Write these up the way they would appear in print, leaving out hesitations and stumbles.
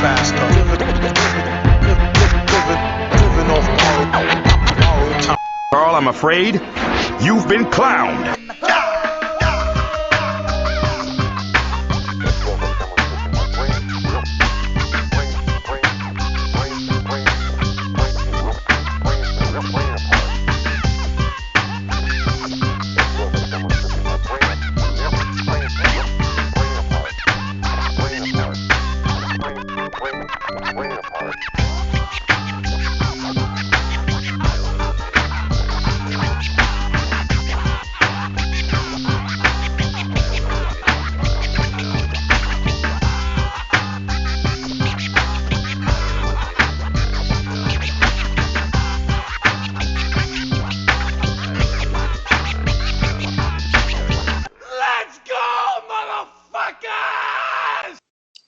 faster. Living off borrowed time. Carl, I'm afraid you've been clowned.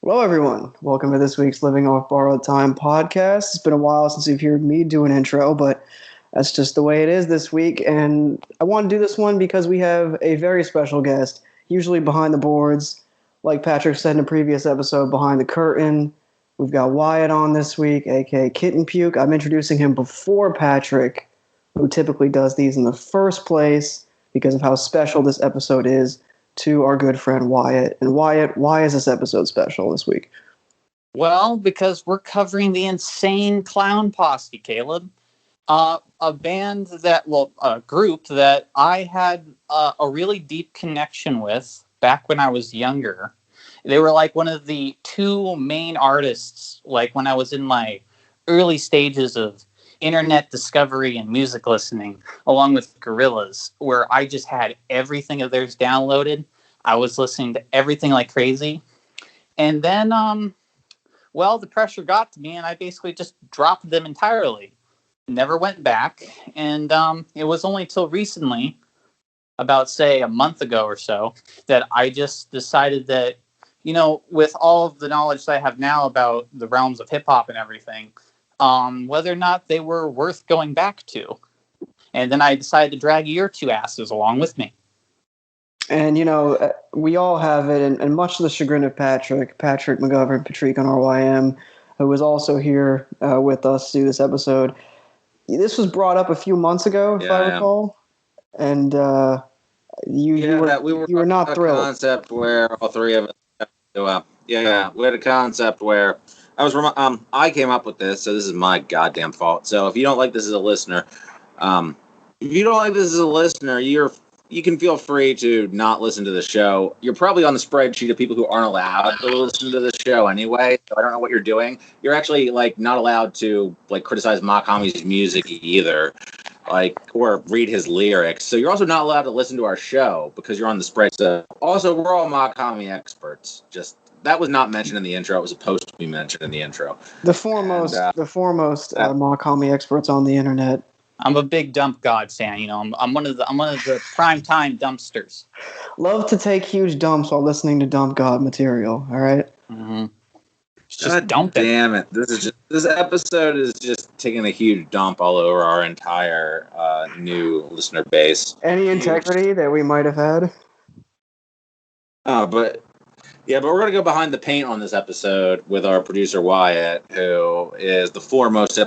Hello, everyone. Welcome to this week's Living Off Borrowed Time podcast. It's been a while since you've heard me do an intro, but that's just the way it is this week. And I want to do this one because we have a very special guest, usually behind the boards. Like Patrick said in a previous episode, behind the curtain. We've got Wyatt on this week, a.k.a. Kittenpuke. I'm introducing him before Patrick, who typically does these in the first place because of how special this episode is, to our good friend Wyatt. And Wyatt, why is this episode special this week? Well, because we're covering the Insane Clown Posse, Caleb. A group that I had a really deep connection with back when I was younger. They were like one of the two main artists, like when I was in my early stages of internet discovery and music listening, along with Gorillaz, where I just had everything of theirs downloaded. I was listening to everything like crazy. And then, the pressure got to me, and I basically just dropped them entirely. Never went back. And it was only till recently, about, say, a month ago or so, that I just decided that, with all of the knowledge that I have now about the realms of hip-hop and everything, whether or not they were worth going back to. And then I decided to drag your two asses along with me. And, we all have it, and much to the chagrin of Patrick McGovern, Patrique on RYM, who was also here with us to do this episode. This was brought up a few months ago, if I recall. And you were not thrilled. A concept where all three of us we had a concept where I came up with this, so this is my goddamn fault. So if you don't like this as a listener, you can feel free to not listen to the show. You're probably on the spreadsheet of people who aren't allowed to listen to the show anyway, so I don't know what you're doing. You're actually not allowed to criticize Makami's music either, or read his lyrics. So you're also not allowed to listen to our show because you're on the spreadsheet. So also, we're all Makami experts. Just that was not mentioned in the intro. It was supposed to be mentioned in the intro. The foremost Makami experts on the internet. I'm a big Dump God fan. I'm one of the primetime dumpsters. Love to take huge dumps while listening to Dump God material. All right. Mm-hmm. Just dump it. Damn it! This episode is just taking a huge dump all over our entire new listener base. Any integrity that we might have had? But we're going to go behind the paint on this episode with our producer Wyatt, who is the foremost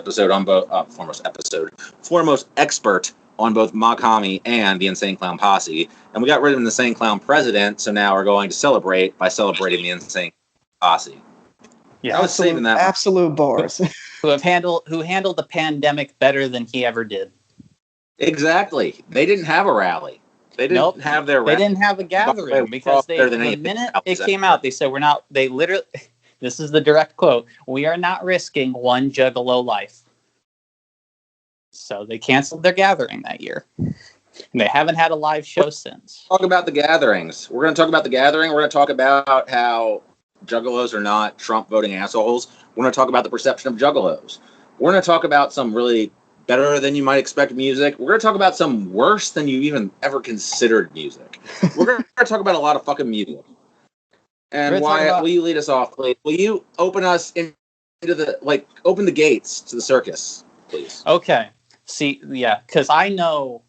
expert on both Makami and the Insane Clown Posse. And we got rid of the Insane Clown president, so now we're going to celebrate by celebrating the Insane Posse. Yeah, I was saving that. Absolute bars. who handled the pandemic better than he ever did. Exactly. They didn't have a rally. They didn't have their. They didn't have a gathering because the minute it came out, they said we're not. They literally. This is the direct quote. We are not risking one Juggalo life. So they canceled their gathering that year. And they haven't had a live show since. Talk about the gatherings. We're going to talk about the gathering. We're going to talk about how Juggalos are not Trump voting assholes. We're going to talk about the perception of Juggalos. We're going to talk about some really better than you might expect music. We're going to talk about some worse than you even ever considered music. We're going to talk about a lot of fucking music. And Wyatt, will you lead us off, please? Will you open us into open the gates to the circus, please? Okay. See, yeah, because I know,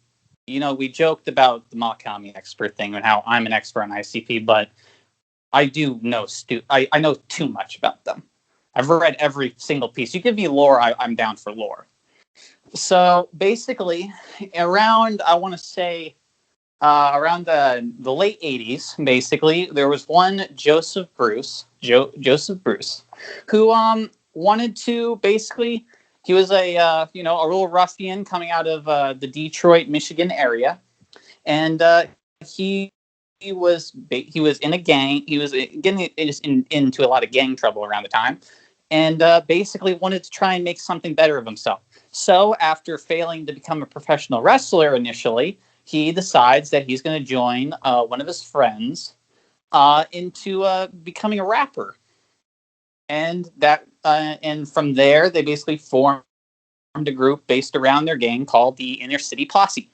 we joked about the Makami expert thing and how I'm an expert on ICP, but I do know I know too much about them. I've read every single piece. You give me lore, I'm down for lore. So basically, around, I want to say, around the late 80s, basically, there was one Joseph Bruce, who wanted to basically, he was a real ruffian coming out of the Detroit, Michigan area, and he was in a gang. He was getting into a lot of gang trouble around the time, and basically wanted to try and make something better of himself. So after failing to become a professional wrestler initially, he decides that he's going to join one of his friends into becoming a rapper, and from there they basically formed a group based around their gang called the Inner City Posse.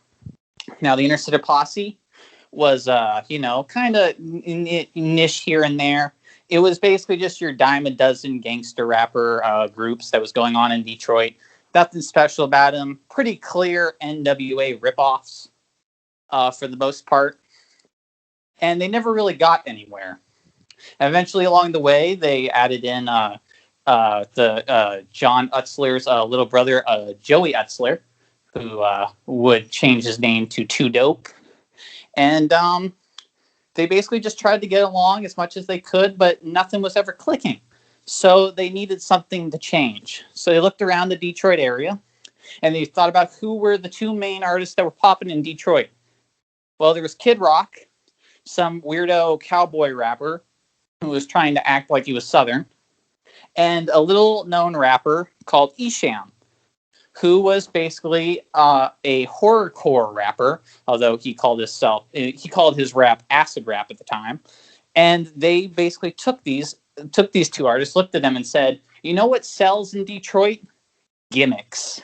Now, the Inner City Posse was, kind of niche here and there. It was basically just your dime a dozen gangster rapper groups that was going on in Detroit. Nothing special about them. Pretty clear NWA ripoffs for the most part. And they never really got anywhere. And eventually, along the way, they added in the John Utzler's little brother, Joey Utzler, who would change his name to Too Dope. And they basically just tried to get along as much as they could, but nothing was ever clicking. So they needed something to change. So they looked around the Detroit area, and they thought about who were the two main artists that were popping in Detroit. Well, there was Kid Rock, some weirdo cowboy rapper who was trying to act like he was Southern, and a little-known rapper called Esham, who was basically a horrorcore rapper, although he called his rap acid rap at the time. And they basically took these two artists, looked at them, and said, "You know what sells in Detroit? Gimmicks.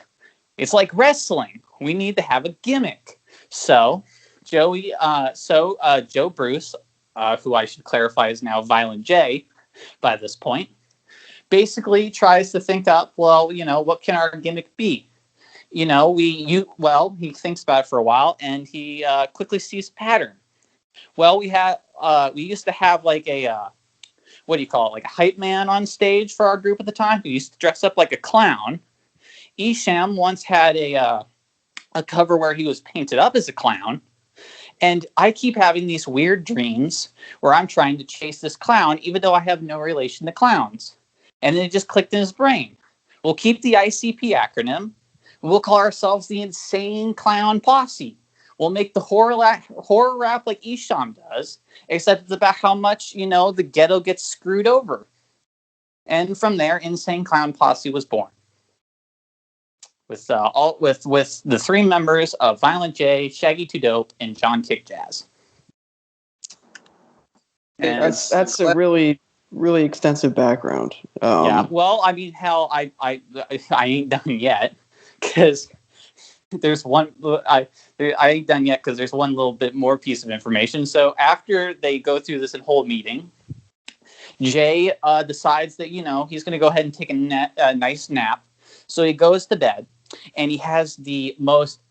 It's like wrestling. We need to have a gimmick." So Joe Bruce, who I should clarify is now Violent J by this point, basically tries to think up, well, what can our gimmick be? He thinks about it for a while, and he quickly sees a pattern. Well, we used to have like a like a hype man on stage for our group at the time. He used to dress up like a clown. Esham once had a cover where he was painted up as a clown, and I keep having these weird dreams where I'm trying to chase this clown, even though I have no relation to clowns. And then it just clicked in his brain. We'll keep the ICP acronym. We'll call ourselves the Insane Clown Posse. We'll make the horror rap like Esham does, except it's about how much, the ghetto gets screwed over. And from there, Insane Clown Posse was born. With the three members of Violent J, Shaggy 2 Dope, and John Kick Jazz. And that's a really, really extensive background. Yeah. Well, I mean, hell, I ain't done yet, because there's one. I ain't done yet because there's one little bit more piece of information. So after they go through this whole meeting, Jay decides that he's going to go ahead and take a nice nap. So he goes to bed, and he has the most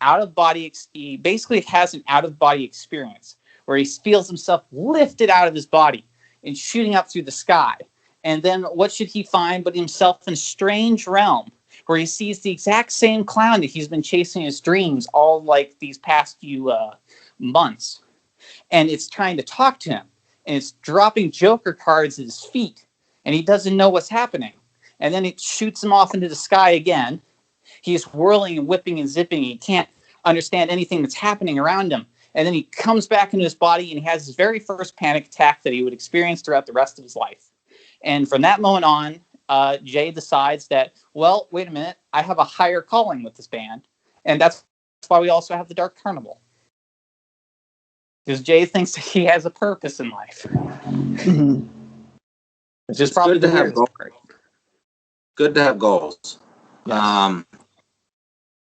he basically has an out-of-body experience where he feels himself lifted out of his body and shooting up through the sky. And then what should he find but himself in a strange realm where he sees the exact same clown that he's been chasing in his dreams all like these past few months. And it's trying to talk to him. And it's dropping Joker cards at his feet. And he doesn't know what's happening. And then it shoots him off into the sky again. He's whirling and whipping and zipping. He can't understand anything that's happening around him. And then he comes back into his body and he has his very first panic attack that he would experience throughout the rest of his life. And from that moment on, Jay decides that, well, wait a minute, I have a higher calling with this band. And that's why we also have the Dark Carnival. Because Jay thinks he has a purpose in life. Mm-hmm. Which is probably the weirdest part. Good to have goals. Yes.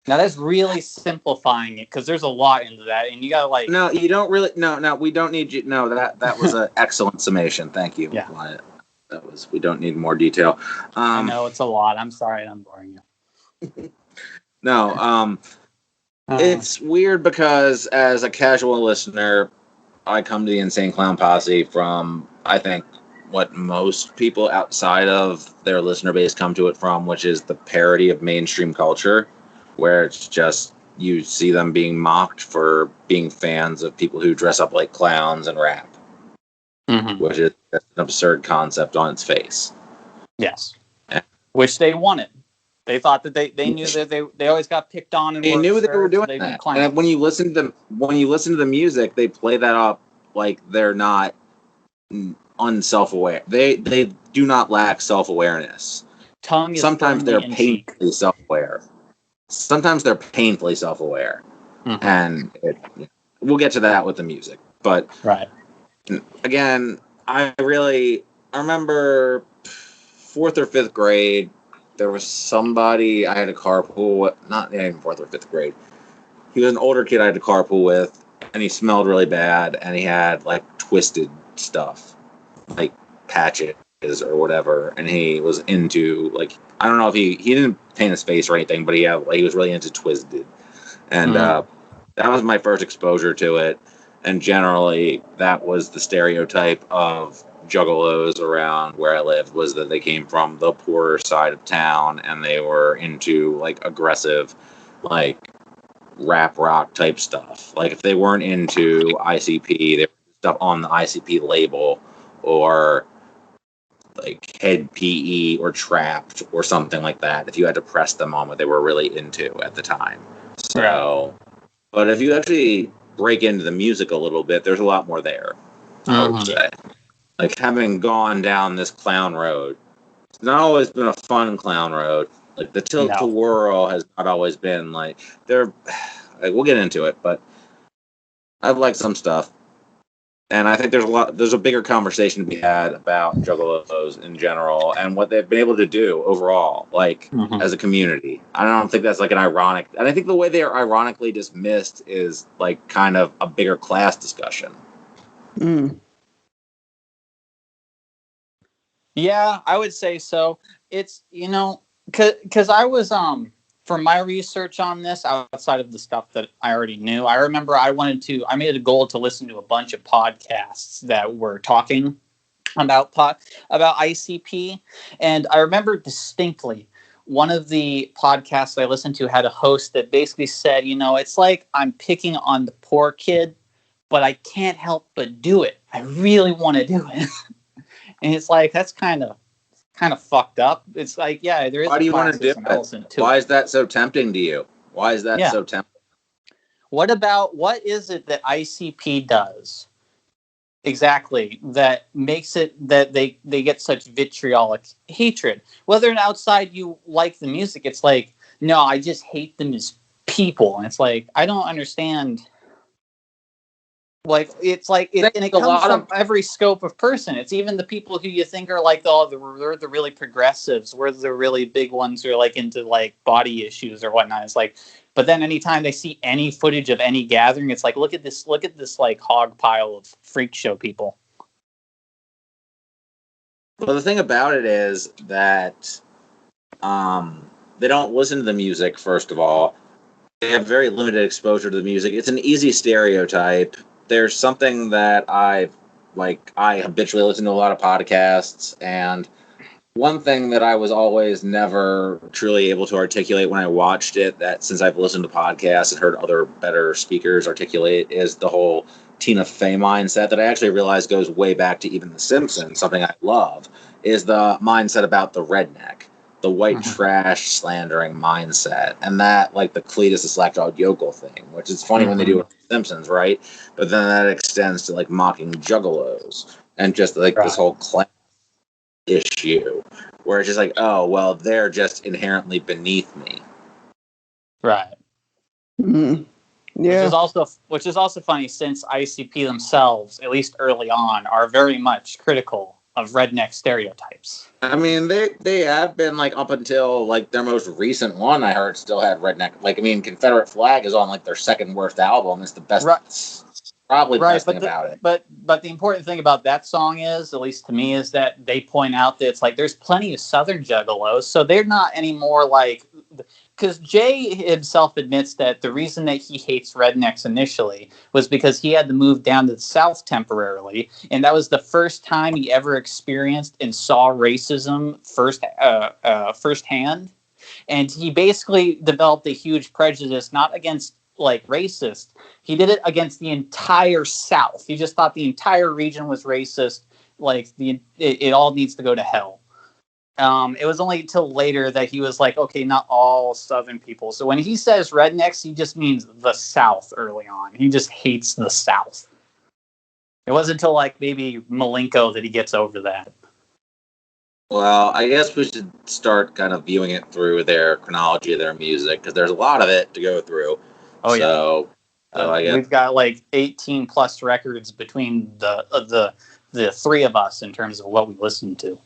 Now that's really simplifying it because there's a lot into that, and you gotta No, you don't really. No, we don't need you. No, that was an excellent summation. Thank you, Wyatt. We don't need more detail. I know it's a lot. I'm sorry, I'm boring you. No, it's weird because as a casual listener, I come to the Insane Clown Posse from I think what most people outside of their listener base come to it from, which is the parody of mainstream culture, where it's just you see them being mocked for being fans of people who dress up like clowns and rap, which is an absurd concept on its face. Yes. Which they wanted. They thought that they knew that they always got picked on and they knew they were doing that. And when you listen to the music, they play that up like they're not unself-aware. They do not lack self-awareness. Tongue is sometimes they're in painfully self-aware. Sometimes they're painfully self-aware, and we'll get to that with the music. But again, I remember 4th or 5th grade. There was somebody I had a carpool with, not even 4th or 5th grade. He was an older kid I had to carpool with, and he smelled really bad, and he had like twisted stuff, like patches or whatever, and he was into like, I don't know if he didn't paint his face or anything, but he was really into twisted, and that was my first exposure to it. And generally, that was the stereotype of juggalos around where I lived, was that they came from the poorer side of town and they were into like aggressive, like rap rock type stuff. Like if they weren't into ICP, they were stuff on the ICP label, or like Head PE or Trapped or something like that. If you had to press them on what they were really into at the time. So, but if you actually break into the music a little bit, there's a lot more there, I would say. Like, having gone down this clown road, it's not always been a fun clown road. Like, the tilt-to-whirl has not always been, like, we'll get into it, but I've liked some stuff. And I think there's a bigger conversation to be had about juggalos in general and what they've been able to do overall, like, as a community. I don't think that's, like, an ironic... And I think the way they are ironically dismissed is, like, kind of a bigger class discussion. Yeah, I would say so. It's, because I was, for my research on this, outside of the stuff that I already knew, I remember I made it a goal to listen to a bunch of podcasts that were talking about ICP. And I remember distinctly one of the podcasts I listened to had a host that basically said, it's like I'm picking on the poor kid, but I can't help but do it. I really want to do it. And it's like, that's kind of fucked up. It's like, yeah, there is. Why do you want to do it? Why is that so tempting to you? Why is that so tempting? What is it that ICP does exactly that makes it that they get such vitriolic hatred? Whether outside you like the music, it's like, no, I just hate them as people. And it's like, I don't understand. Like, it's like, and it comes from every scope of person. It's even the people who you think are like, they're the really progressives. We're the really big ones who are like into like body issues or whatnot. It's like, but then anytime they see any footage of any gathering, it's like, look at this like hog pile of freak show people. Well, the thing about it is that they don't listen to the music, first of all. They have very limited exposure to the music. It's an easy stereotype. There's something that I habitually listen to a lot of podcasts, and one thing that I was always never truly able to articulate when I watched it, that since I've listened to podcasts and heard other better speakers articulate, is the whole Tina Fey mindset that I actually realized goes way back to even The Simpsons. Something I love is the mindset about the redneck, the white trash slandering mindset, and that, like, the Cletus the slack-jawed yokel thing, which is funny when they do it with The Simpsons, right? But then that extends to, like, mocking juggalos and just, like, this whole class issue where it's just like, oh, well, they're just inherently beneath me. Right. Yeah. Which is also funny, since ICP themselves, at least early on, are very much critical of redneck stereotypes. I mean, they have been, like, up until, like, their most recent one, I heard, still had redneck. Like, I mean, Confederate Flag is on, like, their second worst album. It's the best, probably the best thing about it. But the important thing about that song is, at least to me, is that they point out that it's like, there's plenty of Southern juggalos, so they're not anymore like, because Jay himself admits that the reason that he hates rednecks initially was because he had to move down to the South temporarily, and that was the first time he ever experienced and saw racism firsthand. And he basically developed a huge prejudice, not against like racist. He did it against the entire South. He just thought the entire region was racist. Like it all needs to go to hell. It was only until later that he was like, okay, not all Southern people. So when he says rednecks, he just means the South early on. He just hates the South. It wasn't until like maybe Milenko that he gets over that. Well, I guess we should start kind of viewing it through their chronology of their music, because there's a lot of it to go through. Oh, so I guess we've got like 18 plus records between the three of us in terms of what we listen to.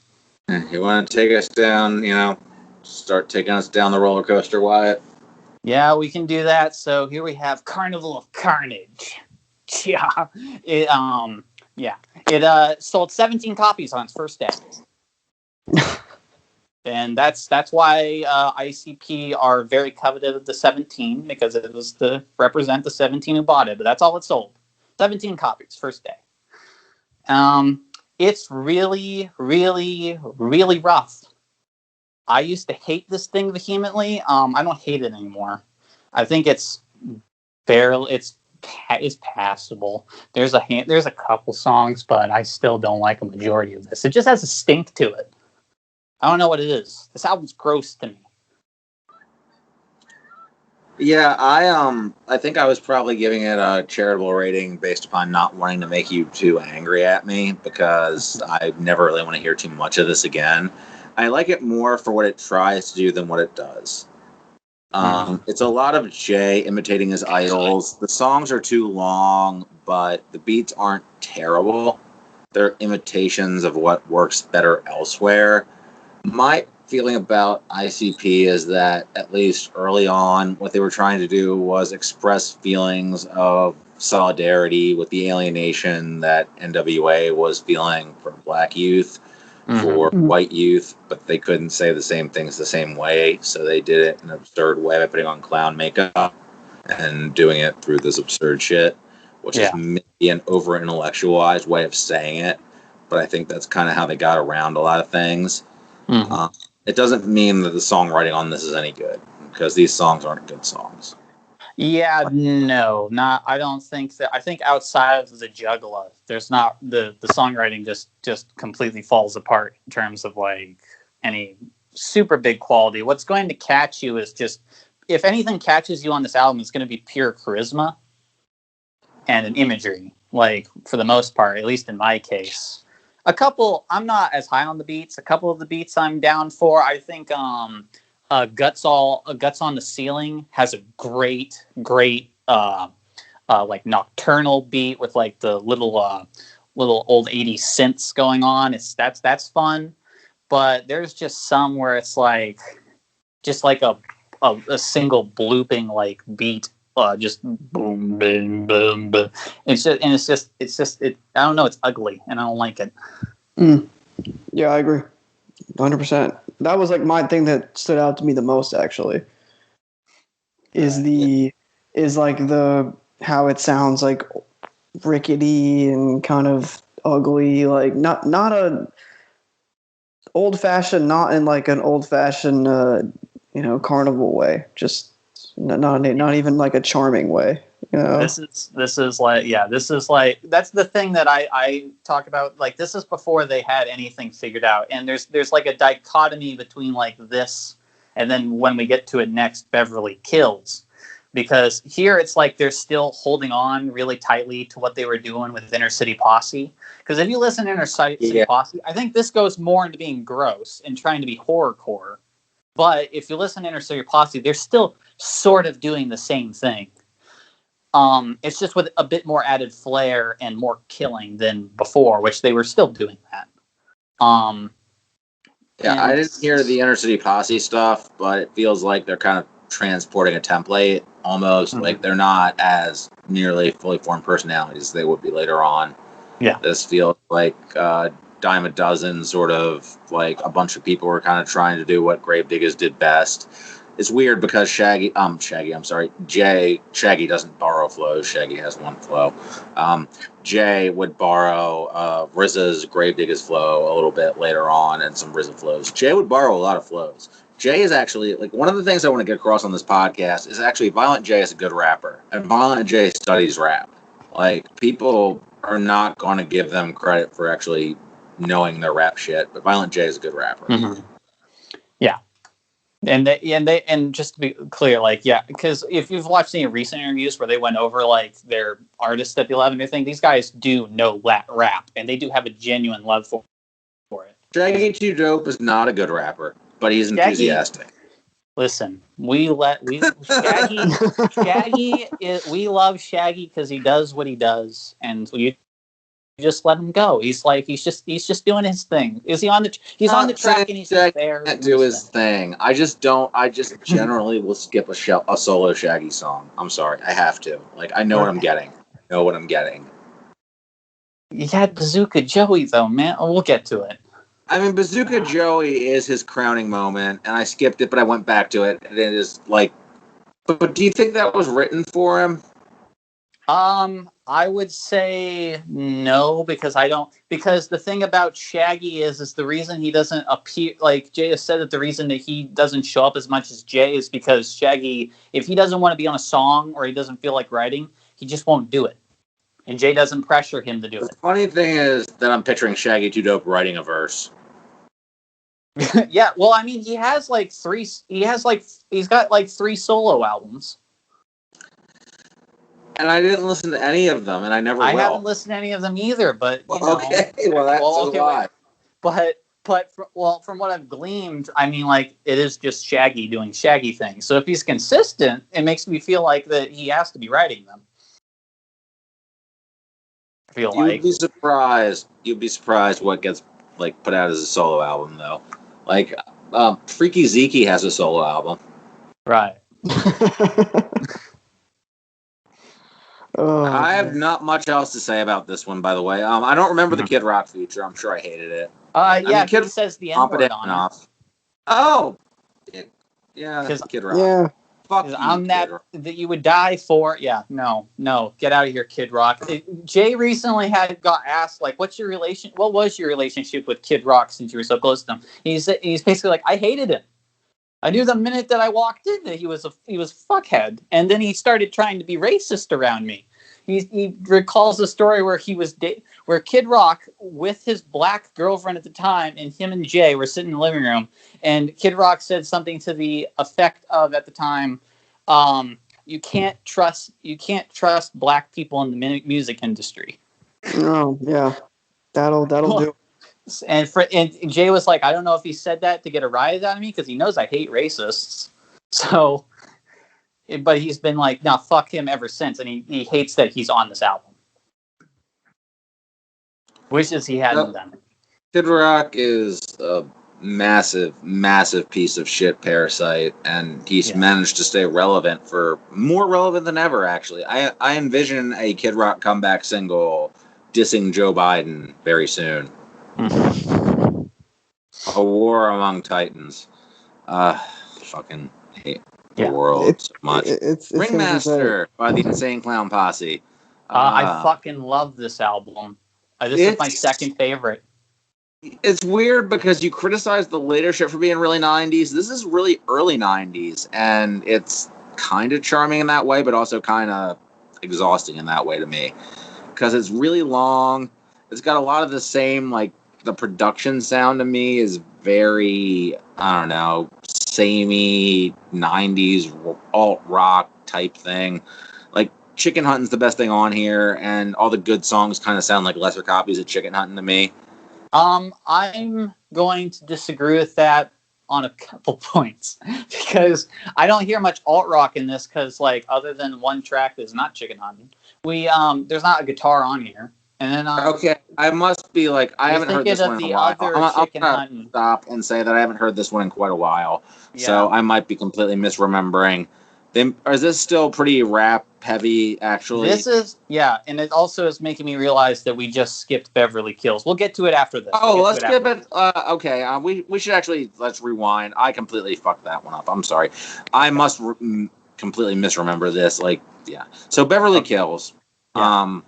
You want to take us down, start taking us down the roller coaster, Wyatt? Yeah, we can do that. So here we have Carnival of Carnage. Yeah. It sold 17 copies on its first day. And that's why ICP are very coveted of the 17, because it was to represent the 17 who bought it. But that's all it sold. 17 copies, first day. It's really, really, really rough. I used to hate this thing vehemently. I don't hate it anymore. I think it's passable. There's a couple songs, but I still don't like a majority of this. It just has a stink to it. I don't know what it is. This album's gross to me. Yeah, I think I was probably giving it a charitable rating based upon not wanting to make you too angry at me, because I never really want to hear too much of this again. I like it more for what it tries to do than what it does. It's a lot of Jay imitating his idols. The songs are too long, but the beats aren't terrible. They're imitations of what works better elsewhere. My feeling about ICP is that, at least early on, what they were trying to do was express feelings of solidarity with the alienation that NWA was feeling for black youth, for white youth, but they couldn't say the same things the same way, so they did it in an absurd way by putting on clown makeup and doing it through this absurd shit, which is maybe an over-intellectualized way of saying it, but I think that's kind of how they got around a lot of things. It doesn't mean that the songwriting on this is any good, because these songs aren't good songs. Yeah, no, not. I don't think that. I think outside of the Juggler, there's not the songwriting just completely falls apart in terms of like any super big quality. What's going to catch you is just, if anything catches you on this album, it's going to be pure charisma and an imagery. Like, for the most part, at least in my case. A couple, I'm not as high on the beats. A couple of the beats I'm down for. I think Guts on the Ceiling has a great like nocturnal beat with like the little old 80s synths going on. That's fun. But there's just some where it's like just like a single blooping like beat. Just boom, boom, boom, boom. It's just I don't know. It's ugly, and I don't like it. Yeah, I agree, 100%. That was like my thing that stood out to me the most. Actually, is how it sounds like rickety and kind of ugly, like not a old fashioned, not in like an old fashioned carnival way, just. Not even like a charming way, This is like that's the thing that I talk about. Like, this is before they had anything figured out, and there's like a dichotomy between like this and then when we get to it next, Beverly Kills, because here it's like they're still holding on really tightly to what they were doing with Inner City Posse. Because if you listen to Inner City Posse, I think this goes more into being gross and trying to be horrorcore. But if you listen to Inner City Posse, they're still sort of doing the same thing. It's just with a bit more added flair and more killing than before, which they were still doing that. I didn't hear the Inner City Posse stuff, but it feels like they're kind of transporting a template, almost. Like they're not as nearly fully formed personalities as they would be later on. Yeah, this feels like dime a dozen, sort of like a bunch of people were kind of trying to do what Gravediggers did best, It's weird because Shaggy, Shaggy doesn't borrow flows. Shaggy has one flow. Jay would borrow RZA's Gravedigger's flow a little bit later on and some RZA flows. Jay would borrow a lot of flows. Jay is actually, like, one of the things I want to get across on this podcast is actually Violent J is a good rapper. And Violent J studies rap. Like, people are not going to give them credit for actually knowing their rap shit, but Violent J is a good rapper. Mm-hmm. Yeah. And just to be clear, like, yeah, because if you've watched any recent interviews where they went over like their artists that they love and everything, these guys do know rap, and they do have a genuine love for it. Shaggy 2 Dope is not a good rapper, but he's enthusiastic. Listen, we love Shaggy because he does what he does, and you just let him go. He's just doing his thing. He's on the track and he's just there. Can't do his thing. I just generally will skip a solo Shaggy song. I'm sorry, I have to. Like, I know what I'm getting. You had Bazooka Joey though, man. Oh, we'll get to it. I mean, Bazooka Joey is his crowning moment, and I skipped it, but I went back to it, and it is like. But do you think that was written for him? I would say no, because the thing about Shaggy is the reason he doesn't appear, like Jay has said, that the reason that he doesn't show up as much as Jay is because Shaggy, if he doesn't want to be on a song or he doesn't feel like writing, he just won't do it. And Jay doesn't pressure him to do it. The funny thing is that I'm picturing Shaggy 2 Dope writing a verse. Yeah, well, I mean, he's got like 3 solo albums. And I didn't listen to any of them, and I never will. I haven't listened to any of them either, but you know. Okay, well, that's a lie. But from what I've gleaned, I mean, like, it is just Shaggy doing Shaggy things. So if he's consistent, it makes me feel like that he has to be writing them. You'd be surprised what gets like put out as a solo album, though. Like, Freaky Zeke has a solo album. Right. Oh, I have not much else to say about this one, by the way. I don't remember the Kid Rock feature. I'm sure I hated it. Yeah, he says the N-word on it. Oh! Yeah, Kid Rock. Yeah. Fuck you, I'm that you would die for. Yeah, no, get out of here, Kid Rock. Jay recently got asked, like, what was your relationship with Kid Rock since you were so close to him? He's basically like, I hated him. I knew the minute that I walked in that he was fuckhead, and then he started trying to be racist around me. He recalls the story where where Kid Rock with his black girlfriend at the time and him and Jay were sitting in the living room, and Kid Rock said something to the effect of, at the time, you can't trust black people in the music industry. Oh yeah, that'll do. And Jay was like, I don't know if he said that to get a rise out of me because he knows I hate racists. So, but he's been like, no, fuck him ever since, and he hates that he's on this album. Wishes he hadn't done it. Kid Rock is a massive, massive piece of shit parasite, and he's managed to stay relevant more relevant than ever, actually. I envision a Kid Rock comeback single dissing Joe Biden very soon. Mm-hmm. A war among titans. Fucking hate the world so much. It's Ringmaster by the Insane Clown Posse. I fucking love this album. This is my second favorite. It's weird because you criticize the later shit for being really 90s. This is really early 90s, and it's kind of charming in that way, but also kind of exhausting in that way to me. Because it's really long. It's got a lot of the same, like, the production sound to me is very, I don't know, samey 90s alt rock type thing. Like, Chicken Hunting's the best thing on here, and all the good songs kind of sound like lesser copies of Chicken Hunting to me. I'm going to disagree with that on a couple points because I don't hear much alt rock in this because, like, other than one track that's not Chicken Hunting, there's not a guitar on here. And then okay, I must be like, I haven't heard this one in a while. I'm gonna stop and say that I haven't heard this one in quite a while, so I might be completely misremembering. Or is this still pretty rap heavy? Actually, This is and it also is making me realize that we just skipped Beverly Kills. We'll get to it after this. Oh, let's skip it. Okay, we should actually let's rewind. I completely fucked that one up. I'm sorry. I must completely misremember this. So Beverly Kills. Yeah.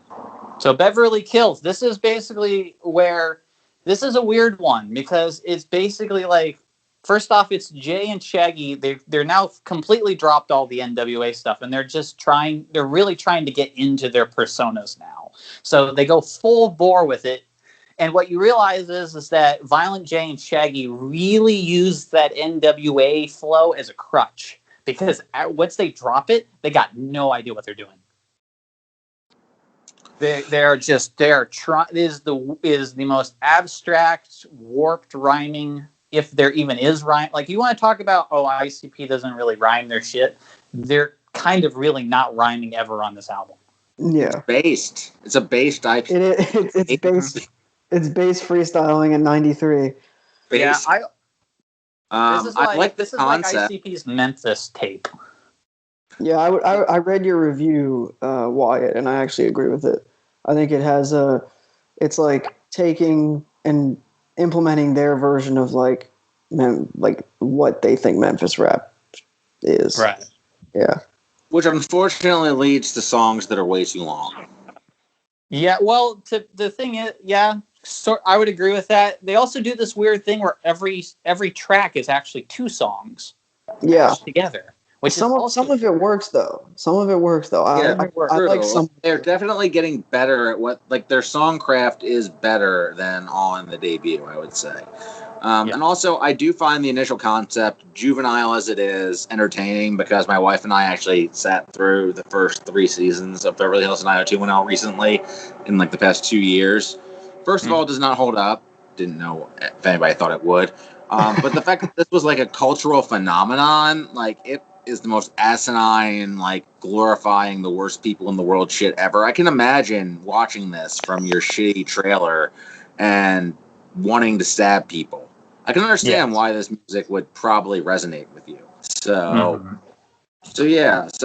So Beverly Kills. This is basically where this is a weird one because it's basically like. First off, it's Jay and Shaggy. They're now completely dropped all the NWA stuff, and they're really trying to get into their personas now. So they go full bore with it. And what you realize is that Violent J and Shaggy really use that NWA flow as a crutch. Because once they drop it, they got no idea what they're doing. Is the most abstract, warped rhyming. If there even is rhyme, like you want to talk about, ICP doesn't really rhyme their shit. They're kind of really not rhyming ever on this album. Yeah, It's a based IP. It's based freestyling in '93. Yeah, I like this concept. Is like ICP's Memphis tape. Yeah, I read your review, Wyatt, and I actually agree with it. I think it has it's like taking and implementing their version of like what they think Memphis rap is. Right. Yeah. Which unfortunately leads to songs that are way too long. Yeah, well, the thing is, so I would agree with that. They also do this weird thing where every track is actually two songs together. Which some of it works though. I like some. They're definitely getting better at what their songcraft is better than on the debut, I would say. And also, I do find the initial concept, juvenile as it is, entertaining because my wife and I actually sat through the first 3 seasons of Beverly Hills 90210 recently in the past 2 years. First of all, it does not hold up. Didn't know if anybody thought it would. But the fact that this was a cultural phenomenon, it is the most asinine, glorifying the worst people in the world shit ever. I can imagine watching this from your shitty trailer and wanting to stab people. I can understand why this music would probably resonate with you. So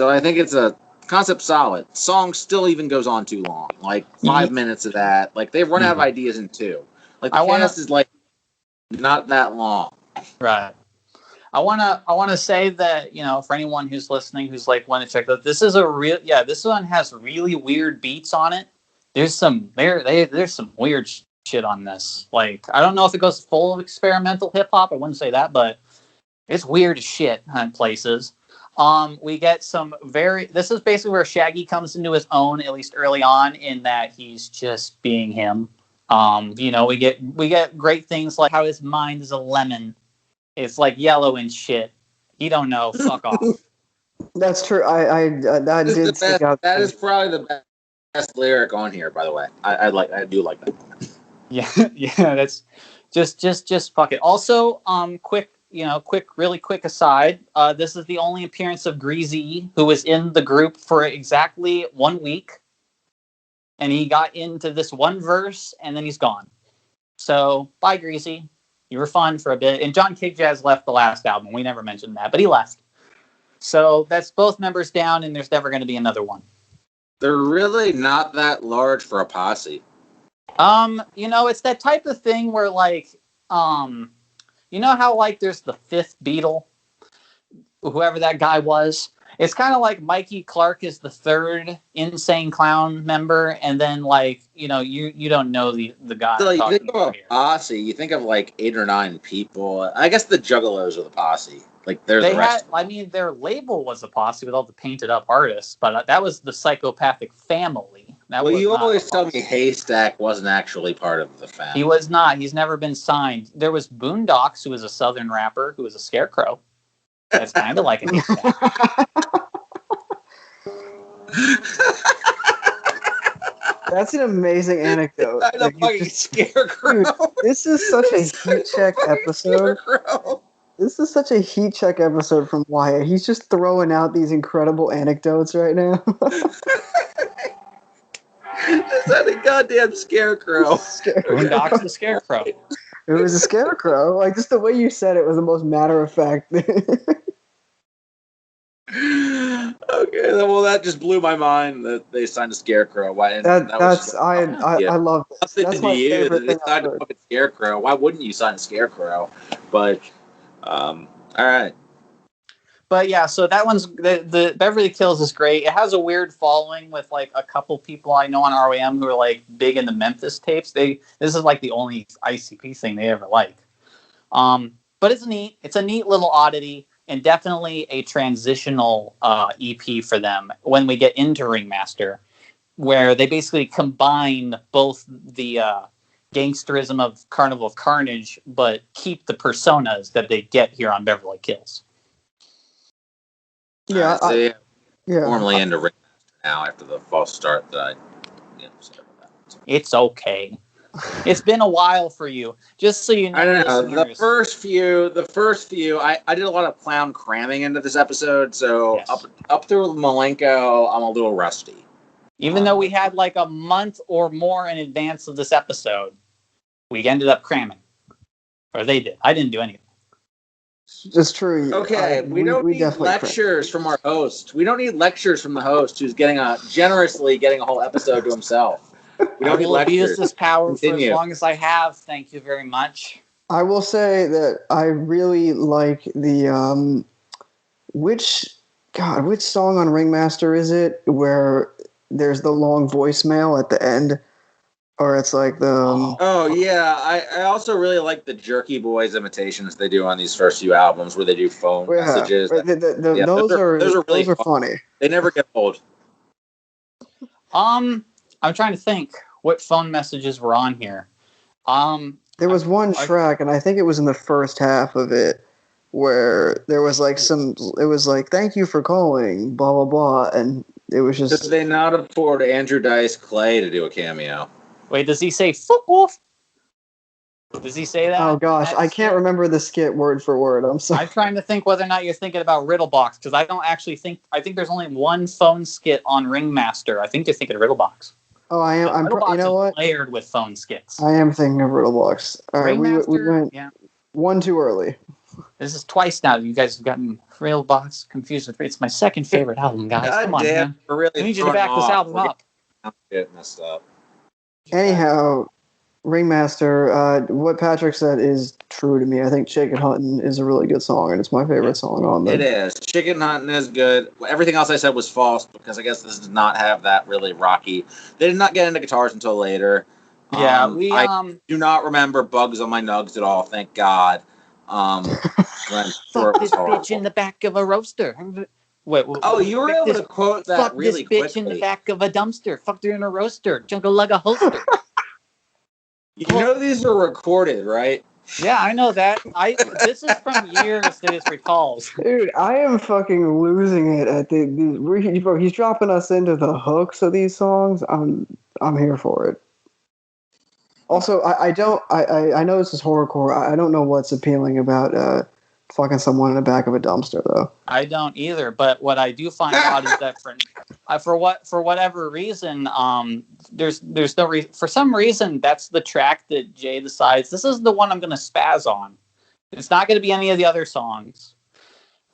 I think it's a concept solid. Song still even goes on too long. 5 minutes of that. They've run out of ideas in 2. The cast is not that long. Right. I wanna say that, for anyone who's listening who's want to check that, this is this one has really weird beats on it. There's some weird shit on this. I don't know if it goes full of experimental hip hop, I wouldn't say that, but it's weird as shit in places. We get this is basically where Shaggy comes into his own, at least early on, in that he's just being him. We get great things like how his mind is a lemon. It's yellow and shit. You don't know. Fuck off. That's true. That did stick out. That is probably the best lyric on here, by the way. I do like that. Yeah. That's just fuck it. Also, really quick aside. This is the only appearance of Greasy, who was in the group for exactly 1 week, and he got into this one verse, and then he's gone. So bye, Greasy. You were fun for a bit. And John Kickjazz left the last album. We never mentioned that, but he left. So that's both members down, and there's never going to be another one. They're really not that large for a posse. It's that type of thing where how there's the 5th Beatle, whoever that guy was. It's kind of like Mikey Clark is the 3rd Insane Clown member, and then you don't know the guy. So you think of a posse, you think of 8 or 9 people. I guess the Juggalos are the posse. They're the rest. Their label was a posse with all the painted up artists, but that was the Psychopathic Family. You always tell me Haystack wasn't actually part of the family. He was not. He's never been signed. There was Boondocks, who was a Southern rapper, who was a scarecrow. That's kind of like a Haystack. That's an amazing anecdote. A fucking scarecrow. Dude, this is such a heat check episode. This is such a heat check episode from Wyatt. He's just throwing out these incredible anecdotes right now. Just had a goddamn scarecrow. Boondocks the scarecrow. It was a scarecrow. Just the way you said it was the most matter of fact. well, that just blew my mind that they signed a Scarecrow. Why? I love this. That's my favorite thing. They signed a fucking Scarecrow. Why wouldn't you sign a Scarecrow? But, all right. But yeah, so that one's the Beverly Kills is great. It has a weird following with like a couple people I know on ROM who are like big in the Memphis tapes. This is like the only ICP thing they ever like. But it's neat. It's a neat little oddity and definitely a transitional EP for them when we get into Ringmaster, where they basically combine both the gangsterism of Carnival of Carnage, but keep the personas that they get here on Beverly Kills. Yeah, Formally into Ringmaster now after the false start that sorry about that. It's okay. It's been a while for you. Just so you know. I don't know. The first few, I did a lot of clown cramming into this episode, so Yes. up through Milenko, I'm a little rusty. Even though we had like a month or more in advance of this episode, we ended up cramming. Or they did. I didn't do anything. It's true. Okay, we don't need lectures from our host. We don't need lectures from the host who's generously getting a whole episode to himself. We don't need lectures. Abuse this power Continue. for as long as I have. Thank you very much. I will say that I really like the which song on Ringmaster is it where there's the long voicemail at the end, or it's like the I also really like the Jerky Boys imitations they do on these first few albums where they do phone messages. Those are funny. They never get old. I'm trying to think what phone messages were on here. There was one track, and I think it was in the first half of it, where there was like it was like, thank you for calling, blah, blah, blah, and it was just... Did they not afford Andrew Dice Clay to do a cameo? Wait, does he say fuck off? Does he say that? Oh gosh, I can't remember the skit word for word, I'm sorry. I'm trying to think whether or not you're thinking about Riddlebox, because I don't actually think... I think there's only one phone skit on Ringmaster. I think you're thinking of Riddlebox. Oh, I am. Riddlebox you know what? Is layered with phone skits. I am thinking of Riddlebox. All right, we went one too early. This is twice now. You guys have gotten Riddlebox confused with. It's my second favorite album, guys. Come on, man. Really I need you to back this album up. Get messed up. Anyhow, Ringmaster. What Patrick said is true to me. I think Chicken Huntin' is a really good song, and it's my favorite song on there. It is. Chicken Huntin' is good. Everything else I said was false because I guess this does not have that really rocky. They did not get into guitars until later. Yeah, I do not remember Bugs on My Nugs at all. Thank God. Fuck this bitch in the back of a roaster. Wait, you were able to quote that really quickly. Fuck this bitch in the back of a dumpster. Fucked her in a roaster. Jungle lug a holster. You know these are recorded, right? Yeah, I know that. This is from years that his recalls. Dude, I am fucking losing it at he's dropping us into the hooks of these songs. I'm here for it. Also, I know this is horrorcore. I don't know what's appealing about fucking someone in the back of a dumpster, though. I don't either. But what I do find odd is that for whatever reason, there's no reason. For some reason, that's the track that Jay decides this is the one I'm going to spaz on. It's not going to be any of the other songs.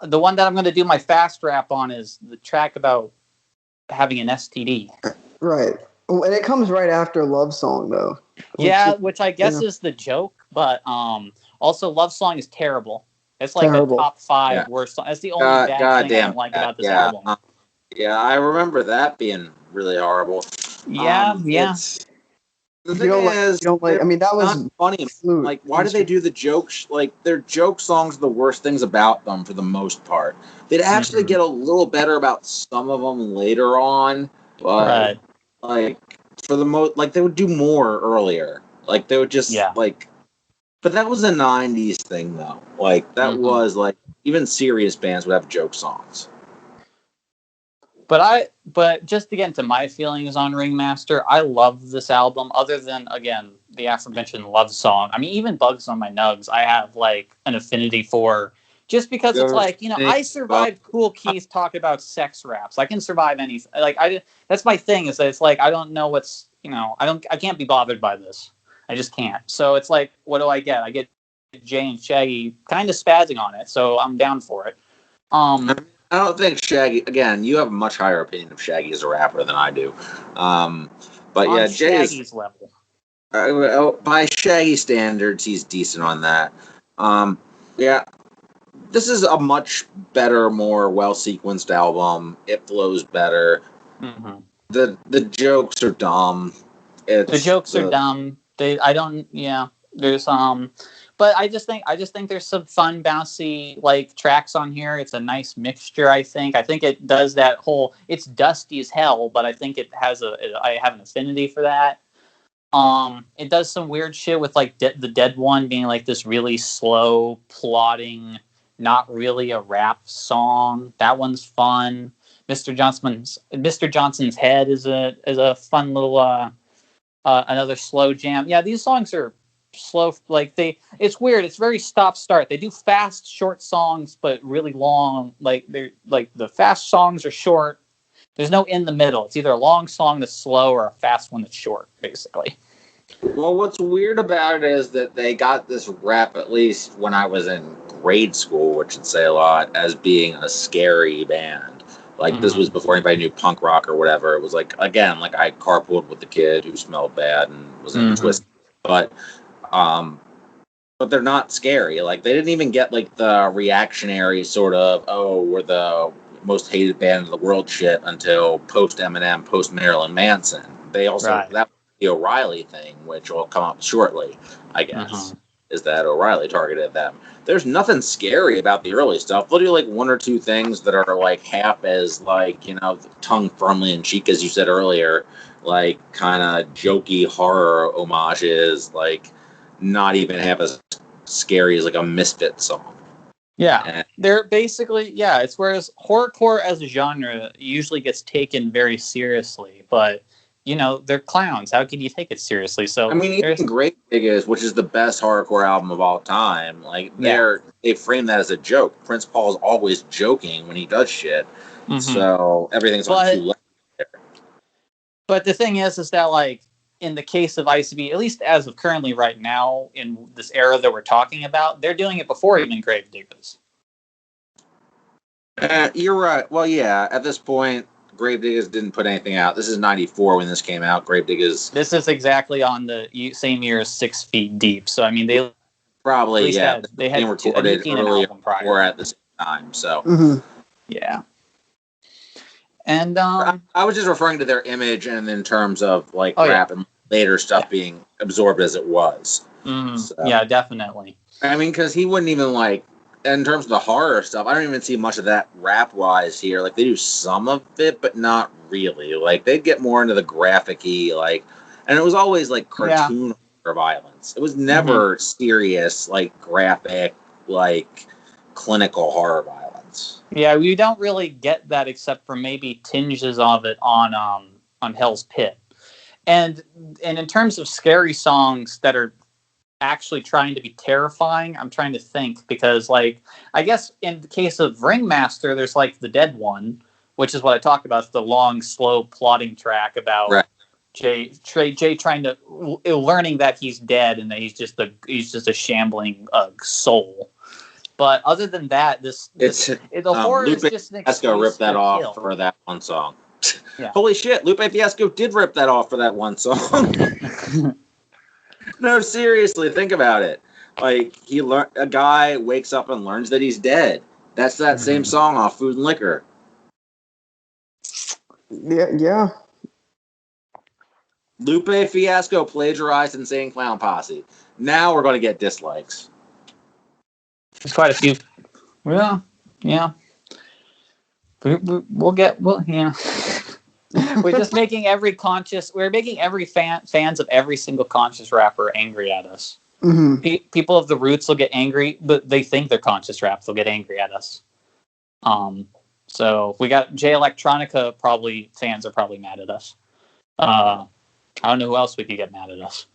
The one that I'm going to do my fast rap on is the track about having an STD. Right. And it comes right after Love Song, though. Which I guess is the joke. But also, Love Song is terrible. It's like a top 5 worst song. That's the only bad thing I don't like about this album. I remember that being really horrible. Yeah. The thing is, that was not funny. Like, why do they do the jokes? Like, their joke songs are the worst things about them for the most part. They'd actually get a little better about some of them later on, but like for the most, like they would do more earlier. Like they would just But that was a 90s thing, though. Like, that was, like, even serious bands would have joke songs. But just to get into my feelings on Ringmaster, I love this album, other than, again, the aforementioned Love Song. I mean, even Bugs on My Nugs, I have, like, an affinity for, just because it's like, I survived Cool Keith talking about sex raps. I can survive anything. Like, that's my thing, is that it's like, I don't know what's, I can't be bothered by this. I just can't. So it's like, what do I get? I get Jay and Shaggy kind of spazzing on it, so I'm down for it. I I don't think Shaggy. Again, you have a much higher opinion of Shaggy as a rapper than I do. But On yeah, Jay is Shaggy's level. by Shaggy standards, he's decent on that. Yeah, this is a much better, more well sequenced album. It flows better. Mm-hmm. The jokes are dumb. The jokes are dumb. There's but I just think there's some fun, bouncy like tracks on here. It's a nice mixture. I think it does that whole. It's dusty as hell, but I think I have an affinity for that. It does some weird shit with like the Dead One being like this really slow, plodding, not really a rap song. That one's fun. Mr. Johnson's Head is a fun little another slow jam. Yeah, these songs are slow. Like it's weird. It's very stop start. They do fast, short songs, but really long. Like they're like the fast songs are short. There's no in the middle. It's either a long song that's slow or a fast one that's short, basically. Well, what's weird about it is that they got this rap, at least when I was in grade school, which would say a lot, as being a scary band. Like, this was before anybody knew punk rock or whatever. It was like, again, like I carpooled with the kid who smelled bad and was in twist. But they're not scary. Like, they didn't even get like the reactionary sort of, oh, we're the most hated band in the world shit until post Eminem, post Marilyn Manson. They also that the O'Reilly thing, which will come up shortly, I guess, is that O'Reilly targeted them. There's nothing scary about the early stuff. They'll do like one or two things that are like half as like, you know, tongue firmly in cheek, as you said earlier, like kind of jokey horror homages, like not even half as scary as like a Misfit song. Yeah, they're basically, it's whereas horrorcore as a genre usually gets taken very seriously, but, you know, they're clowns. How can you take it seriously? So I mean, even Great Milenko, which is the best horrorcore album of all time, like they frame that as a joke. Prince Paul's always joking when he does shit, so everything's on two levels there. But the thing is that like, in the case of ICB, at least as of currently right now, in this era that we're talking about, they're doing it before even Gravediggers. You're right. Well, yeah, at this point, Gravediggers didn't put anything out. This is 94 when this came out. Gravediggers. This is exactly on the same year as 6 Feet Deep. So, I mean, they probably, they had recorded earlier or at the same time. So, yeah. And I was just referring to their image and in terms of like rap and later stuff being absorbed as it was. So, yeah, definitely. I mean, because he wouldn't even like, in terms of the horror stuff, I don't even see much of that rap wise here. Like they do some of it, but not really. Like they'd get more into the graphic-y, like, and it was always like cartoon horror violence. It was never serious, like graphic, like clinical horror violence. Yeah, we don't really get that except for maybe tinges of it on Hell's Pit. And in terms of scary songs that are actually trying to be terrifying, I'm trying to think, because like I guess in the case of Ringmaster, there's like the Dead One, which is what I talked about. It's the long, slow plotting track about Jay trying to learning that he's dead and that he's just a shambling soul. But other than that, the horror Lupe is just an excuse Fiasco ripped that off kill. for that one song. Yeah. Holy shit, Lupe Fiasco did rip that off for that one song. No, seriously, think about it. Like a guy wakes up and learns that he's dead. That's that same song off Food and Liquor. Yeah. Lupe Fiasco plagiarized Insane Clown Posse. Now we're going to get dislikes. There's quite a few. Well, yeah. We'll yeah. We're just making we're making every fans of every single conscious rapper angry at us. People of the roots will get angry, but they think they're conscious rap. They'll get angry at us. So we got J Electronica. Fans are probably mad at us. I don't know who else we could get mad at us.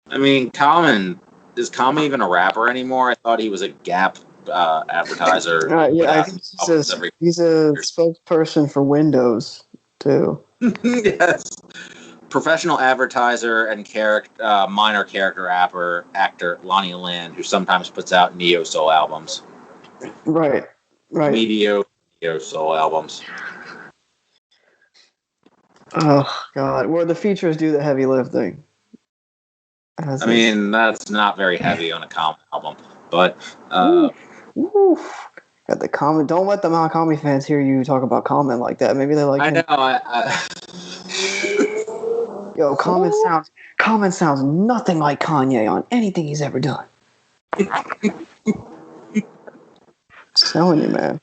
I mean, Common. Is Common even a rapper anymore? I thought he was a Gap advertiser. I think he's a spokesperson for Windows too. Yes, professional advertiser and minor character actor Lonnie Lynn, who sometimes puts out neo soul albums. Right. mediocre soul albums. Oh God, where the features do the heavy lifting. I mean, that's not very heavy on a Common album, but Oof. Got the comment. Don't let the Common fans hear you talk about Common like that. Maybe they like I him. know. Yo, Common sounds nothing like Kanye on anything he's ever done. Just telling you, man.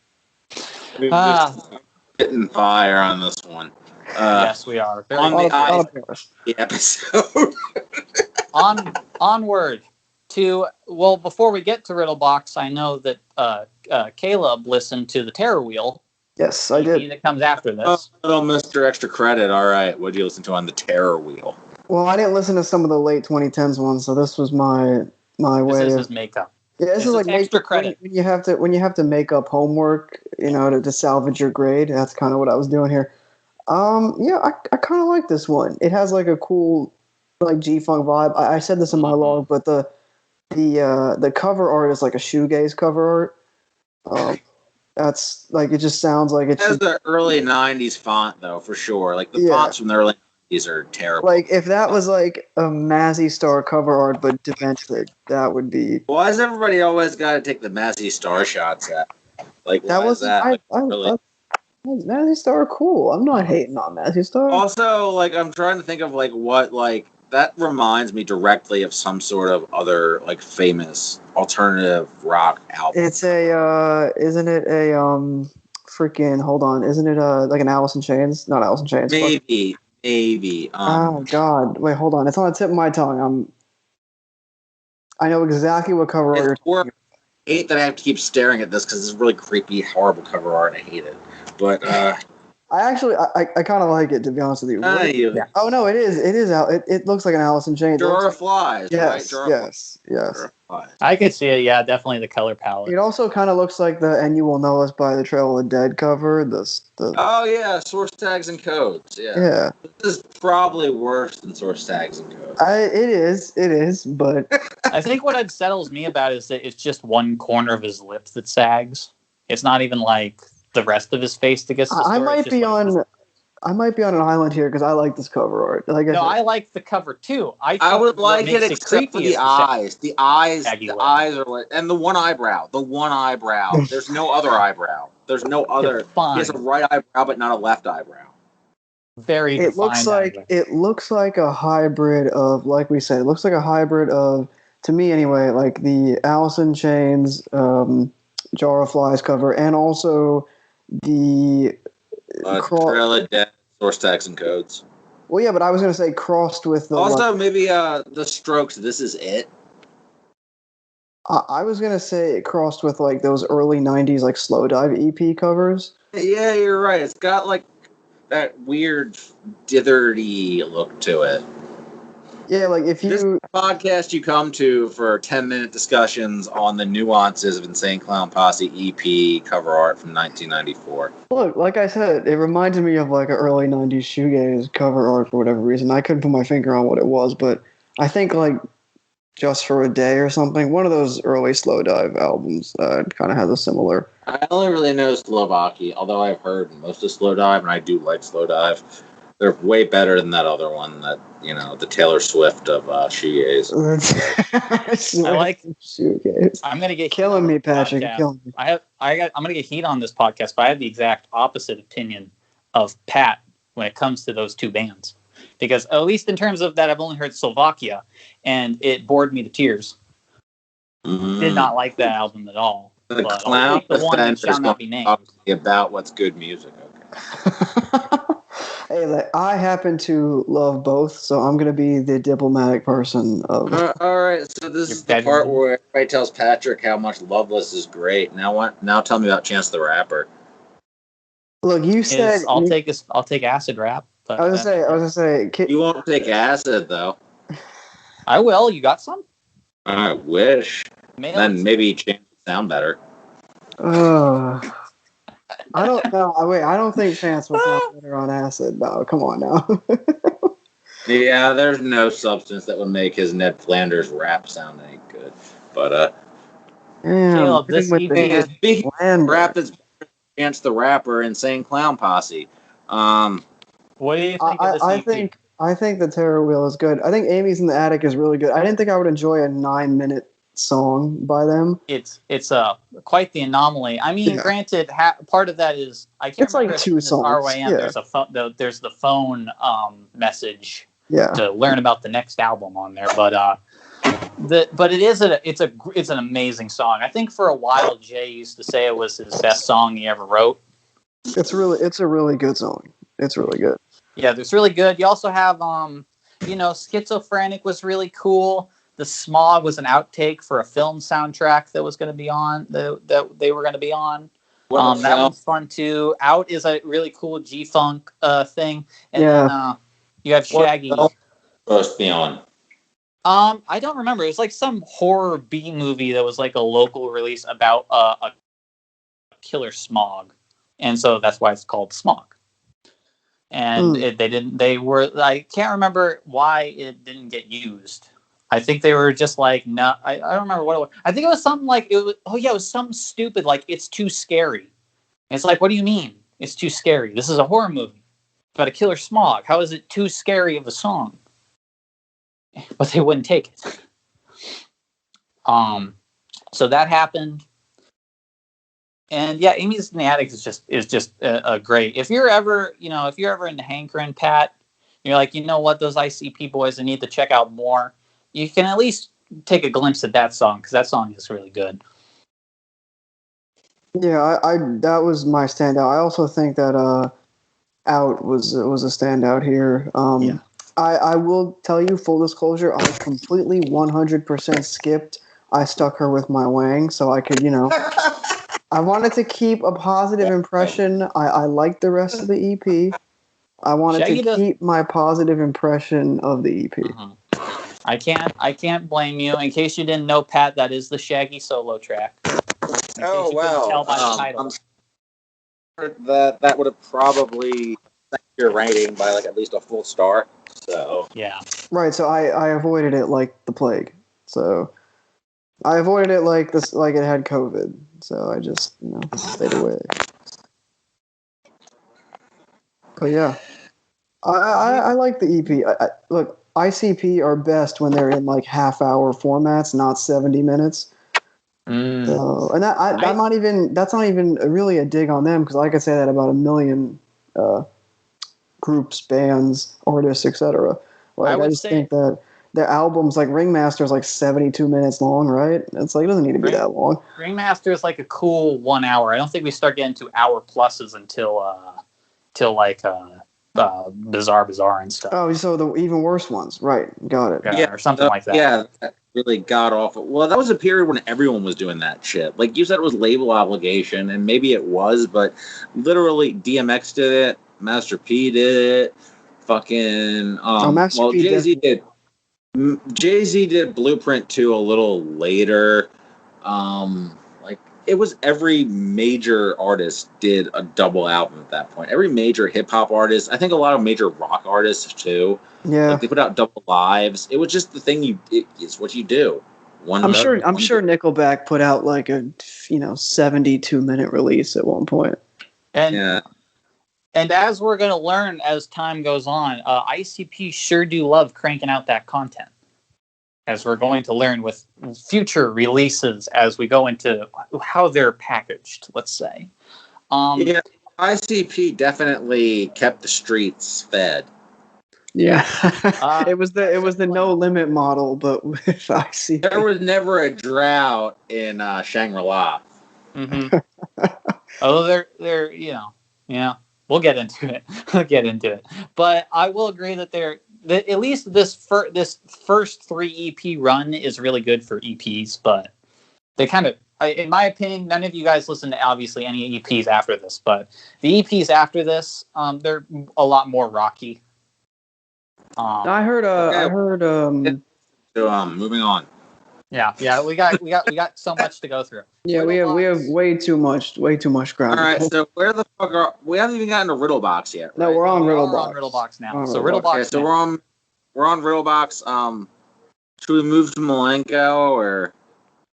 We're just hitting fire on this one. Yes, we are. Very on the eyes Honest. the episode. Onward to, well, before we get to Riddlebox, I know that Caleb listened to the Terror Wheel. Yes, I did. That comes after this. Oh, little Mr. Extra Credit. All right, what did you listen to on the Terror Wheel? Well, I didn't listen to some of the late 2010s ones, so this was my way. This is of his makeup. Yeah, this is like extra credit. When you have to make up homework, to salvage your grade. That's kind of what I was doing here. Yeah, I kind of like this one. It has like a cool like G-funk vibe. I said this in my log, but the cover art is like a shoegaze cover art. That's like, it just sounds like it has the early 90s font though, for sure. Like the fonts from the early 90s are terrible. Like if that was like a Mazzy Star cover art but demented, that would be. Why has everybody always got to take the Mazzy Star shots at? Like that was that? Mazzy Star are cool. I'm not hating on Mazzy Star. Also, like I'm trying to think of like what like that reminds me directly of some sort of other like famous alternative rock album. It's isn't it a freaking, hold on, isn't it like an Alice in Chains? Not Alice in Chains. Maybe. Oh God, wait, hold on. It's on the tip of my tongue. I know exactly what cover art you're talking about. I hate that I have to keep staring at this because it's really creepy, horrible cover art. I hate it. But I kind of like it, to be honest with you. Yeah. Oh no, it is. It looks like an Alice in Chains. Jar of Flies. Yes, right? yes. I could see it. Yeah, definitely the color palette. It also kind of looks like the "And You Will Know Us by the Trail of the Dead" cover. Oh yeah, source tags and codes. Yeah. This is probably worse than source tags and codes. It is, but I think what unsettles me about it is that it's just one corner of his lips that sags. It's not even like the rest of his face that gets distorted. I might be on an island here because I like this cover art. I like the cover too. I would like it except for the eyes. The eyes are like, and the one eyebrow. There's no other eyebrow. There's no other. He has a right eyebrow, but not a left eyebrow. Very. It looks like a hybrid of, like we said, it looks like a hybrid of, to me anyway, like the Alice in Chains Jar of Flies cover, and also the Trail of Dead, source tags and codes. Well, yeah, but I was going to say crossed with the. Also, maybe the Strokes. This is it. I was going to say it crossed with like those early '90s like slow dive EP covers. Yeah, you're right. It's got like that weird ditheredy look to it. Yeah, like if you... This podcast you come to for 10-minute discussions on the nuances of Insane Clown Posse EP cover art from 1994. Look, like I said, it reminded me of like an early 90s shoegaze cover art for whatever reason. I couldn't put my finger on what it was, but I think like Just for a Day or something, one of those early slow dive albums kind of has a similar... I only really know Slovakia, although I've heard most of Slow Dive, and I do like Slow Dive. They're way better than that other one, that the Taylor Swift of shoegaze. I like shoegaze. I'm gonna get killing me, Patrick. Killing me. I'm gonna get heat on this podcast, but I have the exact opposite opinion of Pat when it comes to those two bands, because at least in terms of that, I've only heard Slovakia, and it bored me to tears. Did not like that album at all. The clown one shall not be named. About what's good music. Okay. Hey, I happen to love both, so I'm going to be the diplomatic person of... all right, so this is the part where everybody tells Patrick how much Loveless is great. Now tell me about Chance the Rapper. Look, you said... I'll take acid rap. But, I was gonna say... You won't take acid, though. I will. You got some? I wish. Then maybe Chance would sound better. I don't know. Wait, I don't think Chance will sound better on acid. No, come on now. Yeah, there's no substance that would make his Ned Flanders rap sound any good. But Caleb, this with EP the is Speaking of slander. rap that's against the rapper, Insane Clown Posse. What do you think of this EP? I think the Terror Wheel is good. I think Amy's in the Attic is really good. I didn't think I would enjoy a 9-minute song by them. It's quite the anomaly. I mean, Yeah. granted, part of that is I can't It's like remember if 2 in this songs, RYM yeah. there's a phone. There's the phone message Yeah. to learn about the next album on there, but it's an amazing song. I think for a while Jay used to say it was his best song he ever wrote. It's a really good song. It's really good. Yeah, it's really good. You also have Schizophrenic was really cool. The Smog was an outtake for a film soundtrack that was going to be on that they were going to be on. That one's fun too. Out is a really cool G-Funk thing, and then you have Shaggy. Supposed to be on. I don't remember. It was like some horror B movie that was like a local release about a killer smog, and so that's why it's called Smog. And I can't remember why it didn't get used. I think they were just like, no, I don't remember what it was. I think it was something like, it was something stupid, like, it's too scary. And it's like, what do you mean? It's too scary. This is a horror movie about a killer smog. How is it too scary of a song? But they wouldn't take it. So that happened. And yeah, Amy's in the Attic is just a great. If you're ever into hankering, Pat, you're like, you know what, those ICP boys, I need to check out more. You can at least take a glimpse at that song because that song is really good. Yeah, I that was my standout. I also think that Out was a standout here. Yeah. I will tell you, full disclosure, I completely 100% skipped I Stuck Her With My Wang, so I could, I wanted to keep a positive impression. I liked the rest of the EP. I wanted to keep my positive impression of the EP. Mm-hmm. I can't blame you. In case you didn't know, Pat, that is the Shaggy solo track. Oh, wow. Tell by the title. I'm sure that would have probably set your rating by like at least a full star. So yeah. Right, so I avoided it like the plague. So I avoided it like this, like it had COVID. So I just, stayed away. But yeah, I like the EP. Look, ICP are best when they're in like half-hour formats, not 70 minutes. So, and that's not even really a dig on them because I could say that about a million groups, bands, artists, etc. Like I just think that their albums, like Ringmaster, is like 72 minutes long, right? It's like it doesn't need to be that long. Ringmaster is like a cool 1 hour. I don't think we start getting to hour pluses until Bizaar and stuff. Oh, so the even worse ones, right? Got it. Yeah, or something like that. Yeah, that really got awful. Well, that was a period when everyone was doing that shit. Like you said, it was label obligation, and maybe it was, but literally DMX did it, Master P did it, fucking Jay-Z did. Jay-Z did Blueprint 2 a little later. Like it was every major artist did a double album at that point. Every major hip hop artist, I think a lot of major rock artists too. Yeah, like they put out double lives. It was just the thing it's what you do. I'm sure Nickelback put out like a 72-minute release at one point. And as we're going to learn as time goes on, ICP sure do love cranking out that content. As we're going to learn with future releases as we go into how they're packaged, let's say. ICP definitely kept the streets fed. Yeah, it was the no limit model, but with ICP. There was never a drought in Shangri-La. Mm-hmm. Although they're we'll get into it. But I will agree that at least this first 3 EP run is really good for EPs, but they kind of, in my opinion, none of you guys listen to obviously any EPs after this, but the EPs after this, they're a lot more rocky. I heard. Moving on. Yeah, we got so much to go through. Yeah, we have way too much ground. All right, so where the fuck we haven't even gotten to Riddlebox yet. Right? No, we're on Riddlebox. We're on Riddlebox now. Riddlebox. Okay, so we're on Riddlebox. Should we move to Milenko or?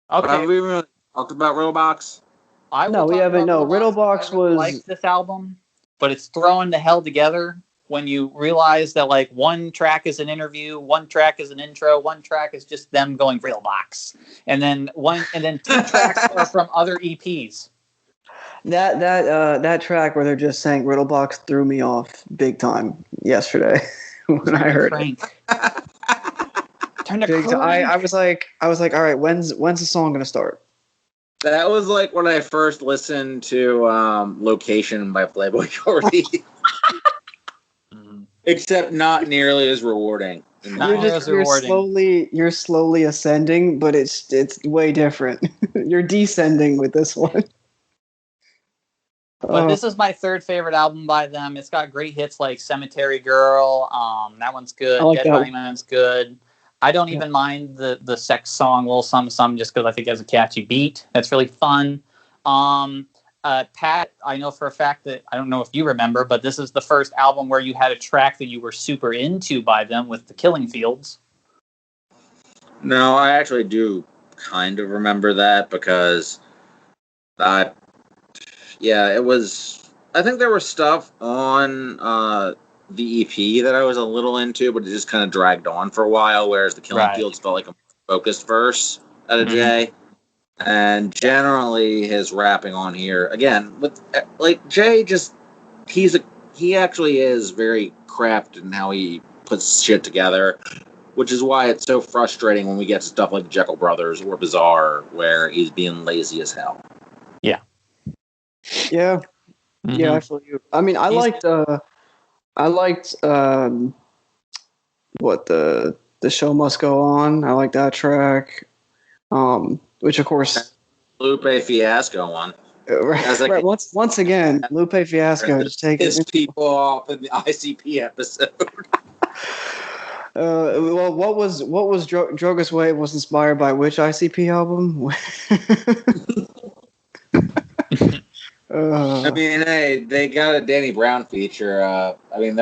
Okay. Talked about Riddlebox? No, we haven't. No, Riddlebox was like this album, but it's thrown the hell together when you realize that like one track is an interview, one track is an intro, one track is just them going Riddlebox, and then two tracks are from other EPs. That track where they're just saying Riddlebox threw me off big time yesterday when I heard it. Turn to crank. I was like, all right, when's the song gonna start? That was like when I first listened to Location by Playboy Cardi. Except not nearly as rewarding. You're slowly ascending, but it's way different. You're descending with this one. But this is my third favorite album by them. It's got great hits like Cemetery Girl. That one's good. Dead Diamond's good. I don't even mind the sex song, Little Something Something, just because I think it has a catchy beat. That's really fun. Pat, I know for a fact that, I don't know if you remember, but this is the first album where you had a track that you were super into by them with the Killing Fields. No, I actually do kind of remember that because it was, I think there was stuff on the EP that I was a little into, but it just kind of dragged on for a while, whereas the Killing Fields felt like a focused verse out of Jay. And generally his rapping on here, again, with like Jay, he actually is very crafted in how he puts shit together, which is why it's so frustrating when we get to stuff like Jeckel Brothers or Bizzar, where he's being lazy as hell. Yeah. Yeah. Yeah, I feel you. I mean, I liked what the show must go on. I like that track. Which of course Lupe Fiasco one. Right. Once again, Lupe Fiasco just taking his people off in the ICP episode. Well, what was Drogas Wave was inspired by which ICP album? I mean, hey, they got a Danny Brown feature. I mean,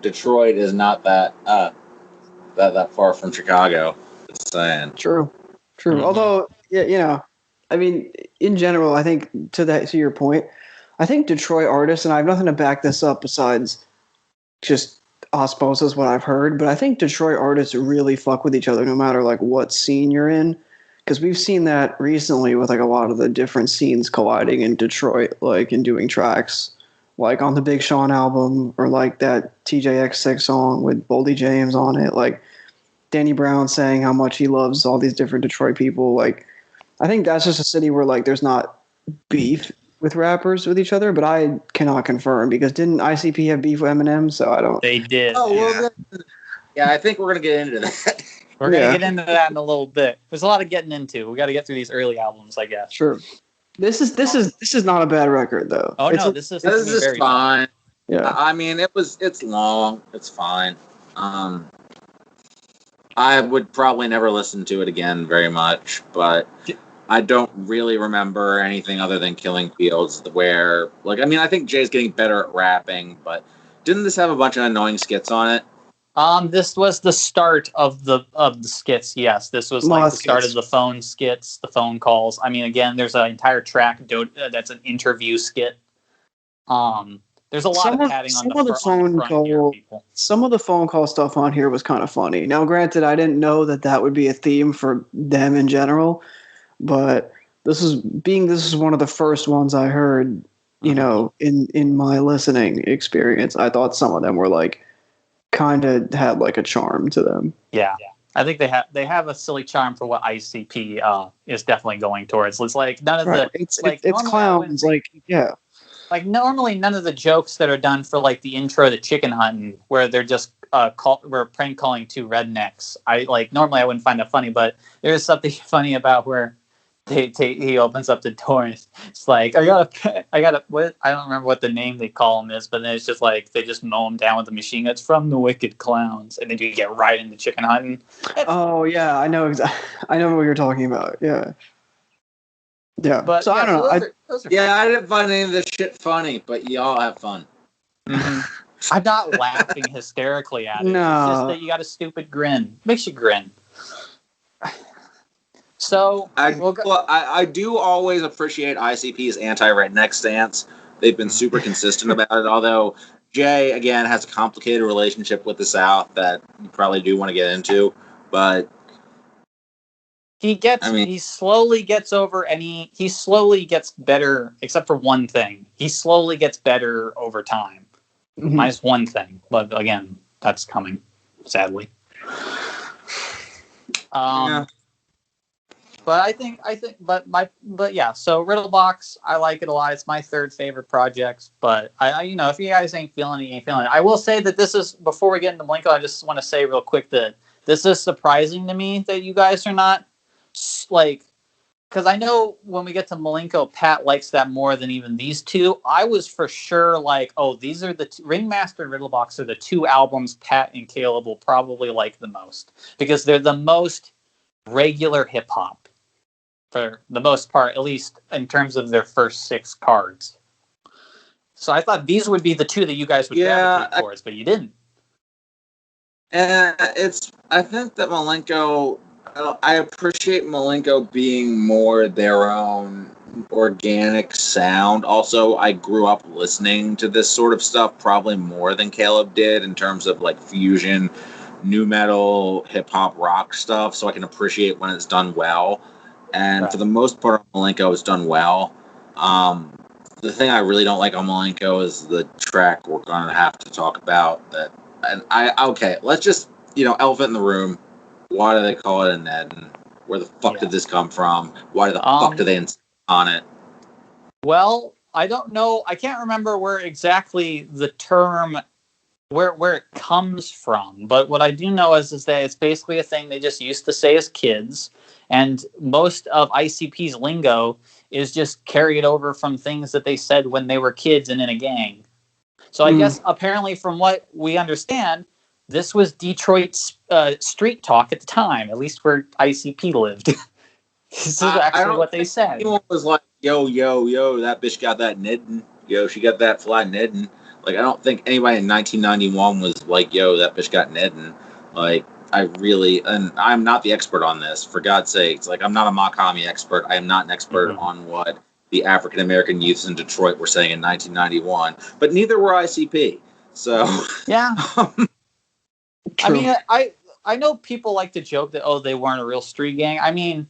Detroit is not that far from Chicago. Just saying. True. Although, I mean, in general, I think to your point, I think Detroit artists, and I have nothing to back this up besides just osmosis, what I've heard, but I think Detroit artists really fuck with each other no matter like what scene you're in. Because we've seen that recently with like a lot of the different scenes colliding in Detroit, like and doing tracks, like on the Big Sean album or like that TJX6 song with Boldy James on it, like Danny Brown saying how much he loves all these different Detroit people. Like, I think that's just a city where like there's not beef with rappers with each other, but I cannot confirm because didn't ICP have beef with Eminem? So I don't. They did. Oh well, yeah. I think we're gonna get into that. We're going to get into that in a little bit. There's a lot of getting into. We got to get through these early albums, I guess. Sure. This is not a bad record though. Oh no, this is fine. Yeah. I mean, it's long. It's fine. I would probably never listen to it again very much, but I don't really remember anything other than Killing Fields where, like, I mean, I think Jay's getting better at rapping, but didn't this have a bunch of annoying skits on it? This was the start of the skits. Yes, this was like the start of the phone skits, the phone calls. I mean, again, there's an entire track that's an interview skit. There's a lot of padding on the phone call. Some of the phone call stuff on here was kind of funny. Now, granted, I didn't know that would be a theme for them in general, but this is one of the first ones I heard. You know, in my listening experience, I thought some of them were like. Kind of had like a charm to them. Yeah. I think they have a silly charm for what ICP is definitely going towards. It's like none of the it's clowns, like like normally none of the jokes that are done for like the intro to Chicken Hunting, where they're just we're prank calling two rednecks. Normally I wouldn't find that funny, but there is something funny about where he opens up the door and it's like I got what I don't remember what the name they call him is, but then it's just like they just mow him down with the machine guns from the Wicked Clowns, and then you get right into Chicken Hunting. Oh yeah, I know I know what you're talking about. Yeah. But so I don't know. I didn't find any of this shit funny, but y'all have fun. Mm-hmm. I'm not laughing hysterically at it. No. It's just that you got a stupid grin. Makes you grin. So I do always appreciate ICP's anti-redneck stance. They've been super consistent about it. Although Jay again has a complicated relationship with the South that you probably do want to get into, but he slowly gets over, and he slowly gets better, except for one thing. He slowly gets better over time. Minus one thing, but again, that's coming, sadly. But yeah. So Riddlebox, I like it a lot. It's my third favorite project. But I if you guys ain't feeling it, you ain't feeling it. I will say that this is, before we get into Milenko, I just want to say real quick that this is surprising to me that you guys are not like, because I know when we get to Milenko, Pat likes that more than even these two. I was for sure like, oh, these are the Ringmaster and Riddlebox are the two albums Pat and Caleb will probably like the most, because they're the most regular hip hop. For the most part, at least in terms of their first 6 cards. So I thought these would be the two that you guys would gravitate towards, but you didn't. I think that Milenko, I appreciate Milenko being more their own organic sound. Also, I grew up listening to this sort of stuff probably more than Caleb did in terms of like fusion, new metal, hip hop, rock stuff, so I can appreciate when it's done well. And for the most part, Milenko has done well. The thing I really don't like on Milenko is the track we're going to have to talk about. Let's just, elephant in the room. Why do they call it a Nedden? Where the fuck did this come from? Why the fuck do they insist on it? Well, I don't know. I can't remember where exactly the term, where it comes from. But what I do know is that it's basically a thing they just used to say as kids. And most of ICP's lingo is just carried over from things that they said when they were kids and in a gang. So I guess apparently from what we understand, this was Detroit's street talk at the time, at least where ICP lived. This is actually what they said. Anyone was like, yo, that bitch got that Nedden. Yo, she got that fly Nedden. Like, I don't think anybody in 1991 was like, yo, that bitch got Nedden. Like, and I'm not the expert on this, for God's sakes. Like, I'm not a Makami expert. I am not an expert on what the African American youths in Detroit were saying in 1991. But neither were ICP. So yeah. I mean, I know people like to joke that they weren't a real street gang. I mean,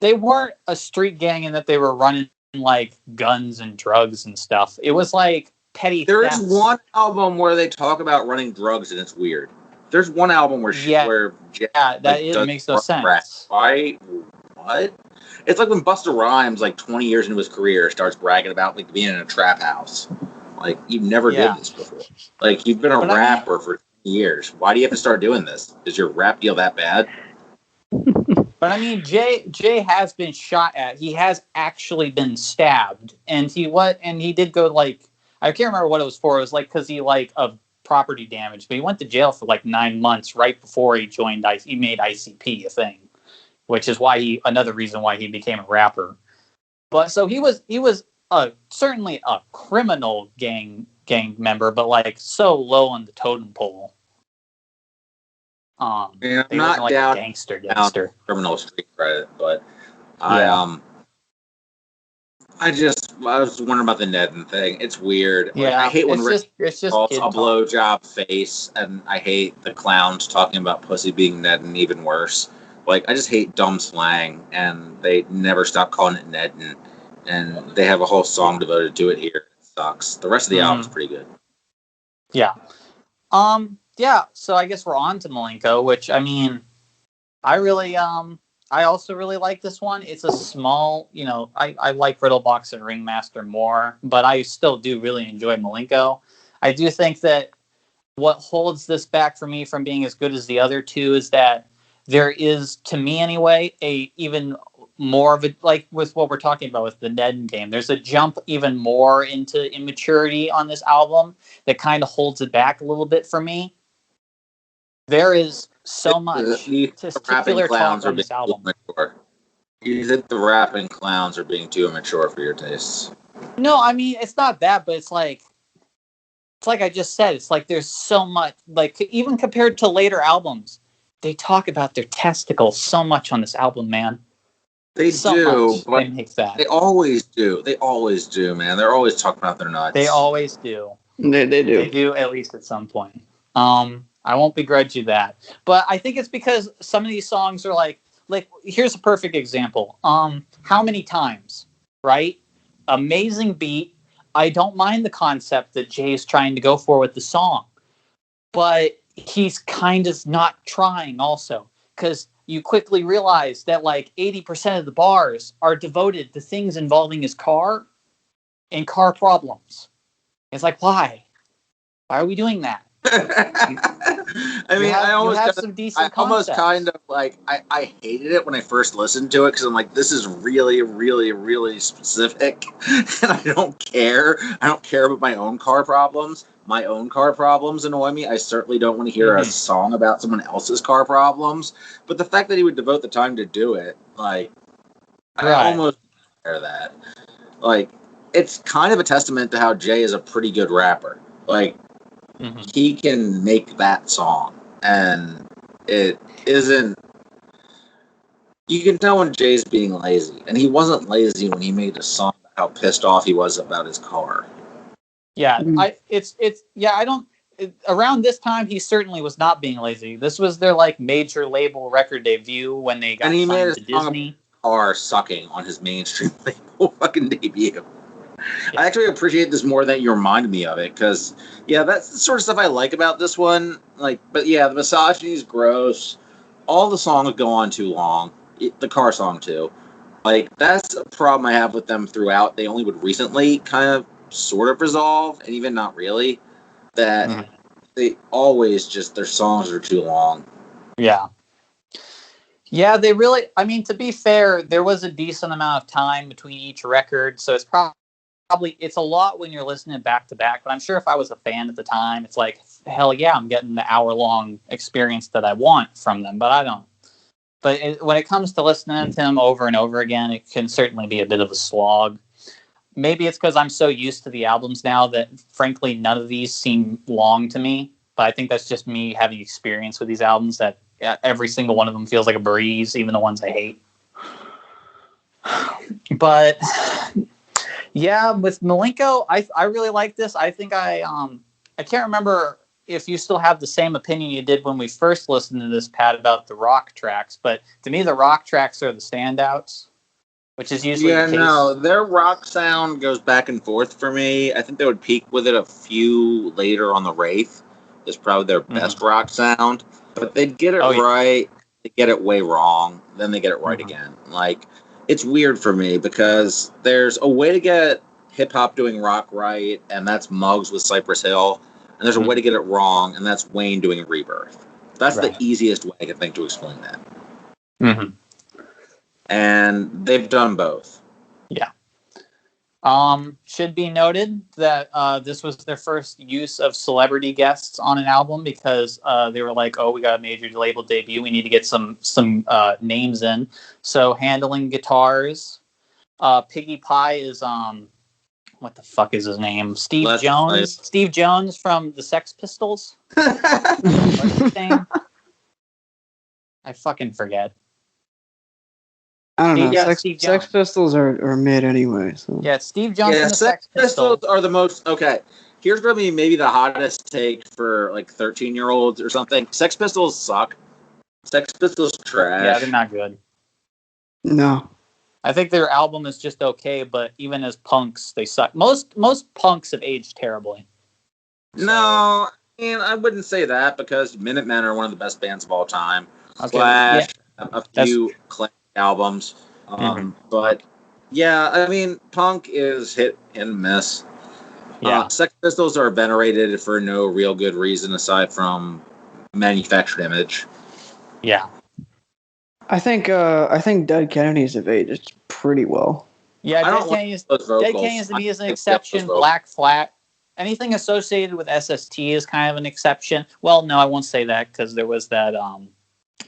they weren't a street gang in that they were running like guns and drugs and stuff. It was like petty. There's one album where they talk about running drugs and it's weird. There's one album where makes no sense. Rap. Why? What? It's like when Busta Rhymes, like 20 years into his career, starts bragging about like being in a trap house. Like, you never did this before. Like, you've been a rapper for 20 years. Why do you have to start doing this? Is your rap deal that bad? But I mean, Jay has been shot at. He has actually been stabbed, and he did go like, I can't remember what it was for. It was like because he of property damage, but he went to jail for like 9 months right before he joined. He made ICP a thing, which is another reason why he became a rapper. But so he was certainly a criminal gang member, but like so low on the totem pole. I'm he not wasn't like a gangster. Criminal street credit, but I was wondering about the Nedden thing. It's weird. Like, I hate when Rick calls a blowjob face, and I hate the clowns talking about pussy being Nedden even worse. Like, I just hate dumb slang, and they never stop calling it Nedden, and they have a whole song devoted to it here. It sucks. The rest of the album's pretty good. Yeah. So I guess we're on to Milenko, which, I mean, I also really like this one. It's a small, I like Riddlebox and Ringmaster more, but I still do really enjoy Milenko. I do think that what holds this back for me from being as good as the other two is that there is, to me anyway, even more of it, like with what we're talking about with the Nedden game. There's a jump even more into immaturity on this album that kind of holds it back a little bit for me. There is so much testicular talk on this album. You think the rapping clowns are being too immature for your tastes? No, I mean, it's not that, but it's like I just said, it's like there's so much, like even compared to later albums, they talk about their testicles so much on this album, man. They do, but they make that. they always do. They always do, man. They're always talking about their nuts. They always do. They do. They do, at least at some point. I won't begrudge you that. But I think it's because some of these songs are like here's a perfect example. How Many Times, right? Amazing beat. I don't mind the concept that Jay is trying to go for with the song. But he's kind of not trying also. Because you quickly realize that like 80% of the bars are devoted to things involving his car and car problems. It's like, why? Why are we doing that? I mean, I almost kind of like I hated it when I first listened to it because I'm like, this is really, really, really specific, and I don't care. I don't care about my own car problems. My own car problems annoy me. I certainly don't want to hear a song about someone else's car problems. But the fact that he would devote the time to do it, like, I almost care that. Like, it's kind of a testament to how Jay is a pretty good rapper. Like, he can make that song, and it isn't. You can tell when Jay's being lazy, and he wasn't lazy when he made a song about how pissed off he was about his car. Yeah, around this time he certainly was not being lazy. This was their like major label record debut when they got signed to Disney. Car sucking on his mainstream label fucking debut. Yeah. I actually appreciate this more than you reminded me of it, because that's the sort of stuff I like about this one. Like, but the misogyny is gross. All the songs go on too long. The car song too. Like, that's a problem I have with them throughout. They only would recently kind of sort of resolve, and even not really. That they always just their songs are too long. Yeah. Yeah, they really. I mean, to be fair, there was a decent amount of time between each record, so it's probably it's a lot when you're listening back to back. But I'm sure if I was a fan at the time, it's like, hell yeah, I'm getting the hour-long experience that I want from them. But I don't. But when it comes to listening to them over and over again, it can certainly be a bit of a slog. Maybe it's because I'm so used to the albums now that, frankly, none of these seem long to me. But I think that's just me having experience with these albums that every single one of them feels like a breeze, even the ones I hate. But yeah, with Milenko, I really like this. I think I can't remember if you still have the same opinion you did when we first listened to this, Pat, about the rock tracks. But to me, the rock tracks are the standouts, which is usually the case. No, their rock sound goes back and forth for me. I think they would peak with it a few later on the Wraith. Is probably their best rock sound. But they'd get it right, they get it way wrong, then they get it right again. Like, it's weird for me because there's a way to get hip-hop doing rock right, and that's Muggs with Cypress Hill. And there's a way to get it wrong, and that's Wayne doing Rebirth. That's the easiest way I can think to explain that. And they've done both. Yeah. Should be noted that this was their first use of celebrity guests on an album because they were like, oh, we got a major label debut. We need to get some names in. So handling guitars, Piggy Pie is what the fuck is his name? Steve Jones. Steve Jones from the Sex Pistols. What's his name? I fucking forget. I don't know. Sex Pistols are mid anyway. So. Yeah, Steve Jones and the Sex Pistols are the most... Okay, here's going to be maybe the hottest take for like 13-year-olds or something. Sex Pistols suck. Sex Pistols trash. Yeah, they're not good. No. I think their album is just okay, but even as punks, they suck. Most punks have aged terribly. So. No, I wouldn't say that because Minutemen are one of the best bands of all time. Okay. Slash, a few classic albums. But yeah, I mean, punk is hit and miss. Yeah. Sex Pistols are venerated for no real good reason aside from manufactured image. Yeah. I think Dead Kennedys have aged pretty well. Yeah, Dead Kennedys to me is an exception. Black Flat. Anything associated with SST is kind of an exception. Well, no, I won't say that because there was that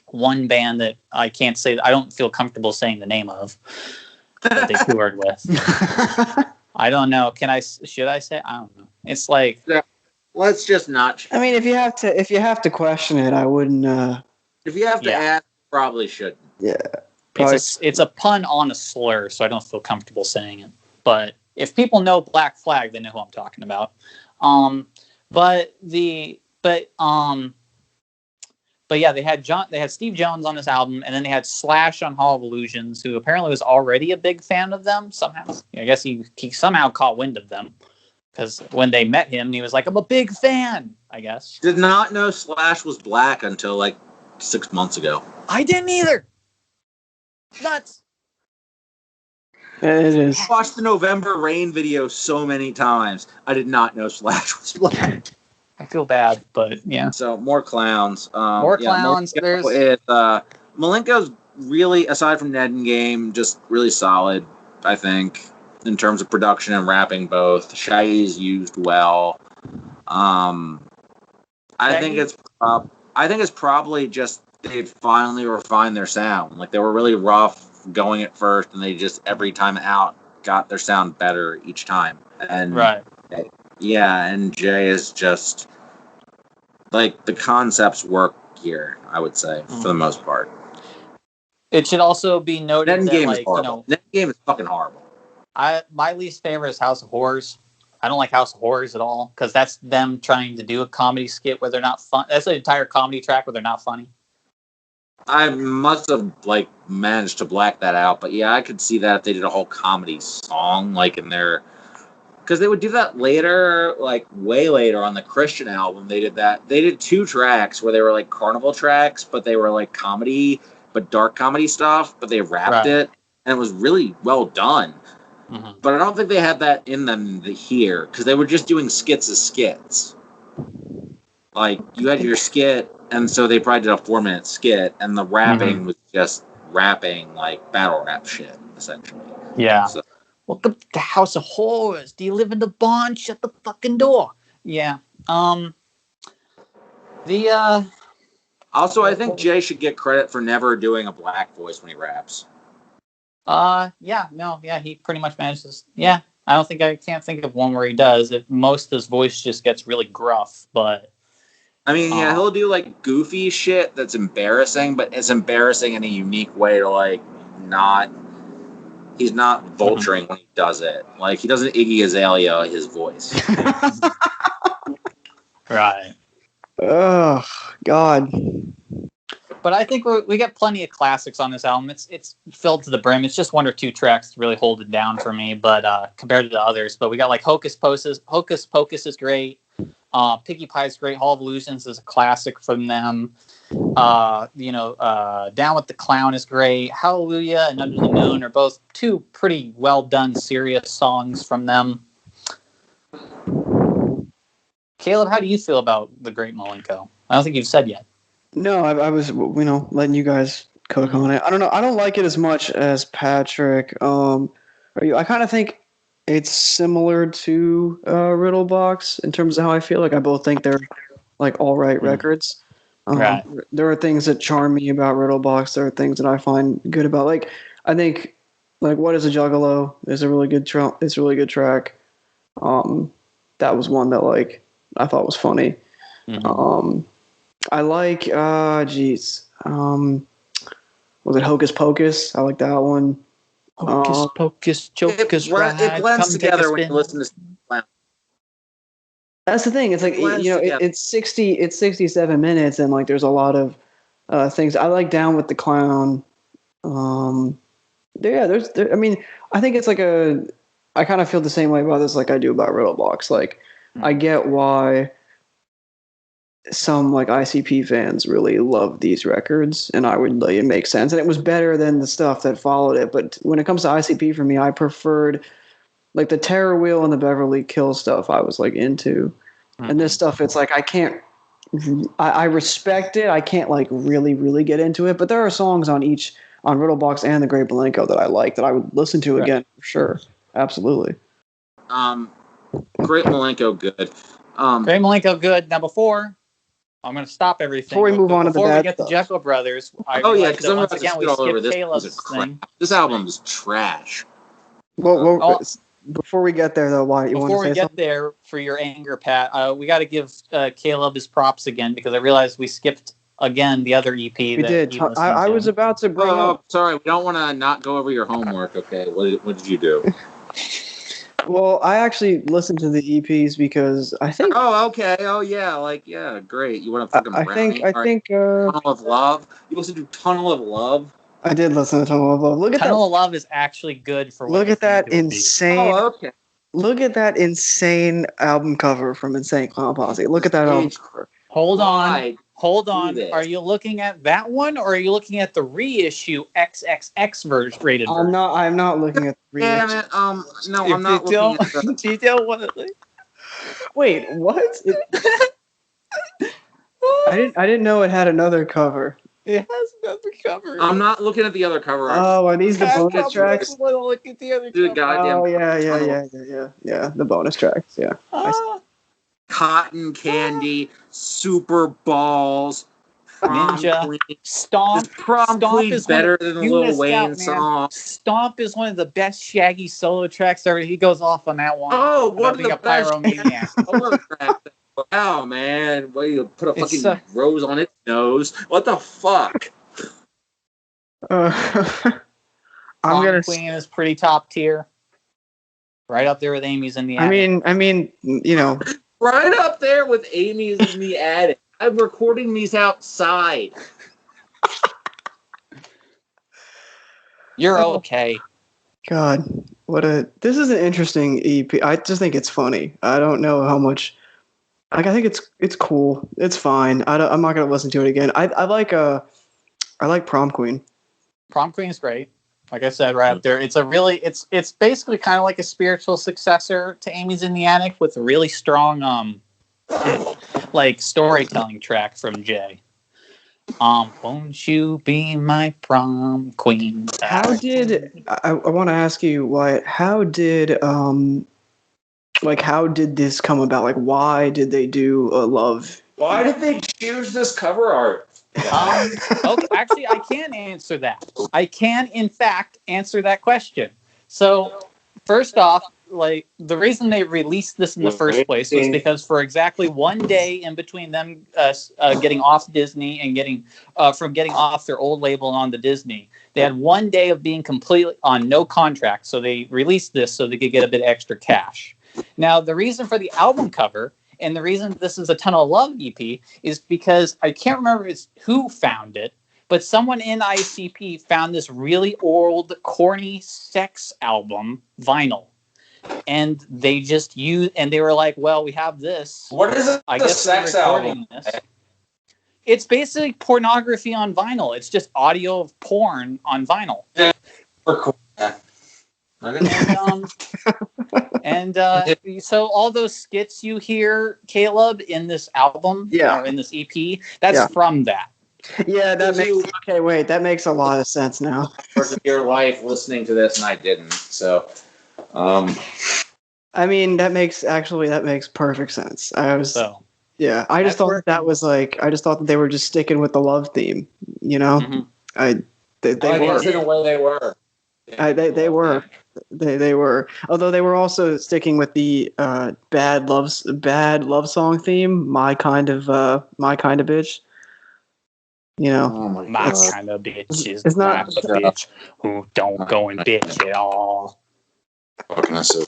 one band that I can't say. I don't feel comfortable saying the name of that they toured with. I don't know. Should I say? I don't know. It's like let's just not. I mean, if you have to question it, I wouldn't. If you have to ask, probably shouldn't. Yeah, It's a pun on a slur, so I don't feel comfortable saying it. But if people know Black Flag, they know who I'm talking about. But yeah, they had Steve Jones on this album, and then they had Slash on Hall of Illusions, who apparently was already a big fan of them somehow. I guess he somehow caught wind of them, because when they met him, he was like, "I'm a big fan," I guess. Did not know Slash was black until like 6 months ago. I didn't either. Nuts. It is. I watched the November Rain video so many times. I did not know Slash was black. I feel bad, but yeah. So more clowns. More clowns. Milenko's really, aside from Ned and Game, just really solid. I think in terms of production and rapping, both. Shaggy's used well. I think it's probably just they finally refined their sound. Like they were really rough going at first, and they just every time out got their sound better each time. And right. Yeah, and Jay is just like the concepts work here, I would say, for the most part. It should also be noted that, Game is horrible. Net Game is fucking horrible. My least favorite is House of Horrors. I don't like House of Horrors at all, because that's them trying to do a comedy skit where they're not fun. That's an entire comedy track where they're not funny. I must have managed to black that out, but yeah, I could see that if they did a whole comedy song in their, because they would do that later, way later on the Christian album. They did that. They did 2 tracks where they were carnival tracks, but they were comedy, but dark comedy stuff. But they rapped it, and it was really well done. Mm-hmm. But I don't think they had that in them here, because they were just doing skits as skits. You had your skit. And so they probably did a 4-minute skit, and the rapping was just rapping battle rap shit, essentially. Yeah. So. Welcome to House of Horrors. Do you live in the barn? Shut the fucking door. Yeah. Also, I think Jay should get credit for never doing a black voice when he raps. He pretty much manages. Yeah, I can't think of one where he does. Most of his voice just gets really gruff, but. I mean, yeah, he'll do goofy shit that's embarrassing, but it's embarrassing in a unique way to he's not vulturing when he does it. He doesn't Iggy Azalea his voice. Right. Oh, God. But I think we get plenty of classics on this album. It's filled to the brim. It's just 1 or 2 tracks to really hold it down for me, but compared to the others. But we got Hocus Pocus. Hocus Pocus is great. Piggy Pie's great. Hall of Illusions is a classic from them. Down with the Clown is great. Hallelujah and Under the Moon are both 2 pretty well done, serious songs from them. Caleb, how do you feel about the Great Milenko? I don't think you've said yet. No, I was letting you guys cook on it. I don't know. I don't like it as much as Patrick. I kind of think it's similar to Riddlebox in terms of how I feel. I both think they're all right records. Right. There are things that charm me about Riddlebox. There are things that I find good about. I think What Is a Juggalo is a really good it's a really good track. That was one that I thought was funny. Mm-hmm. I like was it Hocus Pocus? I like that one. Hocus Pocus, Chocus, it blends together when you listen to Clown. That's the thing. It's it's 67 minutes, and there's a lot of things. I like Down with the Clown. I think it's I kind of feel the same way about this I do about Riddlebox. I get why some ICP fans really love these records, and I would it makes sense, and it was better than the stuff that followed it. But when it comes to ICP, for me, I preferred the Terror Wheel and the Beverly Kills stuff. I was into, and this stuff, it's I can't. I respect it. I can't really get into it, but there are songs on Riddlebox and the Great Milenko that I like that I would listen to again for sure. Absolutely. Great Milenko, good. Great Milenko, good. Now before. I'm going to stop everything. Before we move on to the bad stuff. Before we get the Jeckel brothers, because I'm about to skip all over this. This album is trash. Well, before we get there, though, Wyatt, you want to say something? Before we get there, for your anger, Pat, we got to give Caleb his props again, because I realized we skipped again, the other EP We that did. you listened I to. was about to bring Oh, up. sorry. We don't want to not go over your homework. Okay. What did you do? Well, I actually listened to the EPs because I think. Oh, okay. Oh, yeah. Like, yeah, great. You want a fucking brownie? I All right. think. Tunnel of Love. You listen to Tunnel of Love? I did listen to Tunnel of Love. Look at Tunnel that. of Love is actually good for what Look you at that think it would be. insane. Oh, okay. Look at that insane album cover from Insane Clown Posse. Look at that album cover. Hold on. Why Hold do on. this? Are you looking at that one, or are you looking at the reissue XXX rated version? I'm not looking at the Damn reissue. it. No, I'm not looking at the... Detail what? Wait, what? I didn't know it had another cover. It has another cover. I'm not looking at the other cover. Oh, are these the That bonus cover, tracks? I wanna look at the other Dude, cover. goddamn. Oh yeah. The bonus tracks. Yeah. Ah, Cotton Candy, Super Balls, Prom Ninja. Queen. Stomp. Is Prom Stomp Queen is better one of, than the you Lil missed Wayne out, man. song? Stomp is one of the best Shaggy solo tracks ever. He goes off on that one. Oh, about one of being the a best pyromaniac. solo tracks. Wow, man. Well, you put a It's, fucking rose on its nose. What the fuck? I'm Prom gonna. Queen is pretty top tier. Right up there with Amy's in the I Attic. mean, you know. Right up there with Amy's in the Attic. I'm recording these outside. You're Oh. okay. God, this is an interesting EP. I just think it's funny. I don't know how much. Like, I think it's cool. It's fine. I'm not gonna listen to it again. I like Prom Queen. Prom Queen's great. Like I said, right up there. It's it's basically kind of like a spiritual successor to Amy's in the Attic with a really strong like storytelling track from Jay. Won't you be my prom queen? How did I want to ask you, Wyatt? How did this come about? Like, why did they do a love? Why did they choose this cover art? Okay, actually, I can answer that. I can, in fact, answer that question. So, first off, like the reason they released this in the first place was because for exactly one day in between them getting off Disney and getting off their old label and on the Disney, they had one day of being completely on no contract. So they released this so they could get a bit extra cash. Now, the reason for the album cover and the reason this is a Tunnel of Love EP is because I can't remember who found it, but someone in ICP found this really old, corny sex album vinyl. And they just and they were like, well, we have this. What is it? I guess sex album? This. It's basically pornography on vinyl. It's just audio of porn on vinyl. Yeah. And so all those skits you hear, Caleb, in this album, or in this EP, that's from that. Yeah, that makes a lot of sense now. Of your life listening to this, and I didn't. So, I mean, that makes perfect sense. I just thought that was like, I just thought that they were just sticking with the love theme, you know. Mm-hmm. They were in a way they were. They were. Although they were also sticking with the bad love song theme, my kind of bitch. You know, my kind of bitch is it's not the bitch who don't go and bitch at all. What can I say?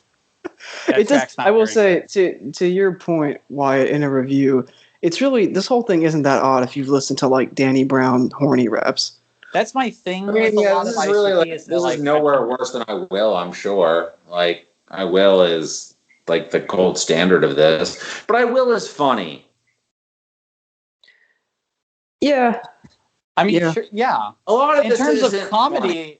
It just, I will say to your point, Wyatt, in a review, it's really, this whole thing isn't that odd if you've listened to like Danny Brown horny raps. That's my thing. I mean, yeah, this is really like, this is nowhere worse than I Will, I'm sure. Like, I Will is like the gold standard of this, but I Will is funny. Yeah. I mean, sure, yeah. A lot of in terms of comedy, funny.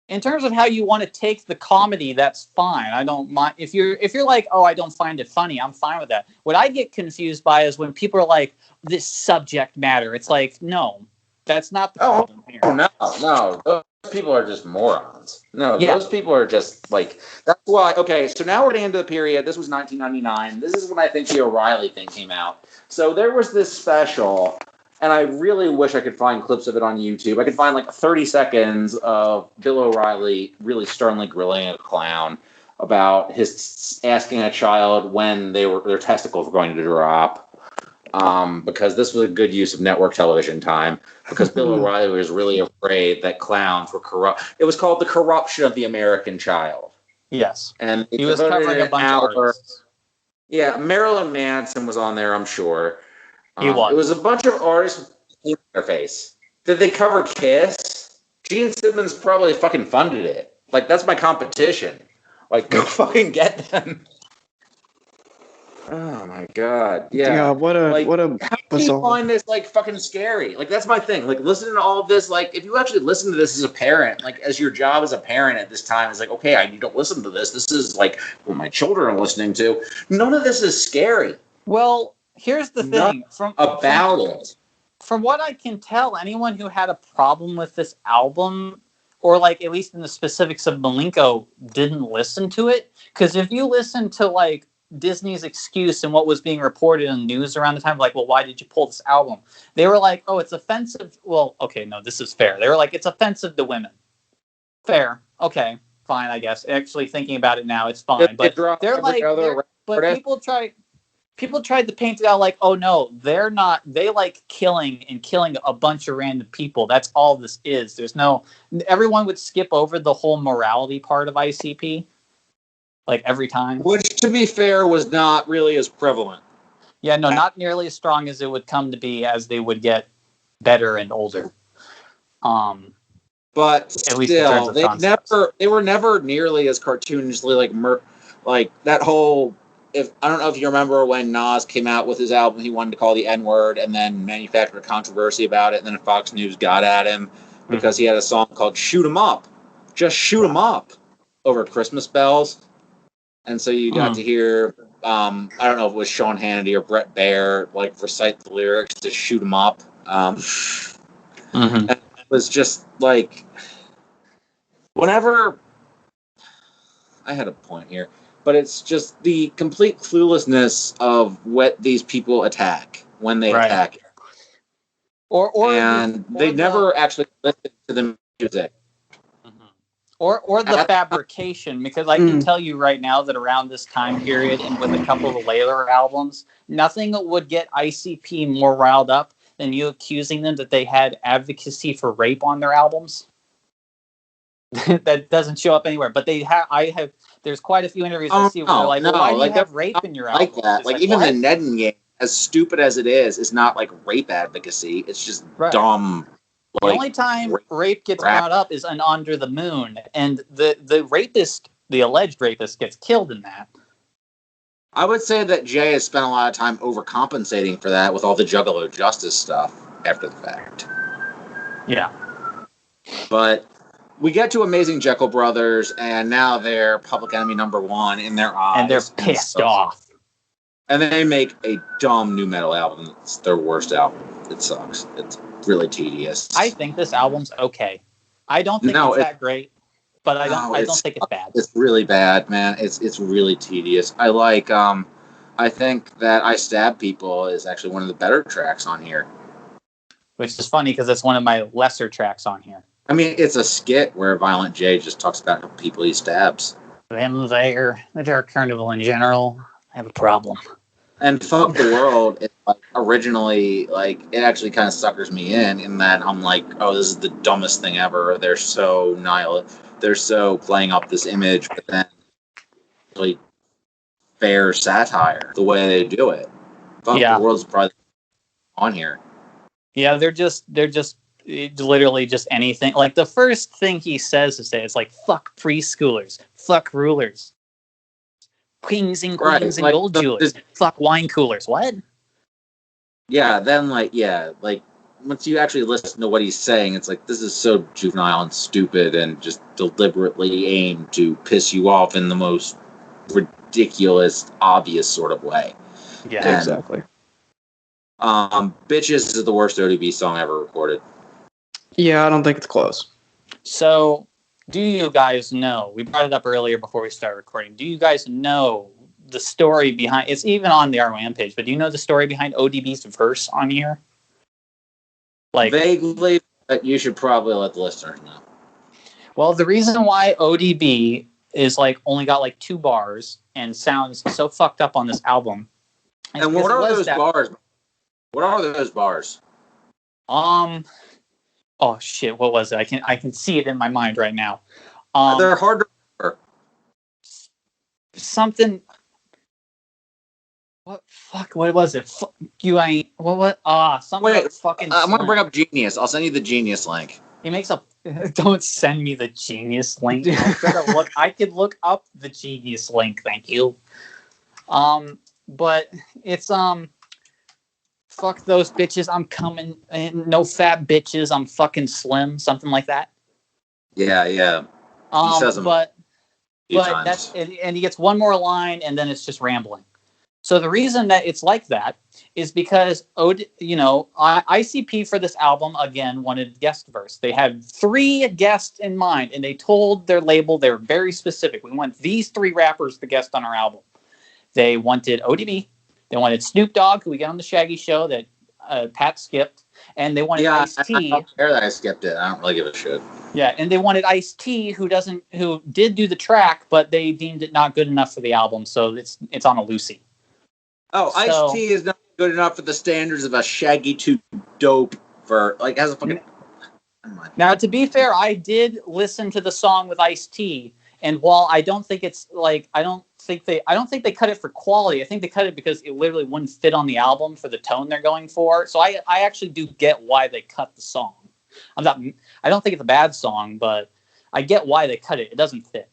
In terms of how you want to take the comedy, that's fine. I don't mind if you're like, oh, I don't find it funny. I'm fine with that. What I get confused by is when people are like, this subject matter. It's like, no, that's not the problem here. Oh no, those people are just morons. No, those people are just like. That's why. Okay, so now we're at the end of the period. This was 1999. This is when I think the O'Reilly thing came out. So there was this special. And I really wish I could find clips of it on YouTube. I could find like 30 seconds of Bill O'Reilly really sternly grilling a clown about his asking a child when their testicles were going to drop. because this was a good use of network television time, because Bill O'Reilly was really afraid that clowns were corrupt. It was called The Corruption of the American Child. Yes. And he was covering a bunch of artists. Yeah, Marilyn Manson was on there, I'm sure. He was. It was a bunch of artists with their face. Did they cover Kiss? Gene Simmons probably fucking funded it. Like, that's my competition. Like, go fucking get them. Oh my god! Yeah, what a How do you find this like fucking scary? Like, that's my thing. Like, listening to all of this, like, if you actually listen to this as a parent, like, as your job as a parent at this time, is like, okay, I need to listen to this. This is like what my children are listening to. None of this is scary. Well, here's the thing. From what I can tell, anyone who had a problem with this album, or like at least in the specifics of Milenko, didn't listen to it. Because if you listen to like Disney's excuse and what was being reported in the news around the time, like, well, why did you pull this album? They were like, oh, it's offensive. Well, okay, no, this is fair. They were like, it's offensive to women. Fair. Okay, fine, I guess. Actually, thinking about it now, it's fine. But they're like, but people tried to paint it out like, oh no, they're not. They like killing a bunch of random people. That's all this is. There's no. Everyone would skip over the whole morality part of ICP. Like every time. Which, to be fair, was not really as prevalent. Yeah, no, not nearly as strong as it would come to be as they would get better and older. But still, they were never nearly as cartoonishly like that whole. I don't know if you remember when Nas came out with his album, he wanted to call the N-word and then manufactured a controversy about it, and then Fox News got at him because he had a song called "Shoot 'Em Up," just shoot 'em up over Christmas bells. And so you got to hear, I don't know if it was Sean Hannity or Brett Baer, like, recite the lyrics to shoot 'em up. And it was just, like, whenever... I had a point here. But it's just the complete cluelessness of what these people attack when they attack it. They never actually listen to the music. Or the fabrication, because I can tell you right now that around this time period and with a couple of the later albums, nothing would get ICP more riled up than you accusing them that they had advocacy for rape on their albums. That doesn't show up anywhere, but they have. There's quite a few interviews I see where they're like, why do you have rape in your album? Like that. Like, even the Nedden game, as stupid as it is not like rape advocacy. It's just dumb. The only time rape gets brought up is on Under the Moon, and the rapist, the alleged rapist, gets killed in that. I would say that Jay has spent a lot of time overcompensating for that with all the Juggalo Justice stuff after the fact. Yeah. But we get to Amazing Jeckel Brothers, and now they're public enemy number one in their eyes. And they're pissed off. And they make a dumb new metal album. It's their worst album. It sucks. It's really tedious. I think this album's okay. I don't think it's that great, but I don't think it's bad. It's really bad, man. It's really tedious. I think that I Stab People is actually one of the better tracks on here. Which is funny because it's one of my lesser tracks on here. I mean, it's a skit where Violent J just talks about people he stabs. Them there, the Dark Carnival in general, I have a problem. And Fuck the World, it, like, originally, like, it actually kind of suckers me in that I'm like, oh, this is the dumbest thing ever. They're so they're so playing up this image, but then really fair satire, the way they do it. Fuck the World's probably on here. Yeah, they're just literally just anything. Like, the first thing he says is like, fuck preschoolers, fuck rulers, kings and queens and gold jewelers, fuck wine coolers. What? Yeah, then, like, once you actually listen to what he's saying, it's like, this is so juvenile and stupid and just deliberately aimed to piss you off in the most ridiculous, obvious sort of way. Yeah, and, exactly. Bitches is the worst ODB song ever recorded. Yeah, I don't think it's close. So, do you guys know, we brought it up earlier before we started recording, do you guys know the story behind, it's even on the ROM page, but do you know the story behind ODB's verse on here? Like, vaguely, but you should probably let the listeners know. Well, the reason why ODB is like only got like 2 bars and sounds so fucked up on this album. And what are those bars? What are those bars? Oh shit, what was it? I can see it in my mind right now. They're hard to remember. Something. What was it? Fuck you ain't. What? Something. Wait, fucking. I'm gonna bring up Genius. I'll send you the Genius link. He makes a. Don't send me the Genius link. I could look up the Genius link. Thank you. But it's fuck those bitches. I'm coming. And no fat bitches. I'm fucking slim. Something like that. Yeah. He says them but times. that's and he gets one more line and then it's just rambling. So the reason that it's like that is because ICP for this album again wanted guest verse. They had 3 guests in mind, and they told their label they were very specific. We want these 3 rappers to guest on our album. They wanted ODB, they wanted Snoop Dogg, who we get on the Shaggy Show that Pat skipped, and they wanted Ice-T. I don't care that I skipped it. I don't really give a shit. Yeah, and they wanted Ice-T, who did do the track, but they deemed it not good enough for the album, so it's on a Lucy. Oh, Ice-T is not good enough for the standards of a Shaggy 2 dope for has a fucking. Now, to be fair, I did listen to the song with Ice-T, and while I don't think it's I don't think they cut it for quality. I think they cut it because it literally wouldn't fit on the album for the tone they're going for. So I actually do get why they cut the song. I don't think it's a bad song, but I get why they cut it. It doesn't fit.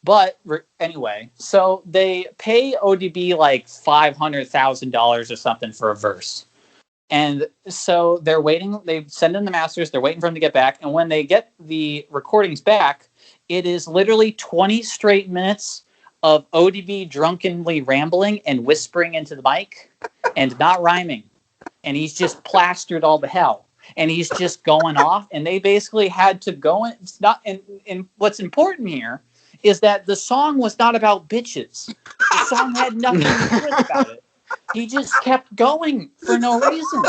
But anyway, so they pay ODB like $500,000 or something for a verse. And so they're waiting. They send in the masters. They're waiting for him to get back. And when they get the recordings back, it is literally 20 straight minutes of ODB drunkenly rambling and whispering into the mic and not rhyming. And he's just plastered all the hell. And he's just going off. And they basically had to go in. It's not. And what's important here is that the song was not about bitches. The song had nothing good about it. He just kept going for no reason.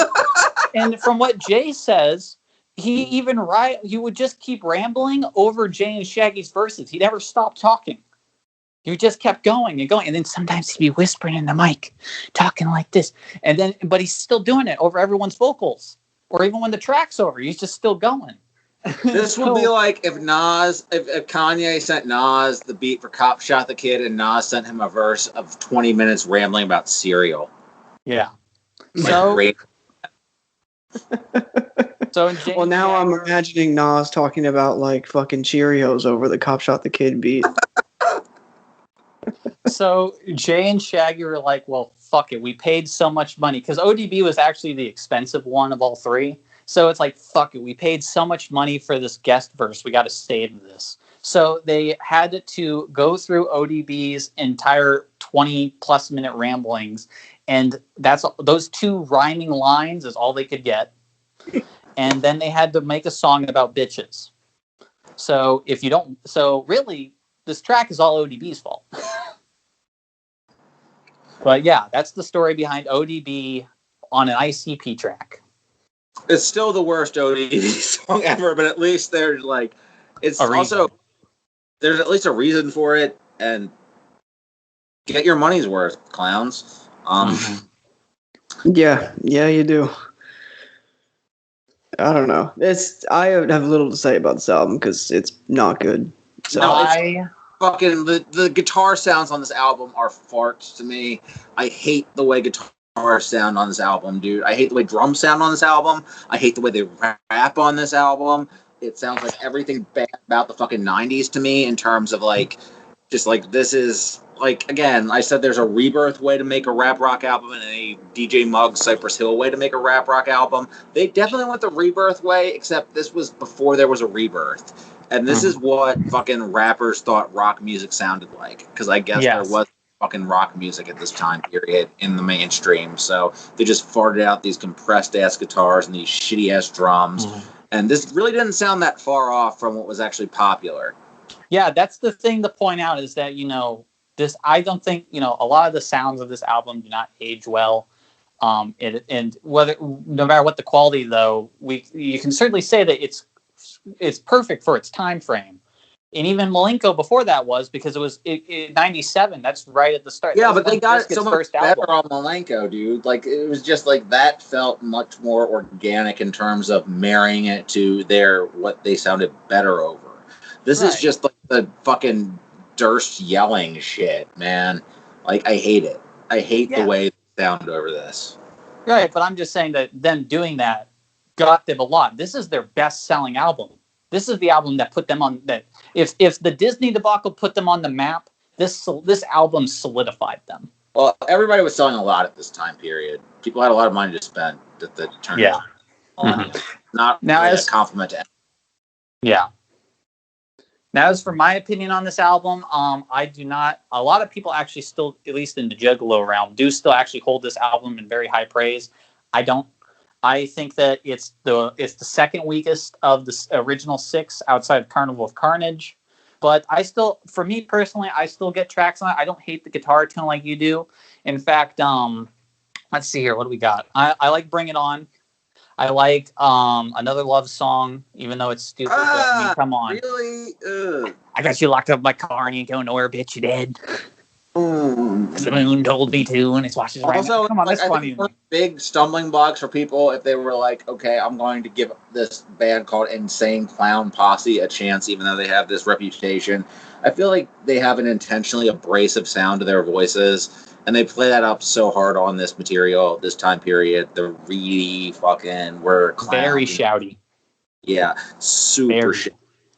And from what Jay says, he would just keep rambling over Jay and Shaggy's verses. He never stopped talking. He just kept going and going. And then sometimes he'd be whispering in the mic, talking like this. But he's still doing it over everyone's vocals. Or even when the track's over, he's just still going. This would be like if Kanye sent Nas the beat for Cop Shot the Kid and Nas sent him a verse of 20 minutes rambling about cereal. Yeah. So well, now I'm imagining Nas talking about like fucking Cheerios over the Cop Shot the Kid beat. So Jay and Shaggy were like, well, fuck it. We paid so much money because ODB was actually the expensive one of all 3. So it's like, fuck it. We paid so much money for this guest verse. We got to save this. So they had to go through ODB's entire 20-plus minute ramblings. And those 2 rhyming lines is all they could get. And then they had to make a song about bitches. So really, this track is all ODB's fault. But yeah, that's the story behind ODB on an ICP track. It's still the worst ODB song ever, but at least there's there's at least a reason for it, and get your money's worth, clowns. Yeah, you do. I don't know. I have little to say about this album because it's not good. So the guitar sounds on this album are farts to me. I hate the way guitar sound on this album, dude. I hate the way drums sound on this album. I hate the way they rap on this album. It sounds like everything bad about the fucking 90s to me in terms of this is again, I said there's a Rebirth way to make a rap rock album and a DJ Muggs Cypress Hill way to make a rap rock album. They definitely went the Rebirth way, except this was before there was a Rebirth. And this is what fucking rappers thought rock music sounded like. Because I guess there was fucking rock music at this time period in the mainstream. So they just farted out these compressed ass guitars and these shitty ass drums. And this really didn't sound that far off from what was actually popular. Yeah, that's the thing to point out is that, I don't think, a lot of the sounds of this album do not age well. No matter what the quality though, you can certainly say that it's perfect for its time frame. And even Milenko before that was, because it was 97. That's right at the start. Yeah, but they got it so much first better album. on Milenko, dude. Like, it was just like that felt much more organic in terms of marrying it to what they sounded better over. This is just like the fucking Durst yelling shit, man. Like, I hate it. I hate the way they sound over this. Right, but I'm just saying that them doing that got them a lot. This is their best-selling album. This is the album that put them on that. If the Disney debacle put them on the map, this album solidified them. Well, everybody was selling a lot at this time period. People had a lot of money to spend at the turn. Yeah. Not now really as a compliment to. Yeah. Now, as for my opinion on this album, I do not. A lot of people actually still, at least in the Juggalo realm, do still actually hold this album in very high praise. I don't. I think that it's the second weakest of the original 6 outside of Carnival of Carnage. But for me personally, I still get tracks on it. I don't hate the guitar tone like you do. In fact, let's see here. What do we got? I like Bring It On. I like Another Love Song, even though it's stupid. But, I mean, come on. Really? Ugh. I got you locked up in my car and you ain't going nowhere, bitch. You dead. Because the moon told me to, and it's watching right now. Come on, that's funny. Big stumbling blocks for people if they were like, okay, I'm going to give this band called Insane Clown Posse a chance, even though they have this reputation. I feel like they have an intentionally abrasive sound to their voices, and they play that up so hard on this material, this time period. They're really fucking very shouty. Yeah, super shouty.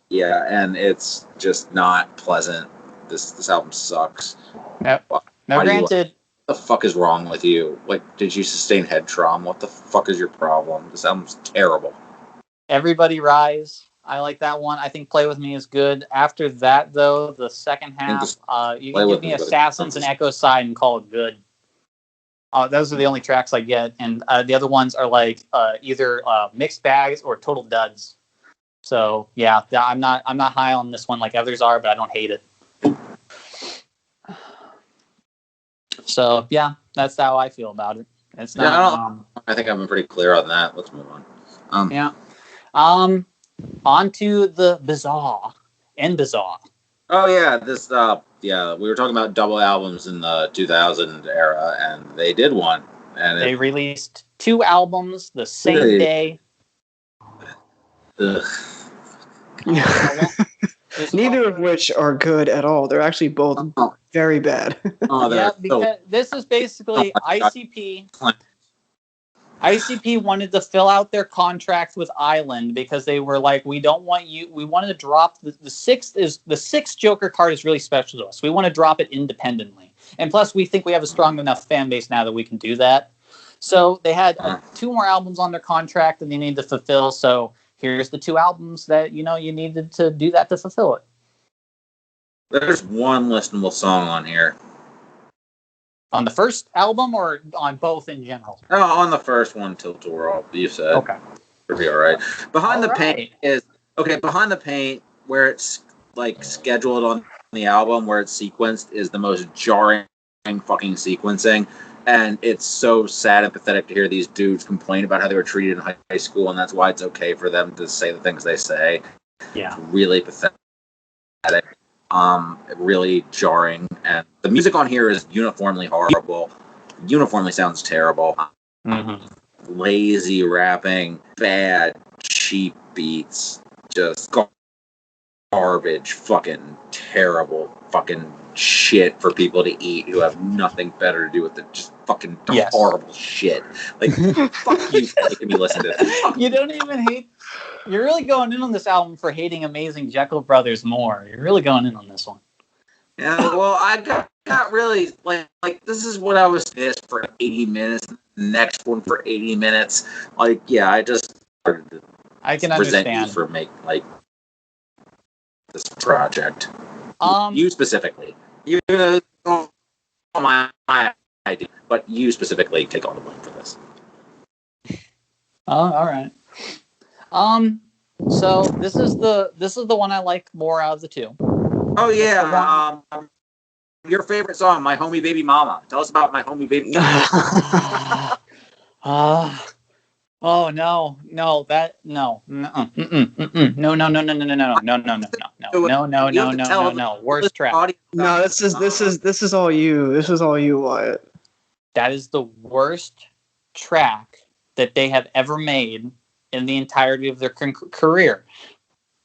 Yeah, and it's just not pleasant. This album sucks. Yep. Now, granted, what the fuck is wrong with you? Like, did you sustain head trauma? What the fuck is your problem? This album's terrible. Everybody Rise. I like that one. I think Play With Me is good. After that, though, the second half, you can give me Assassins and Echo Side and call it good. Those are the only tracks I get, and the other ones are like either mixed bags or total duds. So yeah, I'm not high on this one like others are, but I don't hate it. So yeah, that's how I feel about it. It's not. I think I've been pretty clear on that. Let's move on. On to the Bizaar and Bizzar. Oh yeah, this we were talking about double albums in the 2000 era, and they did one. And they released 2 albums the same day. Neither of which are good at all. They're actually both very bad. Because this is basically ICP. ICP wanted to fill out their contract with Island because they were like, we don't want you. We wanted to drop the sixth Joker card is really special to us. We want to drop it independently, and plus we think we have a strong enough fan base now that we can do that. So they had 2 more albums on their contract that they needed to fulfill. So here's the 2 albums that you needed to do that to fulfill it. There's one listenable song on here. On the first album or on both in general? Oh, on the first one, Tilt to World, you said. Okay. It'll be all right. Behind the Paint, where it's like scheduled on the album, where it's sequenced, is the most jarring fucking sequencing. And it's so sad and pathetic to hear these dudes complain about how they were treated in high school, and that's why it's okay for them to say the things they say. Yeah. It's really pathetic. Really jarring, and the music on here is uniformly horrible. Uniformly sounds terrible. Lazy rapping, bad, cheap beats, just garbage, fucking terrible, fucking shit for people to eat who have nothing better to do with it. Just fucking horrible shit. Like, fuck you for making me listen to this. You don't even hate. You're really going in on this album for hating Amazing Jeckel Brothers more. You're really going in on this one. Yeah, well, I got really, like this is what I was this for 80 minutes, next one for 80 minutes. Like, yeah, I just started to I can understand. You for this project. You specifically. You my idea, but you specifically take all the blame for this. Oh, all right. So this is the one I like more out of the 2. Oh yeah. Your favorite song, My Homie Baby Mama. Tell us about My Homie Baby Mama. Oh no, that no. No. No. Worst track. No, this is all you. This is all you, Wyatt. That is the worst track that they have ever made in the entirety of their career.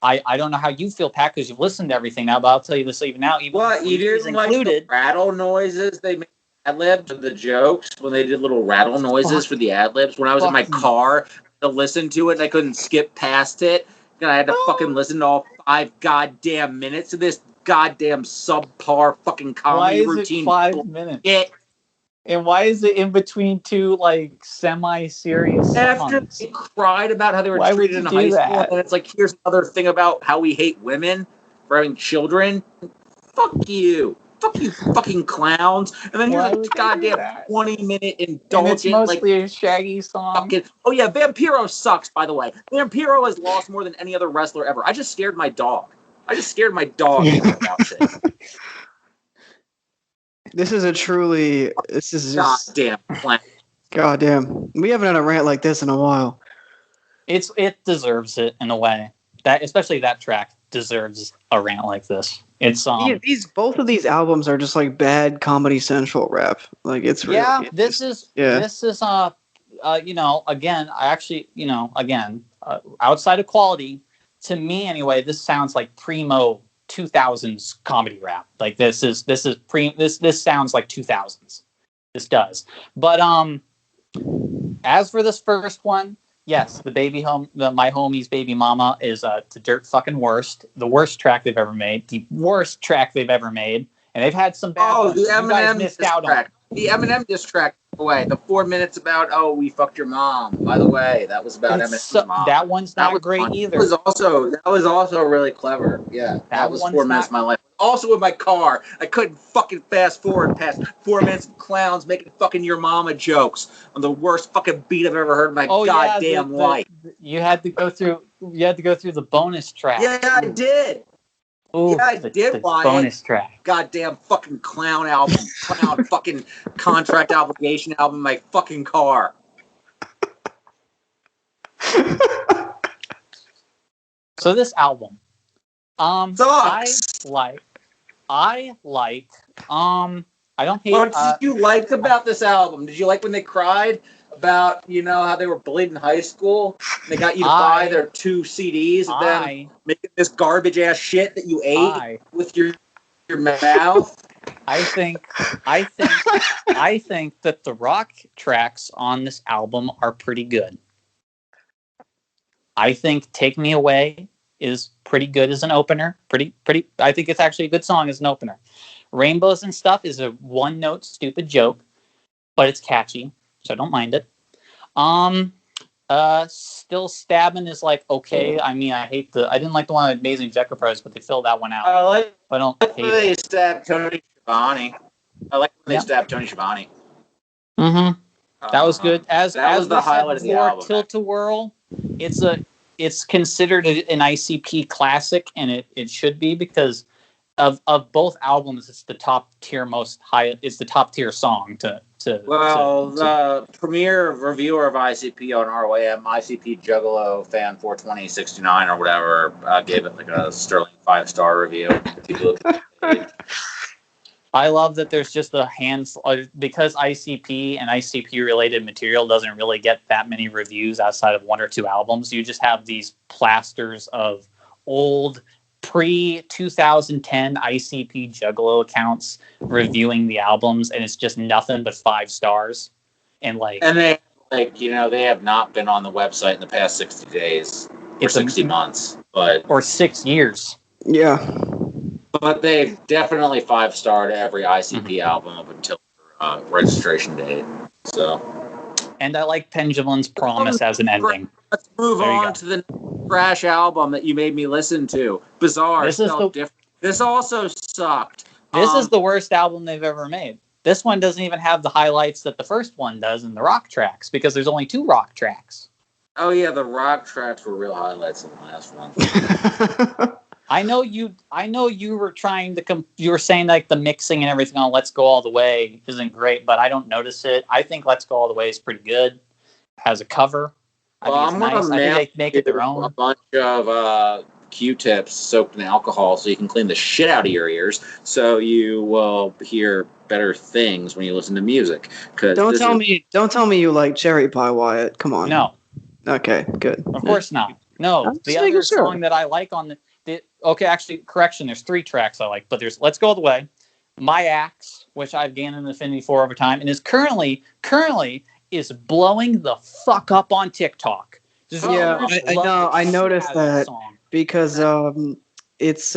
I don't know how you feel, Pat, because you've listened to everything now, but I'll tell you this even now. Even what, you didn't like the rattle noises they made ad-libs of the jokes when they did little rattle noises for the ad-libs? When I was in my car to listen to it and I couldn't skip past it, and I had to fucking listen to all 5 goddamn minutes of this goddamn subpar fucking comedy routine. Why is it 5 minutes? And why is it in between two, like, semi-serious songs? After they cried about how they were treated in high school, and it's like, here's another thing about how we hate women for having children. Fuck you. Fuck you fucking clowns. And then here's a goddamn 20-minute indulgent. And it's mostly a Shaggy song. Fucking, oh yeah, Vampiro sucks, by the way. Vampiro has lost more than any other wrestler ever. I just scared my dog. About shit. This is just goddamn clown. Goddamn. We haven't had a rant like this in a while. It deserves it in a way. That especially that track deserves a rant like this. It's both of these albums are just like bad Comedy Central rap. Like it's really, this is outside of quality, to me anyway, this sounds like primo 2000s comedy rap. Like this sounds like 2000s. This does. But as for this first one, yes, my homie's baby mama is the dirt fucking worst. The worst track they've ever made. The worst track they've ever made. And they've had some bad ones. The Eminem diss track. The Eminem diss track. By the way, the 4 minutes about we fucked your mom. By the way, that was about Eminem's mom. That one's not great either. That was also really clever. Yeah, that was 4 minutes of my life. Also in my car, I couldn't fucking fast forward past 4 minutes of clowns making fucking your mama jokes on the worst fucking beat I've ever heard in my goddamn life. You had to go through the bonus track. Yeah, I did. Ooh, yeah, I did. Wyatt. Bonus track. Goddamn fucking clown album. Clown fucking contract obligation album in my fucking car. So this album, sucks. I don't hate. What did you like about this album? Did you like when they cried about how they were bullied in high school? And they got you to buy their 2 CDs of them making this garbage ass shit that you ate with your mouth. I think that the rock tracks on this album are pretty good. I think "Take Me Away" is pretty good as an opener. Pretty. I think it's actually a good song as an opener. "Rainbows and Stuff" is a one-note stupid joke, but it's catchy, so I don't mind it. Still Stabbing is like okay. I mean, I didn't like the one with Amazing Jeckel Prize, but they filled that one out. I don't hate it. They stabbed Tony Schiavone. I like when they stabbed Tony Schiavone. Mm-hmm. That was good. That was the highlight of the album. Tilt-A-Whirl. It's considered an ICP classic, and it should be because of both albums. It's the top tier It's the top tier song the premier reviewer of ICP on ROAM, ICP Juggalo fan 42069 or whatever, gave it like a sterling 5-star review. I love that there's just a handful because ICP and ICP related material doesn't really get that many reviews outside of 1 or 2 albums. You just have these plasters of old pre-2010 ICP Juggalo accounts reviewing the albums, and it's just nothing but 5 stars. And they have not been on the website in the past 60 days or 60 months, or 6 years. Yeah. But they've definitely 5-starred every ICP album up until registration date. So, and I like Pendulum's Promise as an ending. Let's move on to the trash album that you made me listen to. Bizaar. This also sucked. This is the worst album they've ever made. This one doesn't even have the highlights that the first one does in the rock tracks because there's only 2 rock tracks. Oh yeah, the rock tracks were real highlights in the last one. I know you were trying to you were saying like the mixing and everything on Let's Go All the Way isn't great, but I don't notice it. I think Let's Go All the Way is pretty good. Has a cover. I think it's nice. I think they make it their own. A bunch of Q-tips soaked in alcohol so you can clean the shit out of your ears, so you will hear better things when you listen to music. Don't tell me you like Cherry Pie, Wyatt. Come on. No, Okay, good. of course not. No, I'm just the making other sure. song that I like on the okay, actually, correction. There's 3 tracks I like, but there's "Let's Go All the Way," "My Axe," which I've gained an affinity for over time, and is currently is blowing the fuck up on TikTok. Yeah, I know. I noticed that song. because it's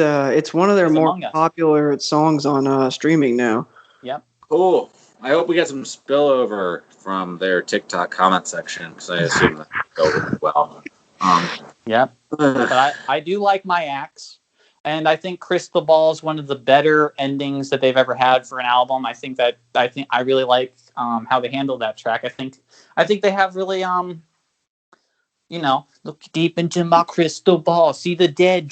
one of their It's more Among Us. popular songs on streaming now. Yep. Cool. I hope we get some spillover from their TikTok comment section, because I assume that will go really well. Yep. But I do like "My Axe," and I think "Crystal Ball" is one of the better endings that they've ever had for an album. I really like how they handled that track. I think they have really look deep into my crystal ball, see the dead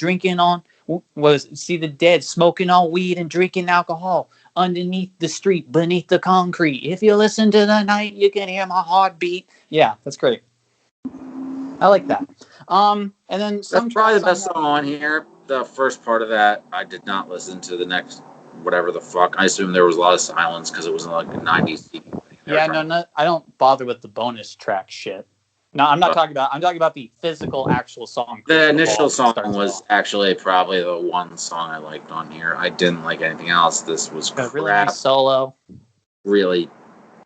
see the dead smoking on weed and drinking alcohol underneath the street, beneath the concrete. If you listen to the night, you can hear my heartbeat. Yeah, that's great. I like that. And then That's probably the best tracks song on here. The first part of that, I did not listen to the next, whatever the fuck. I assume there was a lot of silence because it was like a 90s CD. Yeah, no, I don't bother with the bonus track shit. No, I'm talking about the physical, actual song. The initial song was actually probably the one song I liked on here. I didn't like anything else. This was crap. Really nice solo. Really,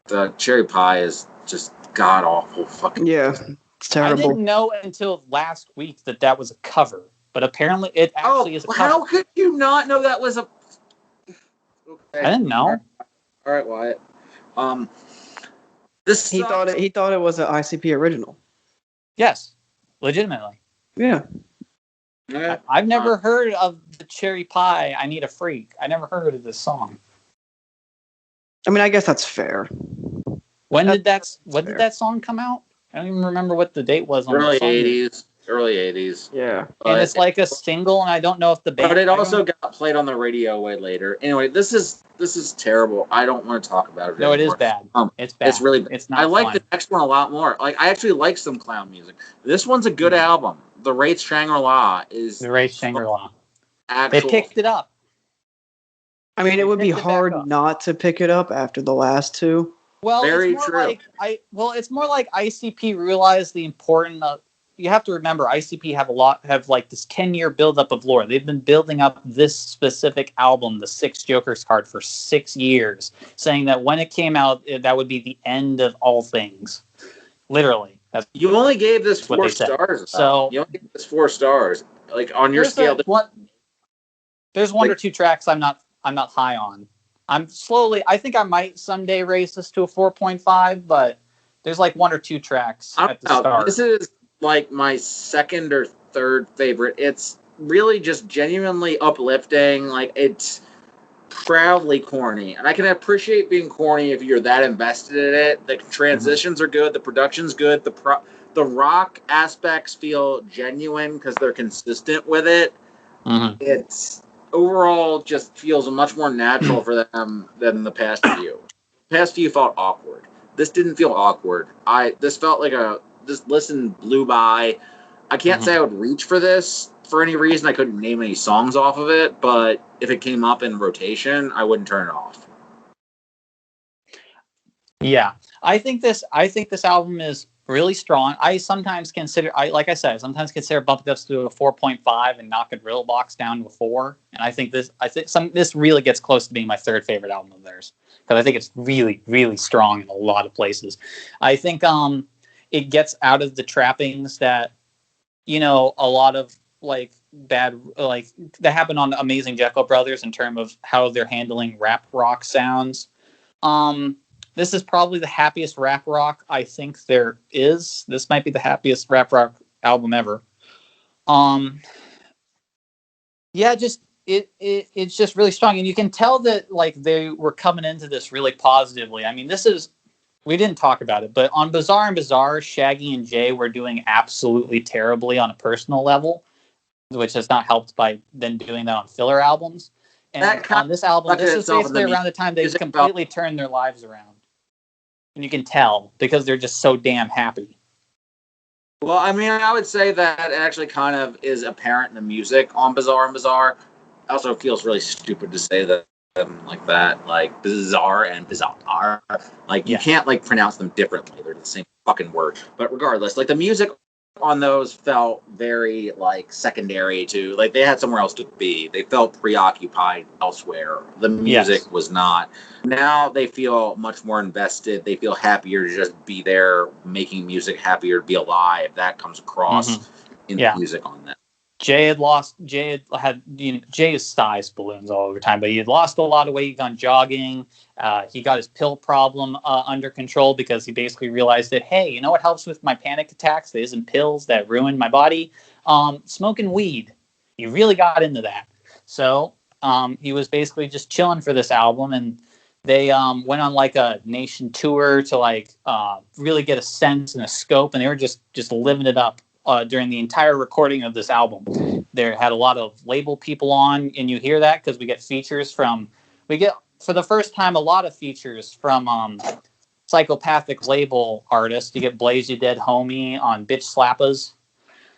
the Cherry Pie is just god awful. Fucking Yeah, it's terrible. I didn't know until last week that was a cover, but apparently it actually is a cover. How could you not know that was a? Okay. I didn't know. All right, Wyatt. He thought it was an ICP original. Yes, legitimately. Yeah. I've never heard of the Cherry Pie. I Need a Freak. I never heard of this song. I mean, I guess that's fair. When did that song come out? I don't even remember what the date was on early the song. 80s. Early 80s. Yeah. And it's like a single, and I don't know if the band. But it also got played on the radio way later. Anyway, this is terrible. I don't want to talk about it. No, anymore. It is bad. It's bad. It's really bad. It's not I like fun. the next one a lot more. Like, I actually like some clown music. This one's a good album. The Wraith Shangri-La is The Wraith Shangri-La. Actual, They picked it up. I mean, it would be hard not to pick it up after the last 2. Well, Very it's more true. it's more like ICP realized the importance of. You have to remember, ICP have like this 10-year buildup of lore. They've been building up this specific album, the 6 Jokers card, for 6 years, saying that when it came out, that would be the end of all things. Literally. You only gave this what 4 they said. stars. So you only gave this 4 stars. Like, on your scale. There's one or two tracks I'm not high on. I think I might someday raise this to a 4.5, but there's like 1 or 2 tracks at the start. This is like my second or third favorite. It's really just genuinely uplifting. Like, it's proudly corny, and I can appreciate being corny if you're that invested in it. The transitions are good, the production's good, the rock aspects feel genuine because they're consistent with it. It's overall just feels much more natural for them than the past few. The past few felt awkward. This didn't feel awkward. This felt like this listen blew by. I can't say I would reach for this for any reason. I couldn't name any songs off of it, but if it came up in rotation, I wouldn't turn it off. Yeah, I think this album is really strong. I sometimes consider bumping this to a 4.5 and knocking Riddlebox down to a 4. And I think this really gets close to being my third favorite album of theirs, because I think it's really, really strong in a lot of places. I think it gets out of the trappings that, a lot of like bad, like that happened on Amazing Jeckel Brothers in terms of how they're handling rap rock sounds. This is probably the happiest rap rock I think there is. This might be the happiest rap rock album ever. It's just really strong, and you can tell that like they were coming into this really positively. I mean, we didn't talk about it, but on Bizaar and Bizzar, Shaggy and Jay were doing absolutely terribly on a personal level, which has not helped by them doing that on filler albums. And on this album, this is basically around the time they completely turned their lives around. And you can tell because they're just so damn happy. Well, I mean, I would say that it actually kind of is apparent in the music on Bizarre and Bizzar. Also, it feels really stupid to say that like that, like Bizzar and Bizzar. Like, you can't, like, pronounce them differently. They're the same fucking word. But regardless, like, the music on those felt very, like, secondary to, like, they had somewhere else to be. They felt preoccupied elsewhere. The music was not. Now they feel much more invested. They feel happier to just be there making music, happier to be alive. That comes across in the music on that. Jay had Jay's size balloons all over time, but he had lost a lot of weight. He'd gone jogging. He got his pill problem under control because he basically realized that, hey, you know what helps with my panic attacks? There isn't pills that ruin my body. Smoking weed. He really got into that. So he was basically just chilling for this album, and they went on like a nation tour to like really get a sense and a scope, and they were just living it up. During the entire recording of this album, there had a lot of label people on, and you hear that because we get for the first time a lot of features from psychopathic label artists. You get Blaze You Dead Homie on Bitch Slappas.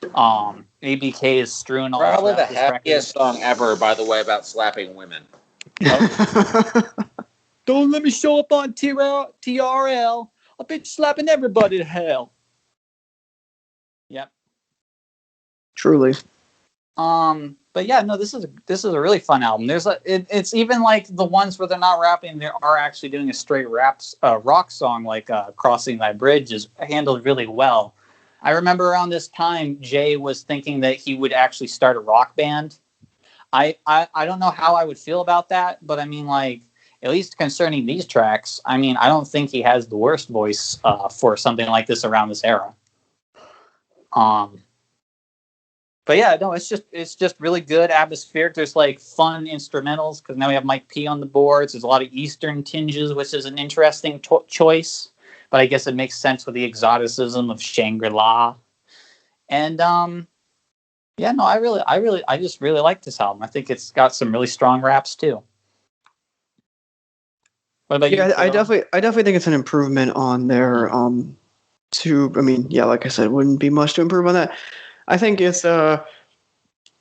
ABK is strewn all probably the happiest song ever, by the way, about slapping women. Don't let me show up on TRL. I'll be slapping everybody to hell. Yep. Truly. But yeah, no, this is a really fun album. It's even like the ones where they're not rapping, they are actually doing a straight rock song like Crossing Thy Bridge is handled really well. I remember around this time Jay was thinking that he would actually start a rock band. I don't know how I would feel about that, but I mean, like, at least concerning these tracks, I mean, I don't think he has the worst voice for something like this around this era. But yeah, no, it's just really good, atmospheric. There's like fun instrumentals because now we have Mike P on the boards. There's a lot of Eastern tinges, which is an interesting choice, but I guess it makes sense with the exoticism of Shangri-La. And yeah, no, I just really like this album. I think it's got some really strong raps too. What about you? I definitely think it's an improvement on their like I said, wouldn't be much to improve on that. I think it's not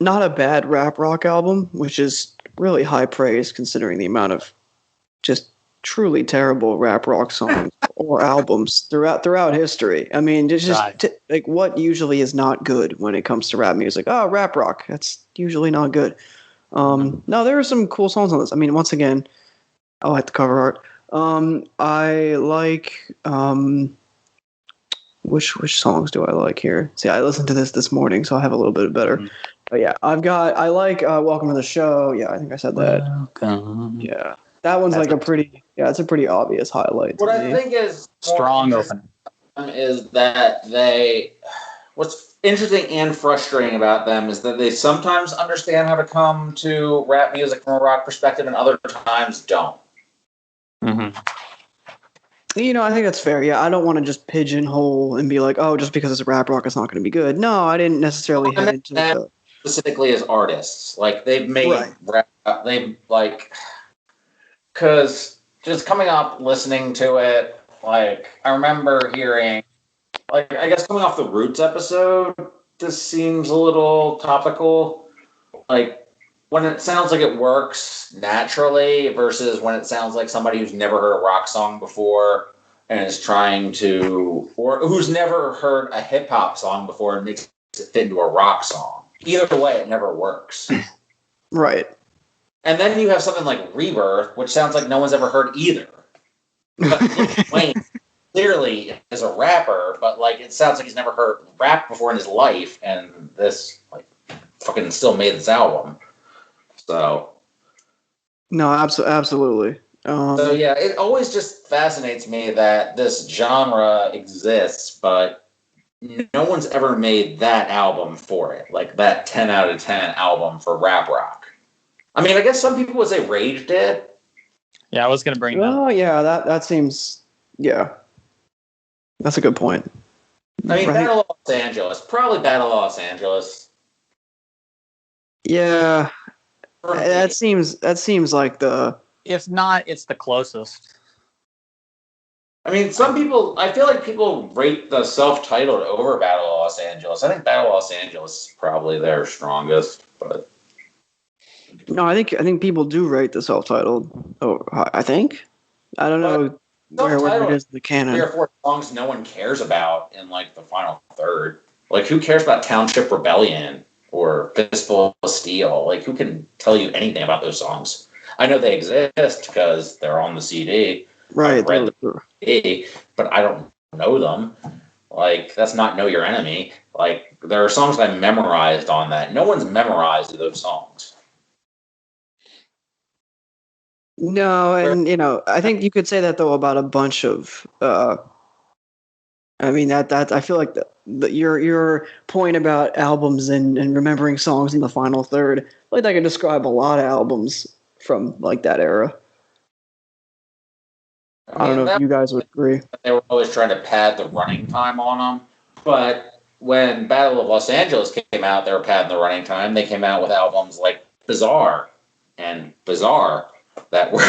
a bad rap rock album, which is really high praise considering the amount of just truly terrible rap rock songs or albums throughout history. I mean, it's just like what usually is not good when it comes to rap music. Oh, rap rock, that's usually not good. No, there are some cool songs on this. I mean, once again, I like the cover art. I like which songs do I like here? See, I listened to this morning, so I have a little bit better. Mm-hmm. But yeah, I like Welcome to the Show. Yeah, I think I said that. Welcome. Yeah, that one's it's a pretty obvious highlight. What I think is strong opening is that what's interesting and frustrating about them is that they sometimes understand how to come to rap music from a rock perspective, and other times don't. Mm-hmm. I think that's fair. Yeah, I don't want to just pigeonhole and be like, oh, just because it's rap rock, it's not going to be good. No, I didn't necessarily head into the... Specifically as artists. Like, they've made rap... They've, like... Because just coming up, listening to it, like, I remember hearing... Like, I guess coming off the Roots episode, this seems a little topical. Like, when it sounds like it works naturally versus when it sounds like somebody who's never heard a rock song before and is trying to, or who's never heard a hip hop song before and makes it fit into a rock song. Either way, it never works. Right. And then you have something like Rebirth, which sounds like no one's ever heard either. But Wayne clearly is a rapper, but like it sounds like he's never heard rap before in his life, and this like fucking still made this album. So, no, absolutely. So yeah, it always just fascinates me that this genre exists, but no one's ever made that album for it, like that 10 out of 10 album for rap rock. I mean, I guess some people would say Rage did. Yeah, I was going to bring that. Oh yeah, that seems that's a good point. I mean, Battle of Los Angeles, probably Battle of Los Angeles. Yeah. That seems like the... If not, it's the closest. I mean, some people... I feel like people rate the self-titled over Battle of Los Angeles. I think Battle of Los Angeles is probably their strongest, but No, I think people do rate the self-titled. Oh, I think. I don't know where it is in the canon. 3 or 4 songs no one cares about in like the final third. Like, who cares about Township Rebellion or Fistful of Steel? Like, who can tell you anything about those songs? I know they exist because they're on the CD. Right. I've read the CD, but I don't know them. Like, that's not Know Your Enemy. Like, there are songs I memorized on that. No one's memorized those songs. No, and I think you could say that though about a bunch of. I mean that I feel like your point about albums and remembering songs in the final third, I feel like I can describe a lot of albums from like that era. I don't know if you guys would agree. They were always trying to pad the running time on them, but when Battle of Los Angeles came out, they were padding the running time. They came out with albums like Bizaar and Bizzar that were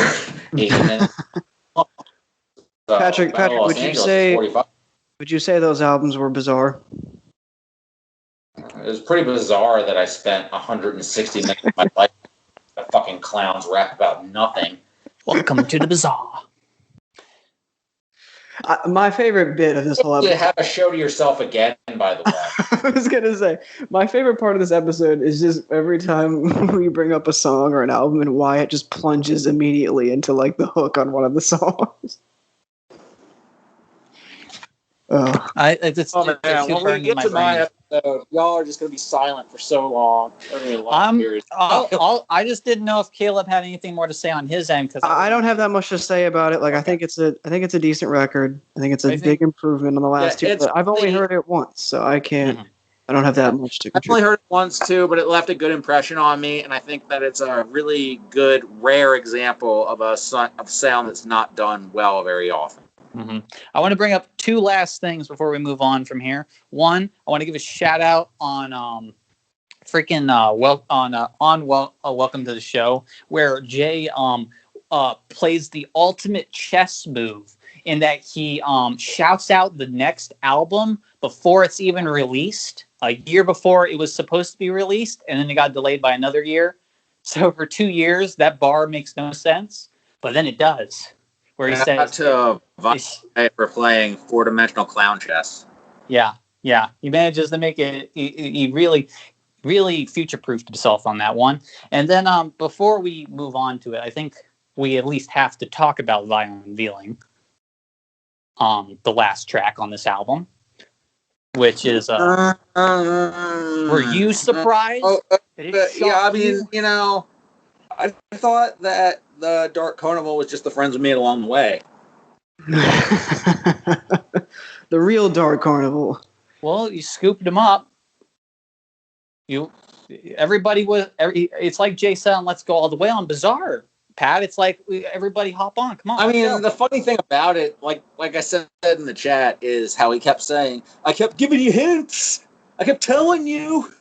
8 minutes long. So Patrick, would you say those albums were bizarre? It was pretty bizarre that I spent 160 minutes of my life a fucking clowns rap about nothing. Welcome to the Bizzar. My favorite bit of this whole episode. You have a show to yourself again, by the way. I was gonna say my favorite part of this episode is just every time we bring up a song or an album, and Wyatt just plunges immediately into like the hook on one of the songs. When we get to my episode, y'all are just going to be silent for so long. I just didn't know if Caleb had anything more to say on his end because I don't have that much to say about it. Like, I think it's a decent record. I think it's a big improvement on the last two. But I've only heard it once, so I can't. Mm-hmm. I don't have that much to contribute. I've only heard it once too, but it left a good impression on me, and I think that it's a really good, rare example of a sound that's not done well very often. Mm-hmm. I want to bring up 2 last things before we move on from here. One, I want to give a shout out on Welcome to the Show, where Jay plays the ultimate chess move in that he shouts out the next album before it's even released, a year before it was supposed to be released, and then it got delayed by another year. So for 2 years, that bar makes no sense, but then it does. Where he says to Wyatt for playing 4-dimensional clown chess. Yeah. He manages to make it. He really, really future-proofed himself on that one. And then before we move on to it, I think we at least have to talk about Violent Unveiling, the last track on this album, which is. Were you surprised? Yeah, I mean, I thought that the Dark Carnival was just the friends we made along the way. The real Dark Carnival. Well, you scooped them up. Everybody was. It's like Jay said, let's go all the way on Bizzar, Pat. It's like everybody hop on. Come on. I mean, the funny thing about it, like I said in the chat, is how he kept saying, "I kept giving you hints. I kept telling you."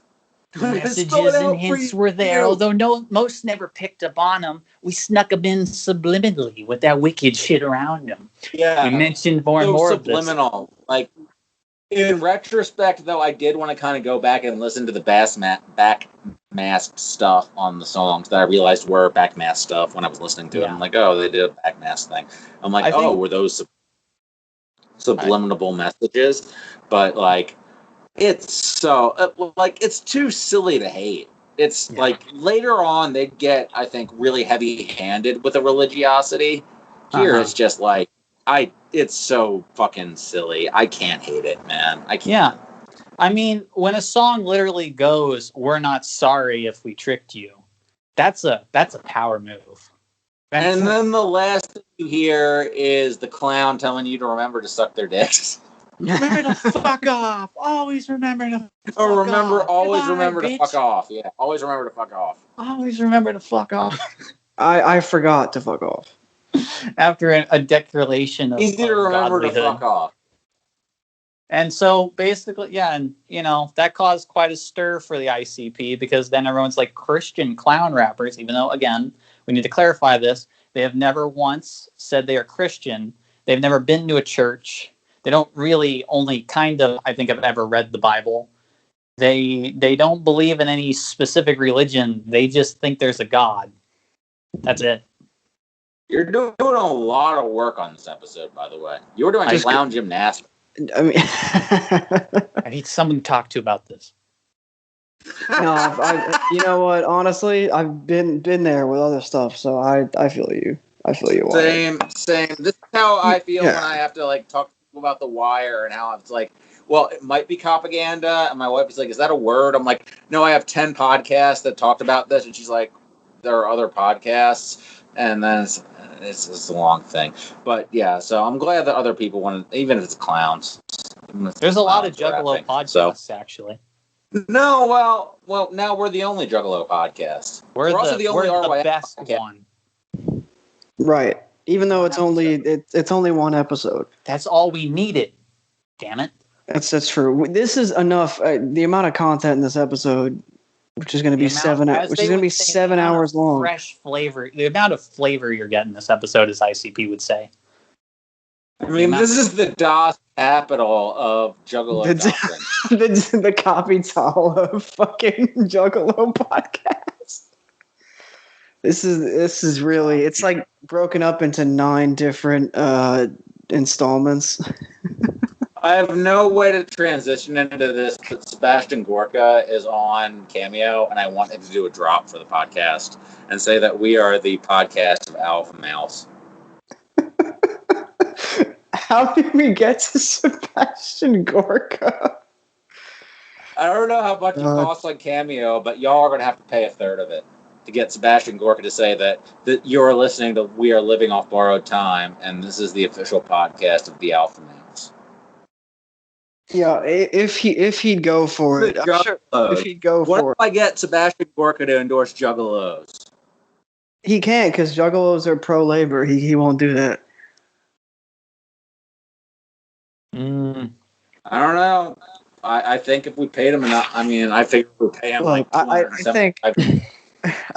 Messages and hints were there, although most never picked up on them. We snuck them in subliminally with that wicked shit around them. Yeah, we mentioned more and more subliminal. Of this. Like, in retrospect, though, I did want to kind of go back and listen to the back mask stuff on the songs that I realized were back mask stuff when I was listening to it. I'm like, oh, they did a back mask thing. I'm like, were those subliminal messages? But like. It's so, it's too silly to hate. It's like later on they get, I think, really heavy-handed with the religiosity. Here it's just like, it's so fucking silly. I can't hate it, man. I can't. Yeah. I mean, when a song literally goes, "We're not sorry if we tricked you," that's a power move. And then the last thing you hear is the clown telling you to remember to suck their dicks. Remember to fuck off. Always remember to fuck off. Always remember to fuck off. Yeah, always remember to fuck off. Always remember to fuck off. I forgot to fuck off. After a declaration of easy to remember godlyhood. To fuck off. And so basically, that caused quite a stir for the ICP because then everyone's like Christian clown rappers, even though, again, we need to clarify this. They have never once said they are Christian. They've never been to a church. They don't really only kind of, I think, have ever read the Bible. They don't believe in any specific religion. They just think there's a God. That's it. You're doing a lot of work on this episode, by the way. You're doing clown gymnastics. I mean, I need someone to talk to about this. no, you know what? Honestly, I've been there with other stuff, so I feel you. I feel you. Same. This is how I feel when I have to like talk to people about The Wire and how it's like, well, it might be propaganda, and my wife is like, "Is that a word?" I'm like, "No, I have 10 podcasts that talked about this," and she's like, "There are other podcasts," and then it's a long thing. But yeah, so I'm glad that other people want to, even if it's clowns. There's a lot of Juggalo podcasts, actually. No, well, now we're the only Juggalo podcast. We're also the only best one. Right. Even though it's only one episode. That's all we needed. Damn it. That's true. This is enough. The amount of content in this episode, which is going to be 7 hours long. Fresh flavor. The amount of flavor you're getting this episode, as ICP would say. I mean, this is the DOS capital of Juggalo doctrine. the capital of fucking Juggalo podcast. This is really, it's like broken up into 9 different installments. I have no way to transition into this, but Sebastian Gorka is on Cameo, and I want him to do a drop for the podcast and say that we are the podcast of alpha males. How did we get to Sebastian Gorka? I don't know how much it costs on Cameo, but y'all are going to have to pay a third of it to get Sebastian Gorka to say that you're listening to We Are Living Off Borrowed Time, and this is the official podcast of the alpha males. Yeah, if he'd go for it, I'm sure if he'd go for it. What if I get Sebastian Gorka to endorse Juggalos? He can't, because Juggalos are pro-labor. He won't do that. I don't know. I think if we paid him enough, I think if we pay him like I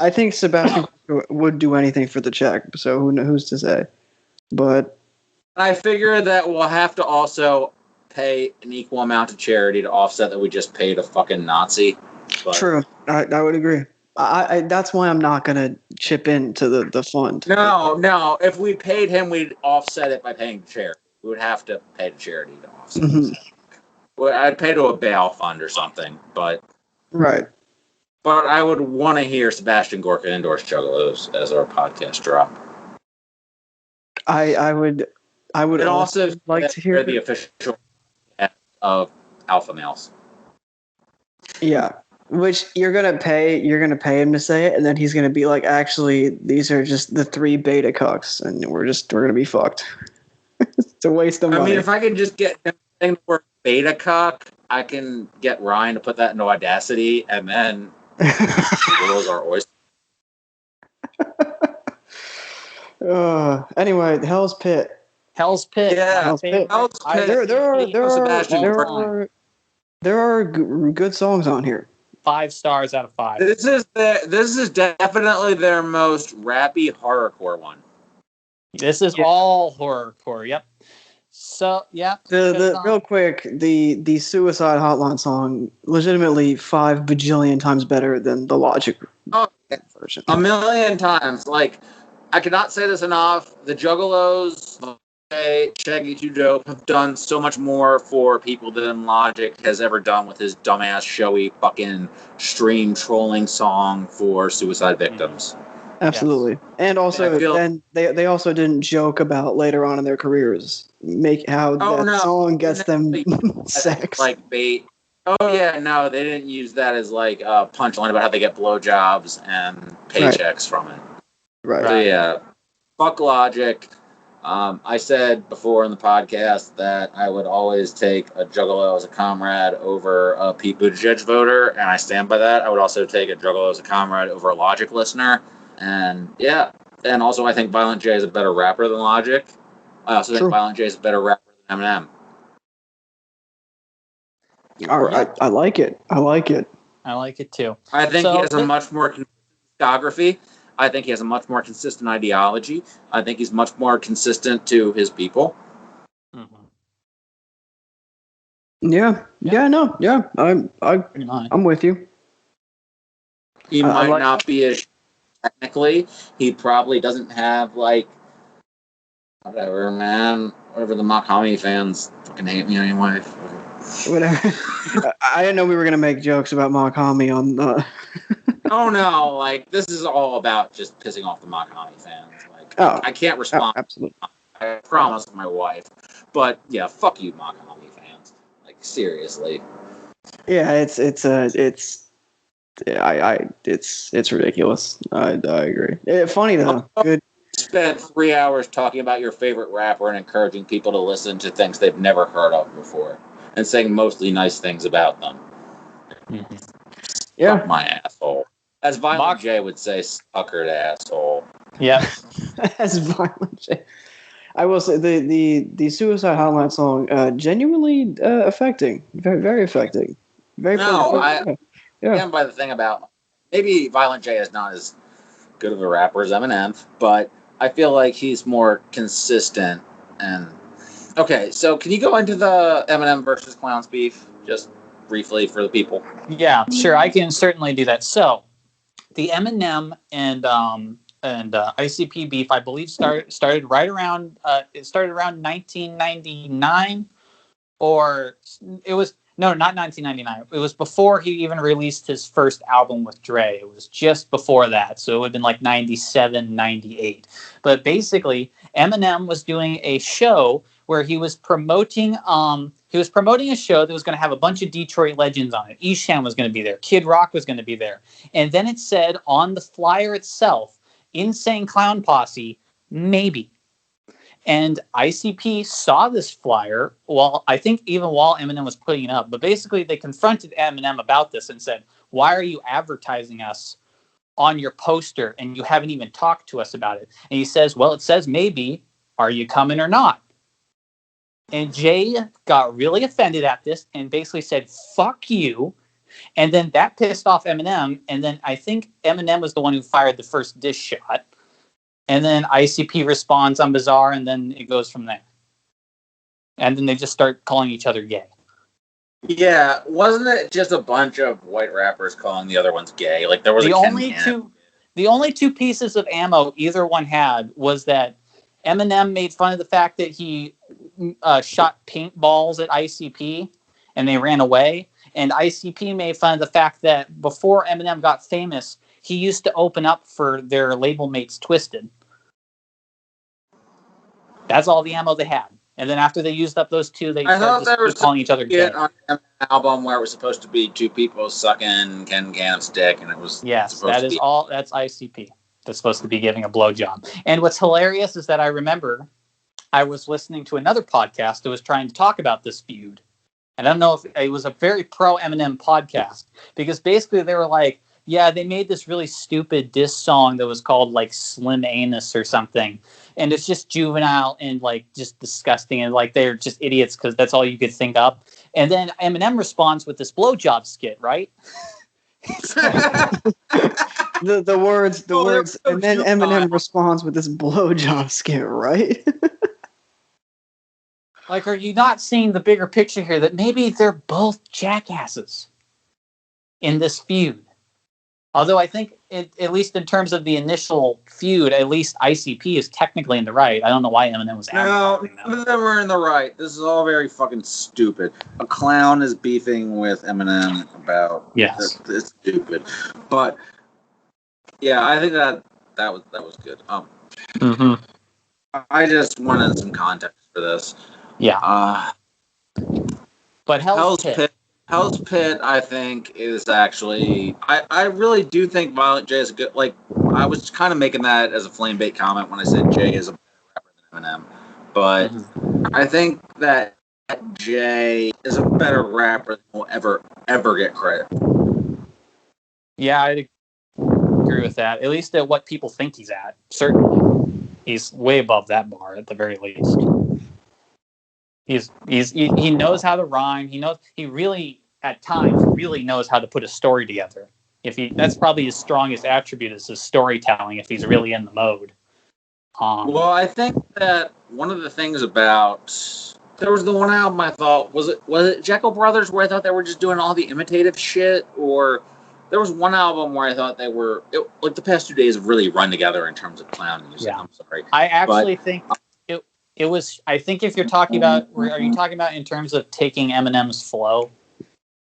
think Sebastian would do anything for the check. So who's to say? But I figure that we'll have to also pay an equal amount to charity to offset that we just paid a fucking Nazi. But true, I would agree. I that's why I'm not gonna chip into the fund. No. If we paid him, we'd offset it by paying charity. We would have to pay to charity to offset it. Well, I'd pay to a bail fund or something, but right. But I would want to hear Sebastian Gorka endorse Juggalos as our podcast drop. I would also like to hear the official of alpha males. Yeah, which you're gonna pay him to say it, and then he's gonna be like, actually, these are just the 3 beta cucks, and we're gonna be fucked. It's a waste of money. I mean, if I can just get him saying the word beta cuck, I can get Ryan to put that into Audacity, and then those are oyster. Anyway, Hell's Pit. Yeah, Hell's Pit. There are good songs on here. 5 stars out of 5. This is definitely their most rappy horrorcore one. This is all horrorcore. Yep. So yeah. The real quick, the Suicide Hotline song, legitimately 5 bajillion times better than the Logic version. A million times. Like, I cannot say this enough. The Juggalos, Shaggy 2 Dope, have done so much more for people than Logic has ever done with his dumbass, showy, fucking stream trolling song for suicide victims. Absolutely. Yes. And also, then they also didn't joke about later on in their careers song gets them sex. Like bait. Oh, yeah, no, they didn't use that as like a punchline about how they get blowjobs and paychecks from it. Right. So, yeah, fuck Logic. I said before in the podcast that I would always take a Juggalo as a comrade over a Pete Buttigieg voter, and I stand by that. I would also take a Juggalo as a comrade over a Logic listener. And yeah, and also I think Violent J is a better rapper than Logic. I also think Violent J is a better rapper than Eminem. All right, I like it. I like it too. I think he has a much more consistent discography. I think he has a much more consistent ideology. I think he's much more consistent to his people. Mm-hmm. I'm with you. He I might like- not be as technically. He probably doesn't have like whatever, man. Whatever the Makami fans fucking hate me anyway. Whatever. I didn't know we were gonna make jokes about Makami on. Oh no, like this is all about just pissing off the Makami fans. Like I can't respond. Absolutely. I promise my wife. But yeah, fuck you, Makami fans. Like seriously. Yeah, it's ridiculous. I agree. Funny though. Good. Spent 3 hours talking about your favorite rapper and encouraging people to listen to things they've never heard of before, and saying mostly nice things about them. Mm-hmm. Yeah. Fuck my asshole. As Violent J would say, suckered asshole. Yeah. As Violent J. I will say the Suicide Hotline song genuinely affecting, very very affecting, very. Stand by the thing about maybe Violent J is not as good of a rapper as Eminem, but I feel like he's more consistent. And okay, so can you go into the Eminem versus Clowns beef just briefly for the people? Yeah, sure. I can certainly do that. So, the Eminem and ICP beef, I believe, started right around. It started around 1999, or it was not 1999. It was before he even released his first album with Dre. It was just before that, so it would have been like 97, 98. But basically, Eminem was doing a show where he was promoting a show that was going to have a bunch of Detroit legends on it. Esham was going to be there. Kid Rock was going to be there. And then it said on the flyer itself, Insane Clown Posse, maybe. And ICP saw this flyer, I think even while Eminem was putting it up. But basically, they confronted Eminem about this and said, why are you advertising us on your poster and you haven't even talked to us about it? And he says, well, it says maybe. Are you coming or not? And Jay got really offended at this and basically said, fuck you. And then that pissed off Eminem. And then I think Eminem was the one who fired the first diss shot. And then ICP responds on Bizzar, and then it goes from there. And then they just start calling each other gay. Yeah, wasn't it just a bunch of white rappers calling the other ones gay? Like there was the only two pieces of ammo either one had was that Eminem made fun of the fact that he shot paintballs at ICP and they ran away. And ICP made fun of the fact that before Eminem got famous, he used to open up for their label mates Twisted. That's all the ammo they had. And then after they used up those two, they started calling each other gay. On an album where it was supposed to be two people sucking Ken Ganeff's dick, and it was That's ICP. That's supposed to be giving a blowjob. And what's hilarious is that I remember I was listening to another podcast that was trying to talk about this feud. And I don't know if it was a very pro Eminem podcast, because basically they were like, yeah, they made this really stupid diss song that was called like Slim Anus or something. And it's just juvenile and like just disgusting. And like they're just idiots because that's all you could think of. And then Eminem responds with this blowjob skit, right? the words, and then Eminem responds with this blowjob skit, right? Like, are you not seeing the bigger picture here that maybe they're both jackasses in this feud? Although I think, at least in terms of the initial feud, at least ICP is technically in the right. I don't know why Eminem was advertising that. No, they were in the right. This is all very fucking stupid. A clown is beefing with Eminem about it's stupid. But yeah, I think that was good. I just wanted some context for this. Yeah. But Hell's Pit. Hell's Pit, I think, is actually... I really do think Violent J is a good... Like, I was kind of making that as a flame bait comment when I said Jay is a better rapper than Eminem. But I think that Jay is a better rapper than will ever get credit. Yeah, I'd agree with that. At least at what people think he's at. Certainly. He's way above that bar, at the very least. He knows how to rhyme. He really at times really knows how to put a story together. That's probably his strongest attribute is his storytelling if he's really in the mode. Well, I think that one of the things about There was the one album I thought was it Jeckel Brothers where I thought they were just doing all the imitative shit, or there was one album where I thought they were like the past 2 days have really run together in terms of clown music. Yeah. I'm sorry. I actually think it was. I think if you're talking about, are you talking about in terms of taking Eminem's flow?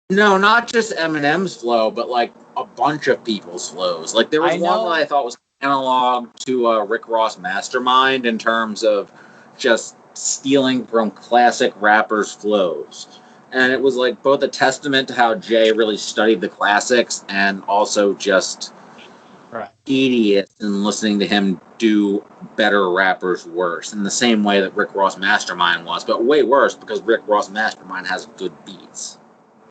No, not just Eminem's flow, but like a bunch of people's flows. Like there was one that I thought was analog to Rick Ross Mastermind in terms of just stealing from classic rappers' flows. And it was like both a testament to how Jay really studied the classics and also just idiot in listening to him do better rappers worse in the same way that Rick Ross Mastermind was, but way worse because Rick Ross Mastermind has good beats.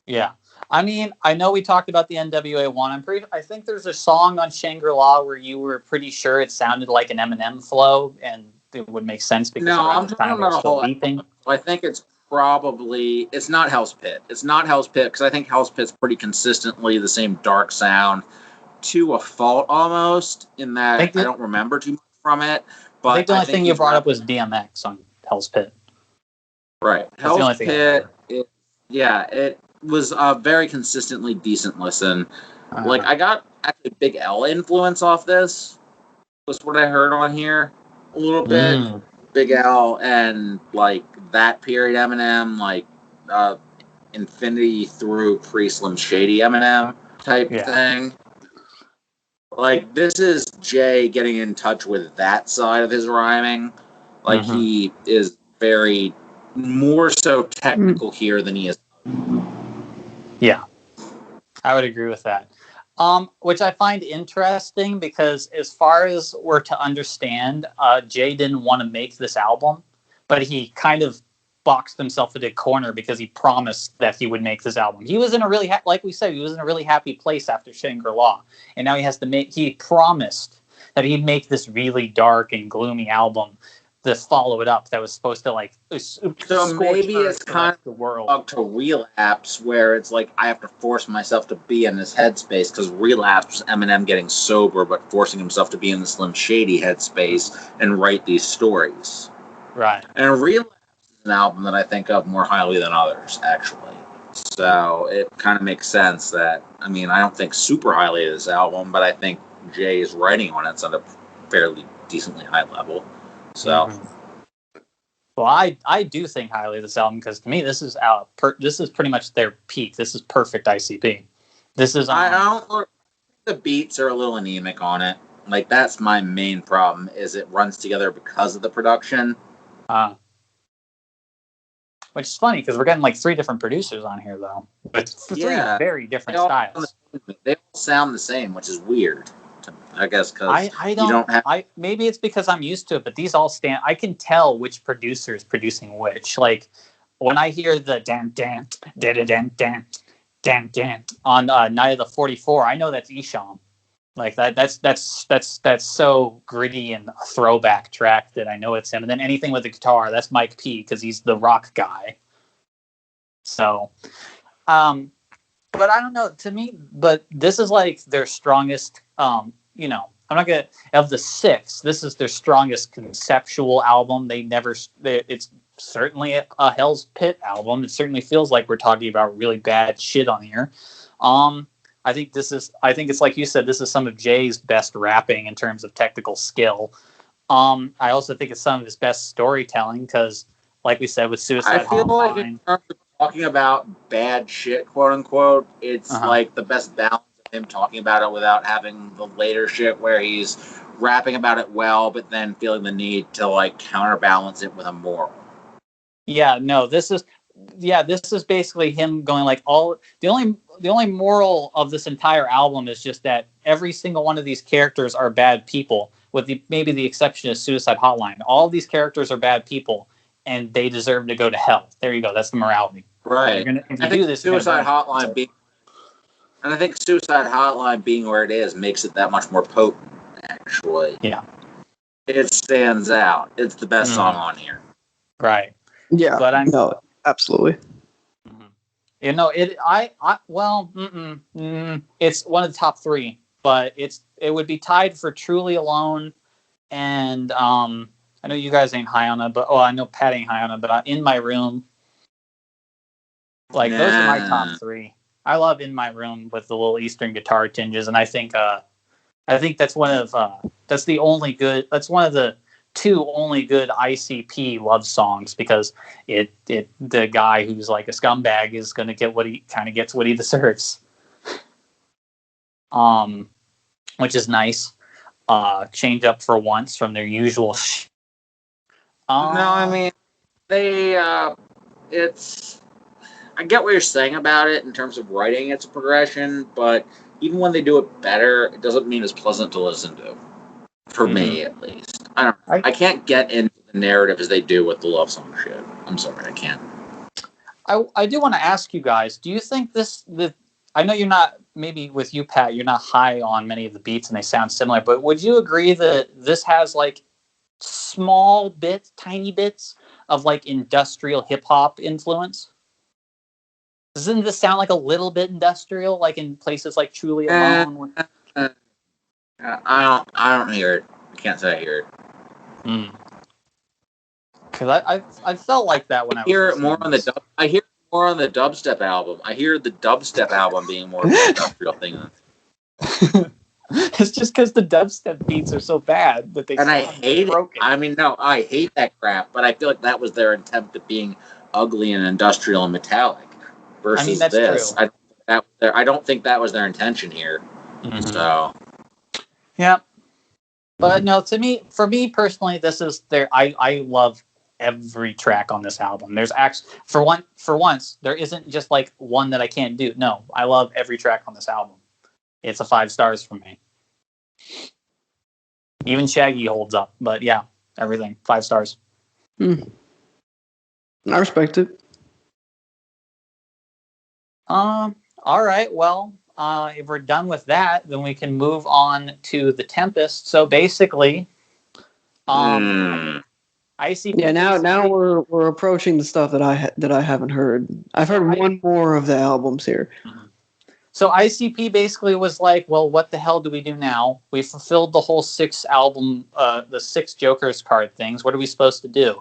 Yeah. I mean, I know we talked about the NWA one. I think there's a song on Shangri-La where you were pretty sure it sounded like an Eminem flow, and it would make sense because I'm talking about a whole beeping. I think it's not Hell's Pit. It's not Hell's Pit because I think Hell's Pit's pretty consistently the same dark sound to a fault almost in that I don't remember too much from it. But I think the only thing you brought up was DMX on Hell's Pit. Right. Hell's Pit, it was a very consistently decent listen. Like I got actually Big L influence off this. Was what I heard on here a little bit. Big L and like that period Eminem, like Infinity through pre-Slim Shady Eminem type thing. Like this is Jay getting in touch with that side of his rhyming. Like he is very more so technical here than he is. Yeah, I would agree with that. Which I find interesting because as far as we're to understand, Jay didn't want to make this album, but he kind of boxed himself into a corner because he promised that he would make this album. He was in a really, like we said, he was in a really happy place after Shangri-La. And now he promised that he'd make this really dark and gloomy album to follow it up that was supposed to like so maybe it's kind of the world up to Relapse where it's like I have to force myself to be in this headspace because Relapse was Eminem getting sober but forcing himself to be in the Slim Shady headspace and write these stories. Right. And Relapse is an album that I think of more highly than others actually. So it kind of makes sense that I don't think super highly of this album, but I think Jay's writing on it's at a fairly decently high level. So, well, I do think highly of this album because to me this is pretty much their peak. This is perfect ICP. This is. I don't. The beats are a little anemic on it. Like that's my main problem. Is it runs together because of the production. Which is funny because we're getting like 3 different producers on here though, but 3 very different styles. They all sound the same, which is weird. I guess because you don't have. Maybe it's because I'm used to it, but these all stand. I can tell which producer is producing which. Like when I hear the dan dan dan dan dan dan dan on Night of the 44, I know that's Isham. Like that's so gritty and a throwback track that I know it's him. And then anything with the guitar, that's Mike P because he's the rock guy. So, but I don't know. To me, but this is like their strongest. I'm not gonna of the 6. This is their strongest conceptual album. It's certainly a Hell's Pit album. It certainly feels like we're talking about really bad shit on here. I think it's like you said. This is some of Jay's best rapping in terms of technical skill. I also think it's some of his best storytelling because, like we said, with Suicide I feel Hotline, like in terms of talking about bad shit, quote unquote, it's like the best balance. Him talking about it without having the later shit where he's rapping about it well, but then feeling the need to like counterbalance it with a moral. Yeah, no, this is basically him going like the only moral of this entire album is just that every single one of these characters are bad people, with maybe the exception of Suicide Hotline. All of these characters are bad people, and they deserve to go to hell. There you go. That's the morality. Right. I think Suicide Hotline being where it is makes it that much more potent, actually. Yeah. It stands out. It's the best song on here. Right. Yeah. But no, absolutely. It's one of the top 3, but it would be tied for Truly Alone and I I know you guys ain't high on it, but I know Pat ain't high on it. But In My Room, like those are my top three. I love In My Room with the little Eastern guitar tinges, and I think that's one of that's one of the two only good ICP love songs, because the guy who's like a scumbag is going to get what he kind of gets what he deserves, which is nice. Change up for once from their usual. No, I mean it's. I get what you're saying about it in terms of writing. It's a progression, but even when they do it better, it doesn't mean it's pleasant to listen to. For me, at least, I can't get into the narrative as they do with the love song shit. I'm sorry, I can't. I do want to ask you guys: do you think I know you're not. Maybe with you, Pat, you're not high on many of the beats, and they sound similar. But would you agree that this has like small bits, tiny bits of like industrial hip hop influence? Doesn't this sound like a little bit industrial, like in places like Truly Alone? I don't hear it. I can't say I hear it. Because I felt like that when I hear it more on the. I hear it more on the dubstep album. I hear the dubstep album being more of an industrial thing. It's just because the dubstep beats are so bad that they. And I hate broken. It. I mean, no, I hate that crap. But I feel like that was their attempt at being ugly and industrial and metallic. Versus that's this, true. I don't think that was their intention here. Mm-hmm. So, yeah, but no, for me personally, this is their. I love every track on this album. There's actually for once there isn't just like one that I can't do. No, I love every track on this album. It's a 5 stars for me. Even Shaggy holds up, but yeah, everything 5 stars. I respect it. All right. Well, if we're done with that, then we can move on to the Tempest. So basically, ICP. Yeah. Now we're approaching the stuff that I haven't heard. I've heard one more of the albums here. So ICP basically was like, well, what the hell do we do now? We fulfilled the whole 6 album, the 6 Joker's card things. What are we supposed to do?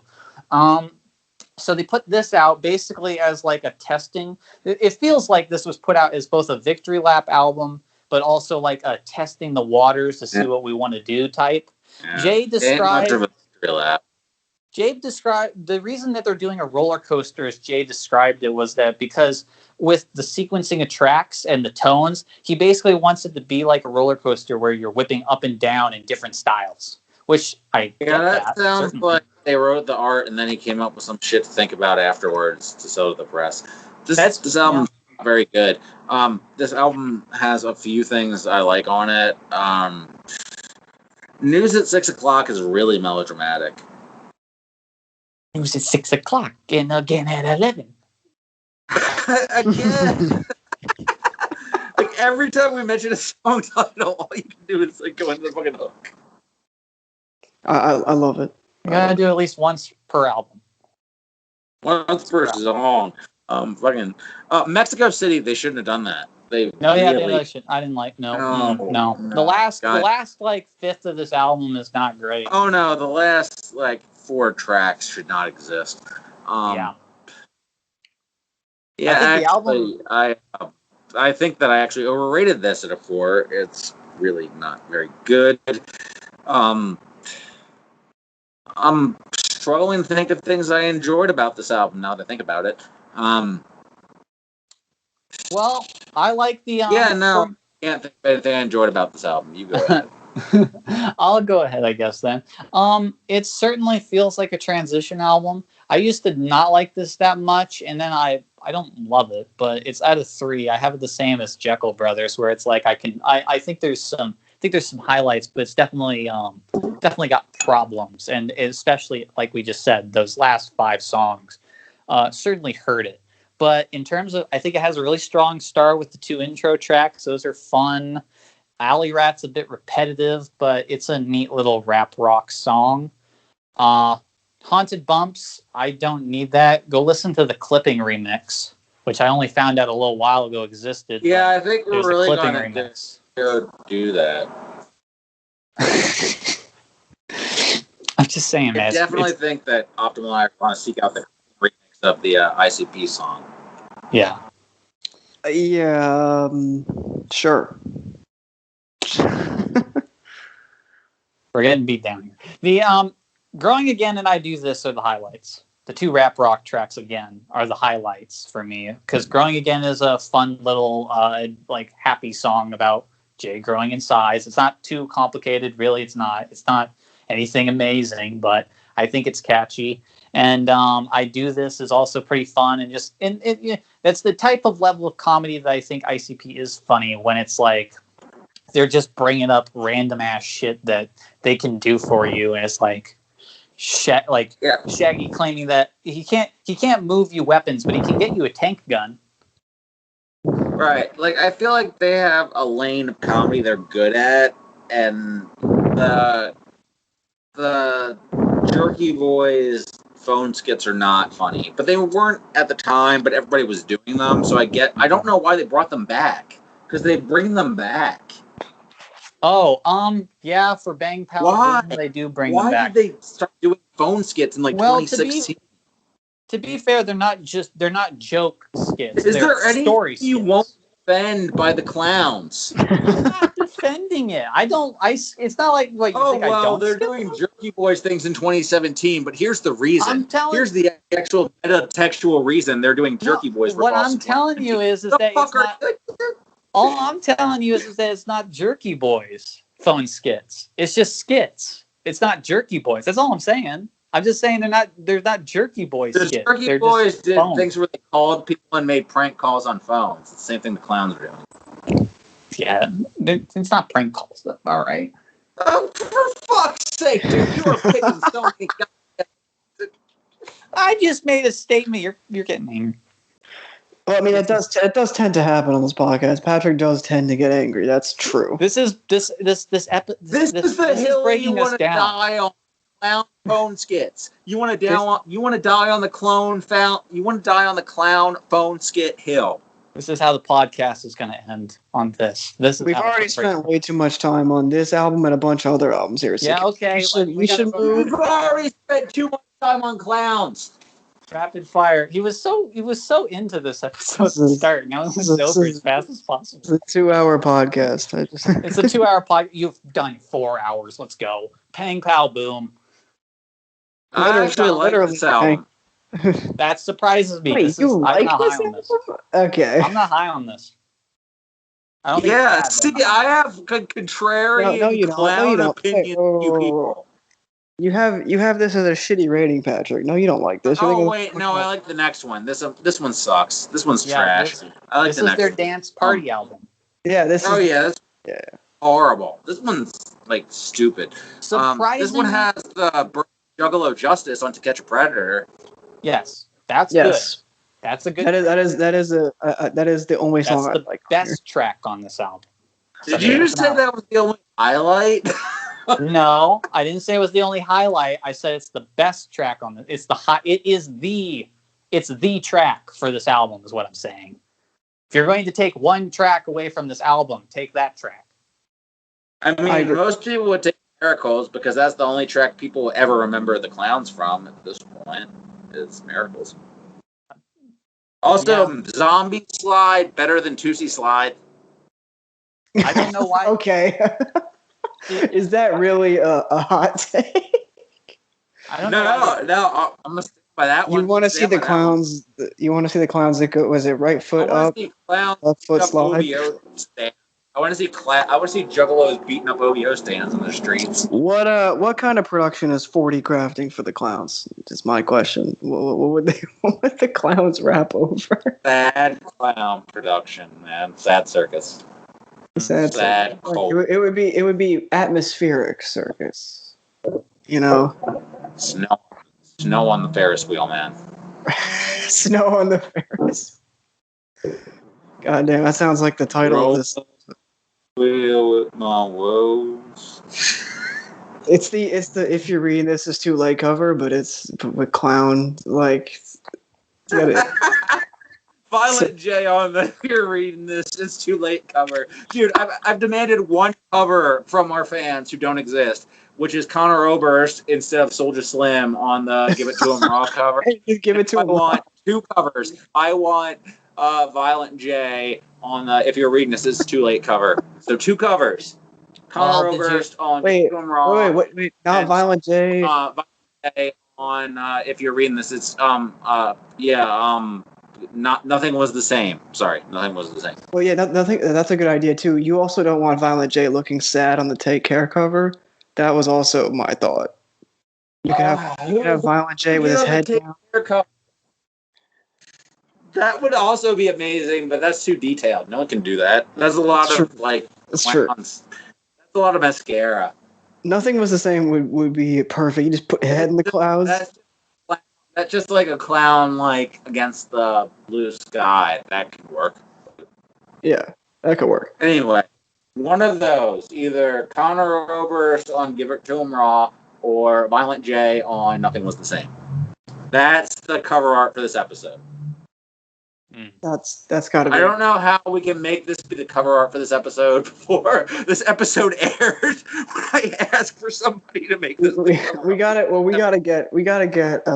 So they put this out basically as like a testing. It feels like this was put out as both a victory lap album, but also like a testing the waters to see what we want to do type. Yeah. Jay described the reason that they're doing a roller coaster, as Jay described it, was that because with the sequencing of tracks and the tones, he basically wants it to be like a roller coaster where you're whipping up and down in different styles. Which I get that sounds certainly. Like they wrote the art and then he came up with some shit to think about afterwards to sell to the press. This album's very good. This album has a few things I like on it. News at 6 o'clock is really melodramatic. News at 6 o'clock and again at 11. Again. Like every time we mention a song title, all you can do is like go into the fucking hook. I love it. You gotta do at least once per album. Once per song. Mexico City, they shouldn't have done that. They should. I didn't like. No. The last like fifth of this album is not great. Oh no, the last like 4 tracks should not exist. Yeah. I think that I actually overrated this at a 4. It's really not very good. I'm struggling to think of things I enjoyed about this album now that I think about it. Well, I like the... I can't think of anything I enjoyed about this album. You go ahead. I'll go ahead, I guess, then. It certainly feels like a transition album. I used to not like this that much, and then I don't love it, but it's out of 3. I have it the same as Jeckel Brothers, where it's like I think there's some highlights, but it's definitely got problems, and especially like we just said, those last 5 songs certainly hurt it. But in terms of, I think it has a really strong start with the 2 intro tracks. Those are fun. Alley Rat's a bit repetitive, but it's a neat little rap rock song. Haunted Bumps, I don't need that. Go listen to the Clipping remix, which I only found out a little while ago existed. Yeah, I think we're really going to do that. I'm just saying, man. I definitely think that Optimal I want to seek out the remix of the ICP song. Yeah. Yeah, sure. We're getting beat down here. The Growing Again and I Do This are the highlights. The two rap rock tracks again are the highlights for me, because Growing Again is a fun little like happy song about Jay growing in size. It's not too complicated, really. It's not anything amazing, but I think it's catchy. And I Do This is also pretty fun, and that's the type of level of comedy that I think ICP is funny, when it's like they're just bringing up random ass shit that they can do for you, and it's like Shaggy claiming that he can't move you weapons, but he can get you a tank gun. Right. Like, I feel like they have a lane of comedy they're good at, and the Jerky Boys phone skits are not funny. But they weren't at the time, but everybody was doing them, so I don't know why they brought them back, because they bring them back. Oh, yeah, for Bang Pow, Why? they do bring them back. Why did they start doing phone skits in 2016? To be fair, they're not joke skits. Is they're there any story skits. you won't offend by the clowns? I'm not defending it. It's not like what you think I don't. They're doing Jerky Boys things in 2017, but here's the reason. Here's the actual meta-textual reason they're doing Jerky Boys. What I'm telling you is that it's not. All I'm telling you is that it's not Jerky Boys phone skits. It's just skits. It's not Jerky Boys. That's all I'm saying. I'm just saying they're not Jerky Boys skits. The Jerky Boys did things where they called people and made prank calls on phones. It's the same thing the clowns are doing. Yeah, it's not prank calls. All right. Oh, for fuck's sake, dude! You are picking so many guys. I just made a statement. You're getting angry. Well, I mean, it does tend to happen on this podcast. Patrick does tend to get angry. That's true. This is the hill you want to die on. Clown phone skits. You want to die on the clone phone. You want to die on the clown phone skit hill. This is how the podcast is going to end on this. We've already spent way too much time on this album and a bunch of other albums here. So yeah, okay. We should move. We've already spent too much time on clowns. Rapid fire. He was so into this episode to start. Now it was over as fast as possible. It's a 2-hour podcast. It's a 2-hour podcast. You've done 4 hours. Let's go. Pang pow boom. Literally. That surprises me. Wait, I'm not high on this. Okay. I'm not high on this. I don't think I have contrarian clown opinion. You people. You have this as a shitty rating, Patrick. No, you don't like this. I like the next one. This one sucks. This one's trash. I like this is their dance party album. Yeah, that's horrible. This one's like stupid. Surprising. This one has the Juggalo Justice on To Catch a Predator. Yes, that's good. That's a good. That is the only song I like. Best track on this album. Did you just say that was the only highlight? No, I didn't say it was the only highlight. I said it's the best track on this. It's the track for this album, is what I'm saying. If you're going to take one track away from this album, take that track. I mean, most people would take Miracles because that's the only track people will ever remember the clowns from at this point. Is Miracles. Also, Zombie Slide better than Tootsie Slide. I don't know why. Okay. Is that really a hot take? I don't know. No. I'm gonna stick by that one. You want to see the clowns? You want to see the clowns that go? Was it right foot up, left foot slide? I want to see Juggalos beating up OVO stands in the streets. What kind of production is 40 crafting for the clowns? Is my question. What would the clowns rap over? Sad clown production, man. Sad circus. Sad cold. It would be atmospheric circus. You know. Snow on the Ferris wheel, man. Snow on the Ferris. God damn, that sounds like the title of this. With my woes. It's the if you're reading this is too late cover, but it's with clown like. Violent J on the you're reading this it's too late cover, dude. I've demanded one cover from our fans who don't exist. which is Conor Oberst instead of Soulja Slim on the Give It To Him Raw cover. Just give it to I him. want two covers. I want Violent J on the If You're Reading This, It's Too Late cover. So two covers. Conor Oberst on Give It To Him Raw. Wait. Not Violent J. Violent J on If You're Reading This, it's nothing was the same. Sorry, nothing was the same. Well, yeah, nothing. That's a good idea too. You also don't want Violent J looking sad on the Take Care cover. That was also my thought. You can have Violent J with his head down. That would also be amazing, but that's too detailed. No one can do that. That's a lot of That's true. That's a lot of mascara. Nothing was the same would be perfect. You just put your head in the clouds. That's just like a clown against the blue sky. That could work. Yeah, that could work. Anyway, one of those, either Conor Oberst on Give It To Him Raw or Violent J on Nothing Was the Same. That's the cover art for this episode. That's got to be. I don't know how we can make this be the cover art for this episode before this episode airs. When I ask for somebody to make this, we got it. Well, we gotta get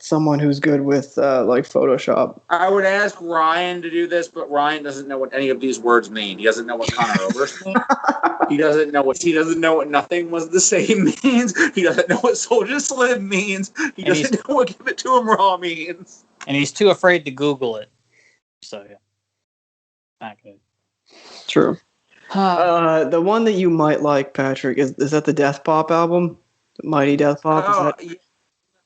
someone who's good with Photoshop. I would ask Ryan to do this, but Ryan doesn't know what any of these words mean. He doesn't know what Conor Oberst means. He doesn't know what Nothing Was the Same means. He doesn't know what Soulja Slim means. He doesn't know what Give It To Him Raw means. And he's too afraid to Google it. So yeah, not good. True. The one that you might like, Patrick, is that the Death Pop album? Mighty Death Pop? Yeah.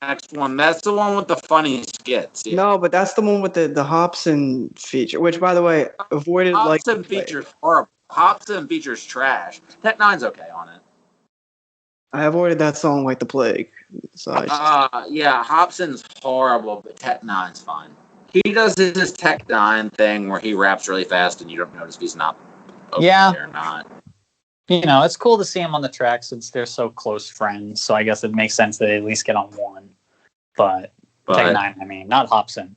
Next one. That's the one with the funny skits. Yeah. No, but that's the one with the Hobson feature, which, by the way, avoided Hobson features horrible. Hobson features trash. Tech Nine's okay on it. I avoided that song like the plague. So yeah, Hobson's horrible, but Tech Nine's fine. He does his Tech Nine thing where he raps really fast and you don't notice if he's not okay or not. You know, it's cool to see him on the track since they're so close friends. So I guess it makes sense that they at least get on one. But Tech Nine, not Hobson.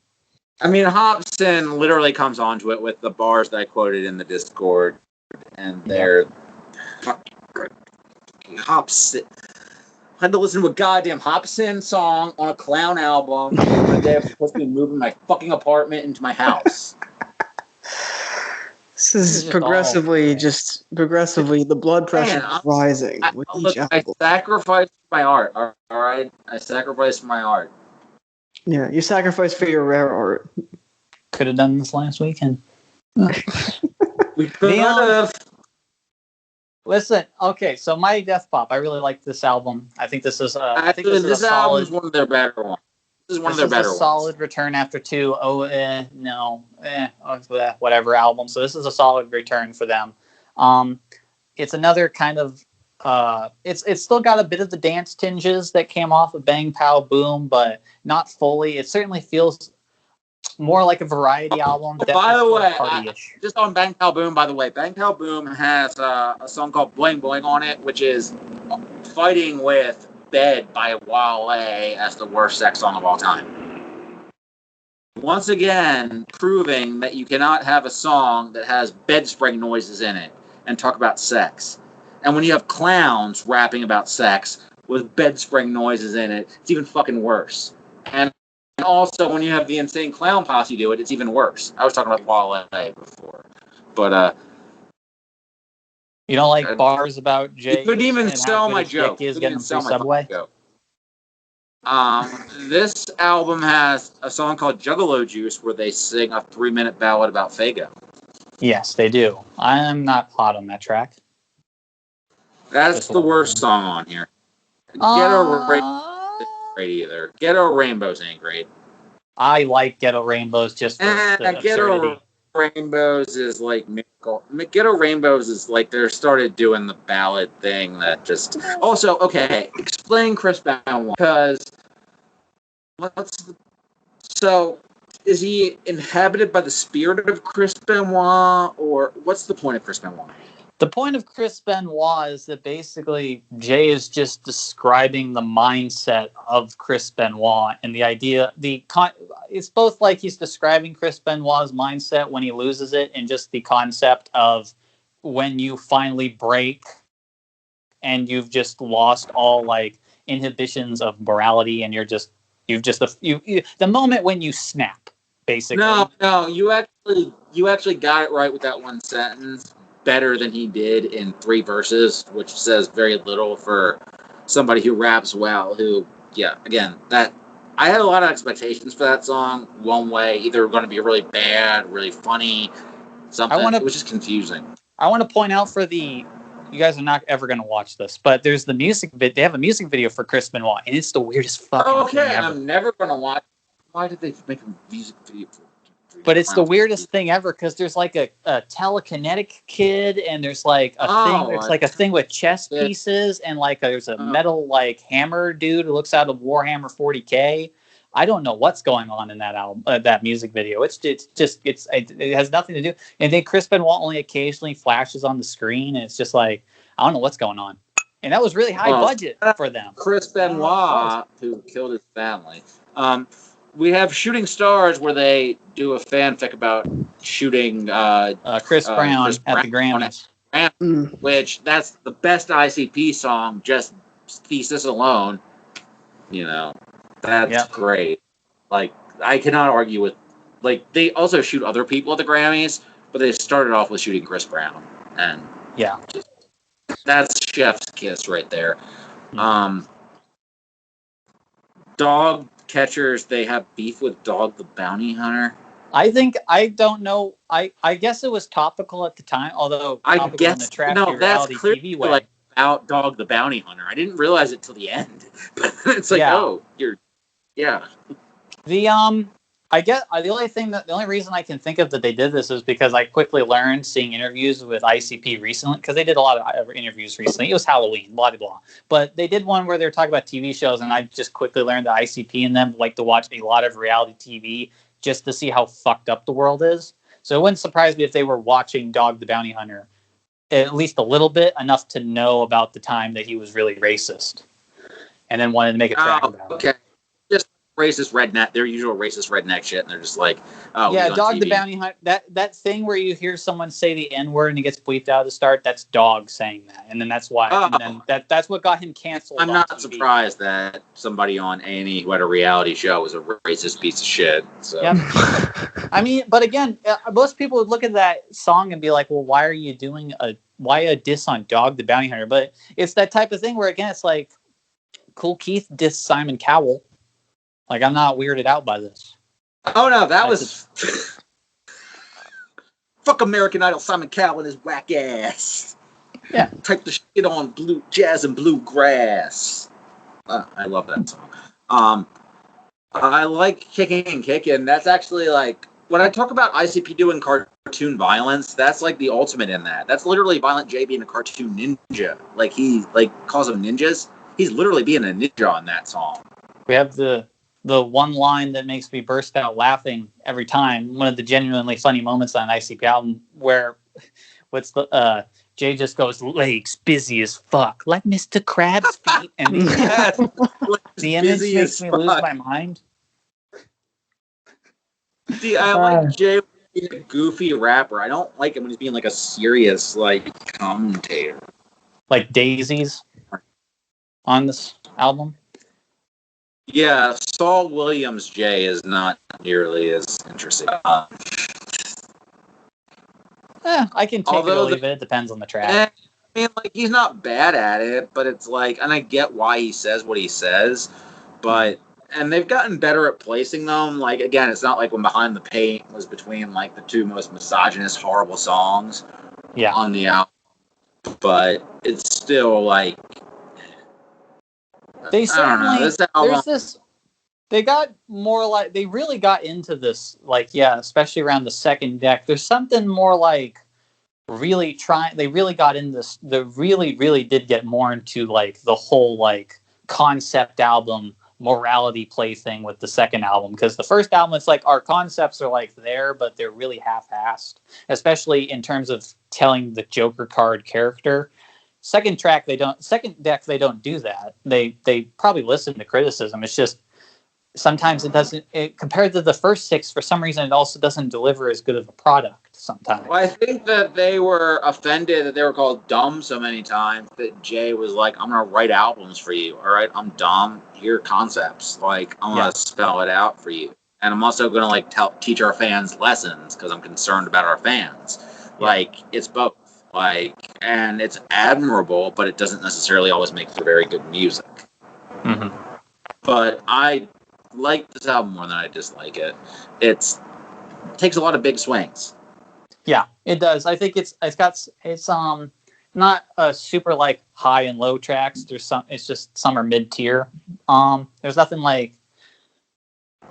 Hobson literally comes onto it with the bars that I quoted in the Discord, and they're Hobson. I had to listen to a goddamn Hobson song on a clown album the day I was supposed to be moving my fucking apartment into my house. This is progressively the blood pressure is rising with each album. I sacrificed my art, all right? I sacrificed my art. Yeah, you sacrificed for your rare art. Could have done this last weekend. We could have. Listen, okay, so Mighty Death Pop, I really like this album. I think this is I think this is a album solid. Is one of their better ones. This is one of their better ones. Solid return after two. Whatever album. So this is a solid return for them. It's another kind of. It's still got a bit of the dance tinges that came off of Bang Pow Boom, but not fully. It certainly feels more like a variety album. By the way, just on Bang Pow Boom, Bang Pow Boom has a song called Boing Boing on it, which is fighting with Bed by Wale as the worst sex song of all time. Once again, proving that you cannot have a song that has bed spring noises in it and talk about sex. And when you have clowns rapping about sex with bed spring noises in it, it's even fucking worse. And also, when you have the Insane Clown Posse do it, it's even worse. I was talking about Wale before. But, you don't like bars about Jay? You couldn't even sell my joke. Is getting free Subway? This album has a song called Juggalo Juice where they sing a 3-minute ballad about Fago. Yes, they do. I'm not hot on that track. That's the worst song on here. Ghetto either. Ghetto Rainbows ain't great. I like Ghetto Rainbows just for the Ghetto Rainbows is like miracle. Ghetto Rainbows is like they started doing the ballad thing that just. Also, okay, explain Chris Benoit because so is he inhabited by the spirit of Chris Benoit or what's the point of Chris Benoit? The point of Chris Benoit is that basically Jay is just describing the mindset of Chris Benoit and the idea, it's both like he's describing Chris Benoit's mindset when he loses it and just the concept of when you finally break and you've just lost all like inhibitions of morality, and the moment when you snap, basically. No, you actually got it right with that one sentence, better than he did in 3 verses, which says very little for somebody who raps well. Again, that I had a lot of expectations for that song. One way, either going to be really bad, really funny, something. It was just confusing. I want to point out you guys are not ever going to watch this, but there's the music video. They have a music video for Chris Benoit, and it's the weirdest fucking thing ever. I'm never going to watch. Why did they make a music video for? But it's the weirdest thing ever, because there's like a telekinetic kid, and there's like a thing with chess pieces, and like there's a metal like hammer dude who looks out of Warhammer 40K. I don't know what's going on in that album, that music video. It has nothing to do. And then Chris Benoit only occasionally flashes on the screen, and it's just like, I don't know what's going on. And that was really high budget for them. Chris Benoit, who killed his family. We have Shooting Stars, where they do a fanfic about shooting Chris Brown at the Grammys. Which, that's the best ICP song, just thesis alone. That's great. Like, I cannot argue with... Like, they also shoot other people at the Grammys, but they started off with shooting Chris Brown. And that's chef's kiss right there. Dog catchers, they have beef with Dog the Bounty Hunter. I don't know. I guess it was topical at the time, although I guess in the trashy reality TV way. Like about Dog the Bounty Hunter. I didn't realize it till the end. But it's like, the only reason I can think of that they did this is because I quickly learned, seeing interviews with ICP recently, because they did a lot of interviews recently. It was Halloween, blah, blah, blah. But they did one where they were talking about TV shows, and I just quickly learned that ICP and them like to watch a lot of reality TV just to see how fucked up the world is. So it wouldn't surprise me if they were watching Dog the Bounty Hunter at least a little bit, enough to know about the time that he was really racist, and then wanted to make a track about it. Just racist redneck, their usual racist redneck shit, and they're just like, Dog the Bounty Hunter, that thing where you hear someone say the N-word and he gets bleeped out at the start, that's Dog saying that, and then that's why, and then that's what got him canceled. I'm not surprised that somebody on A&E who had a reality show was a racist piece of shit. So. Yep. I mean, but again, most people would look at that song and be like, well, why are you doing why a diss on Dog the Bounty Hunter? But it's that type of thing where, again, it's like, Cool Keith dissed Simon Cowell. Like, I'm not weirded out by this. Oh, no, that was... Fuck American Idol Simon Cowell and his whack ass. Yeah. Type the shit on blue jazz and bluegrass. I love that song. I like Kicking and Kicking. That's actually, like... When I talk about ICP doing cartoon violence, that's like the ultimate in that. That's literally Violent J being a cartoon ninja. Like, he calls them ninjas. He's literally being a ninja on that song. We have the one line that makes me burst out laughing every time. One of the genuinely funny moments on an ICP album where Jay just goes, legs busy as fuck, like Mr. Krabs' feet. And the image makes me lose my mind. See, I like Jay being a goofy rapper. I don't like him when he's being like a serious commentator. Like Daisies on this album? Yeah, Saul Williams Jay is not nearly as interesting. I can take it or leave it. It depends on the track. I mean, he's not bad at it, but it's and I get why he says what he says, and they've gotten better at placing them. Again, it's not like when Behind the Paint was between, the two most misogynist, horrible songs on the album. But it's still, they certainly, they got more they really got into this, especially around the second deck. There's something more really trying, they really got into this, they really, really did get more into, the whole, concept album, morality play thing with the second album, because the first album, it's our concepts are there, but they're really half-assed, especially in terms of telling the Joker card character. Second deck they don't do that. They probably listen to criticism. It's just sometimes it doesn't. Compared to the first 6, for some reason, it also doesn't deliver as good of a product. Sometimes. Well, I think that they were offended that they were called dumb so many times that Jay was like, "I'm gonna write albums for you. All right, I'm dumb. Here are concepts. Like I'm gonna spell it out for you, and I'm also gonna like teach our fans lessons because I'm concerned about our fans. Like it's both. Like, and it's admirable, but it doesn't necessarily always make for very good music. Mm-hmm. But I like this album more than I dislike it. It takes a lot of big swings. Yeah, it does. I think it's not a super like high and low tracks. It's just some are mid tier. There's nothing like.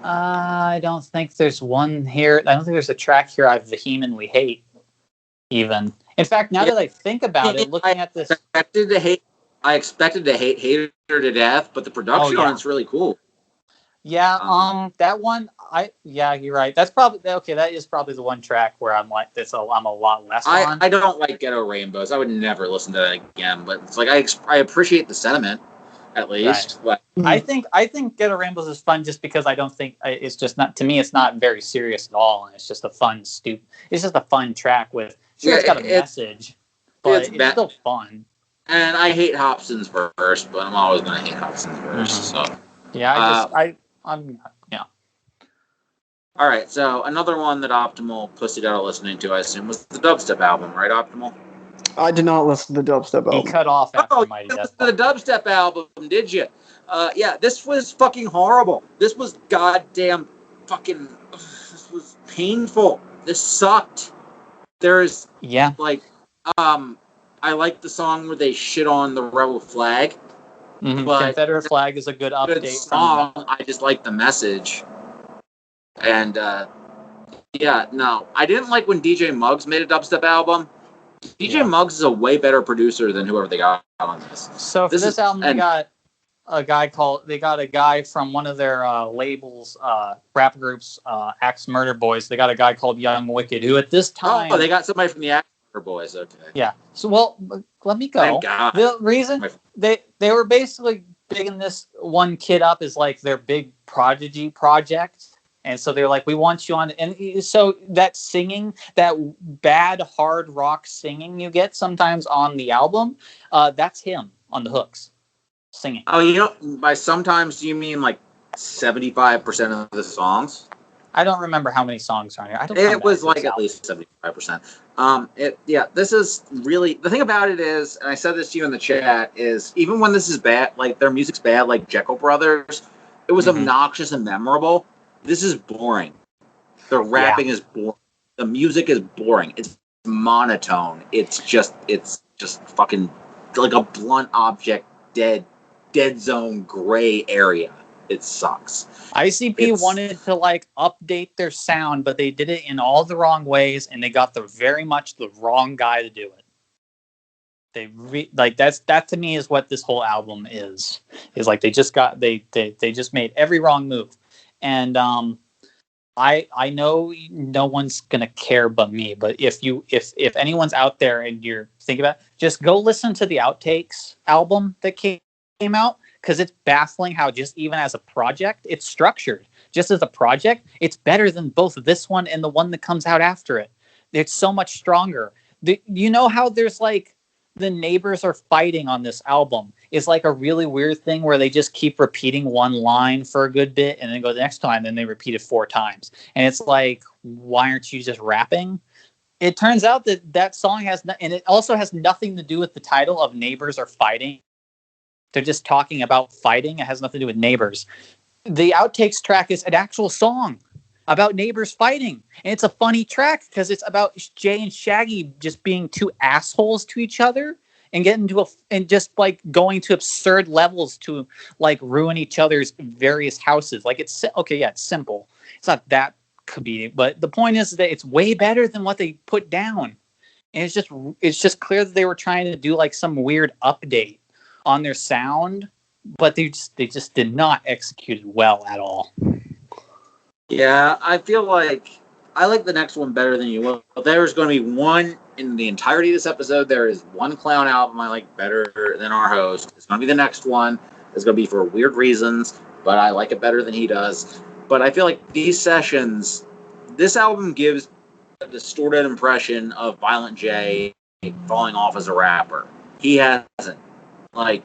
I don't think there's one here. I don't think there's a track here I vehemently hate. Even in fact, now that I think about it, looking at this, I expected to hate Hater to death, but the production on it's really cool. Yeah, that one, you're right. That's probably okay. That is probably the one track where I'm like, I'm a lot less on. I don't like Ghetto Rainbows. I would never listen to that again. But it's like I appreciate the sentiment, at least. Right. But I think Ghetto Rainbows is fun just because I don't think it's just not, to me. It's not very serious at all, and it's just a fun It's just a fun track with. Sure, it's got a message, but it's still fun. And I hate Hobson's verse, but I'm always going to hate Hobson's verse. Mm-hmm. So yeah, yeah. All right, so another one that Optimal pussied out of listening to, I assume, was the Dubstep album, right, Optimal? I did not listen to the Dubstep album. He cut off after Mighty Death. Death. The Dubstep album, did you? Yeah, this was fucking horrible. This was goddamn fucking. This was painful. This sucked. There's like I like the song where they shit on the rebel flag. Mm-hmm. But Confederate flag is a good update. Good song. I just like the message. And I didn't like when DJ Muggs made a dubstep album. DJ Muggs is a way better producer than whoever they got on this. So for this album, they got a guy from one of their labels, rap groups, Axe Murder Boys. They got a guy called Young Wicked, who at this time... Oh, they got somebody from the Axe Murder Boys, okay. Yeah. So, well, let me go. Thank God. The reason they were basically bigging this one kid up as like their big prodigy project. And so they're like, we want you on. And so that singing, that bad hard rock singing you get sometimes on the album, that's him on the hooks singing. Oh, by sometimes you mean like 75% of the songs? I don't remember how many songs are on here. It was like at least 75%. This is really, the thing about it is, and I said this to you in the chat, is even when this is bad, like their music's bad, like Jeckel Brothers, it was obnoxious and memorable. This is boring. The rapping is boring. The music is boring. It's monotone. It's just fucking like a blunt object, dead zone gray area. It sucks. ICP wanted to like update their sound, but they did it in all the wrong ways, and they got very much the wrong guy to do it. That to me is what this whole album is like. They just made every wrong move. And I know no one's gonna care but me. But if anyone's out there and you're thinking about it, just go listen to the Outtakes album that came out, because it's baffling how just even as a project, it's structured. Just as a project, it's better than both this one and the one that comes out after it. It's so much stronger. You know how there's like the neighbors are fighting on this album is like a really weird thing where they just keep repeating one line for a good bit and then go the next time and they repeat it 4 times. And it's like, why aren't you just rapping? It turns out that song and it also has nothing to do with the title of Neighbors Are Fighting. They're just talking about fighting. It has nothing to do with neighbors. The Outtakes track is an actual song about neighbors fighting. And it's a funny track because it's about Jay and Shaggy just being 2 assholes to each other and getting and just like going to absurd levels to like ruin each other's various houses. Like it's simple. It's not that comedic, but the point is that it's way better than what they put down. And it's just clear that they were trying to do like some weird update on their sound, but they just did not execute it well at all. Yeah, I feel like I like the next one better than you will. But there's going to be one in the entirety of this episode. There is one clown album I like better than our host. It's going to be the next one. It's going to be for weird reasons, but I like it better than he does. But I feel like these sessions, this album gives a distorted impression of Violent J falling off as a rapper. He hasn't. Like,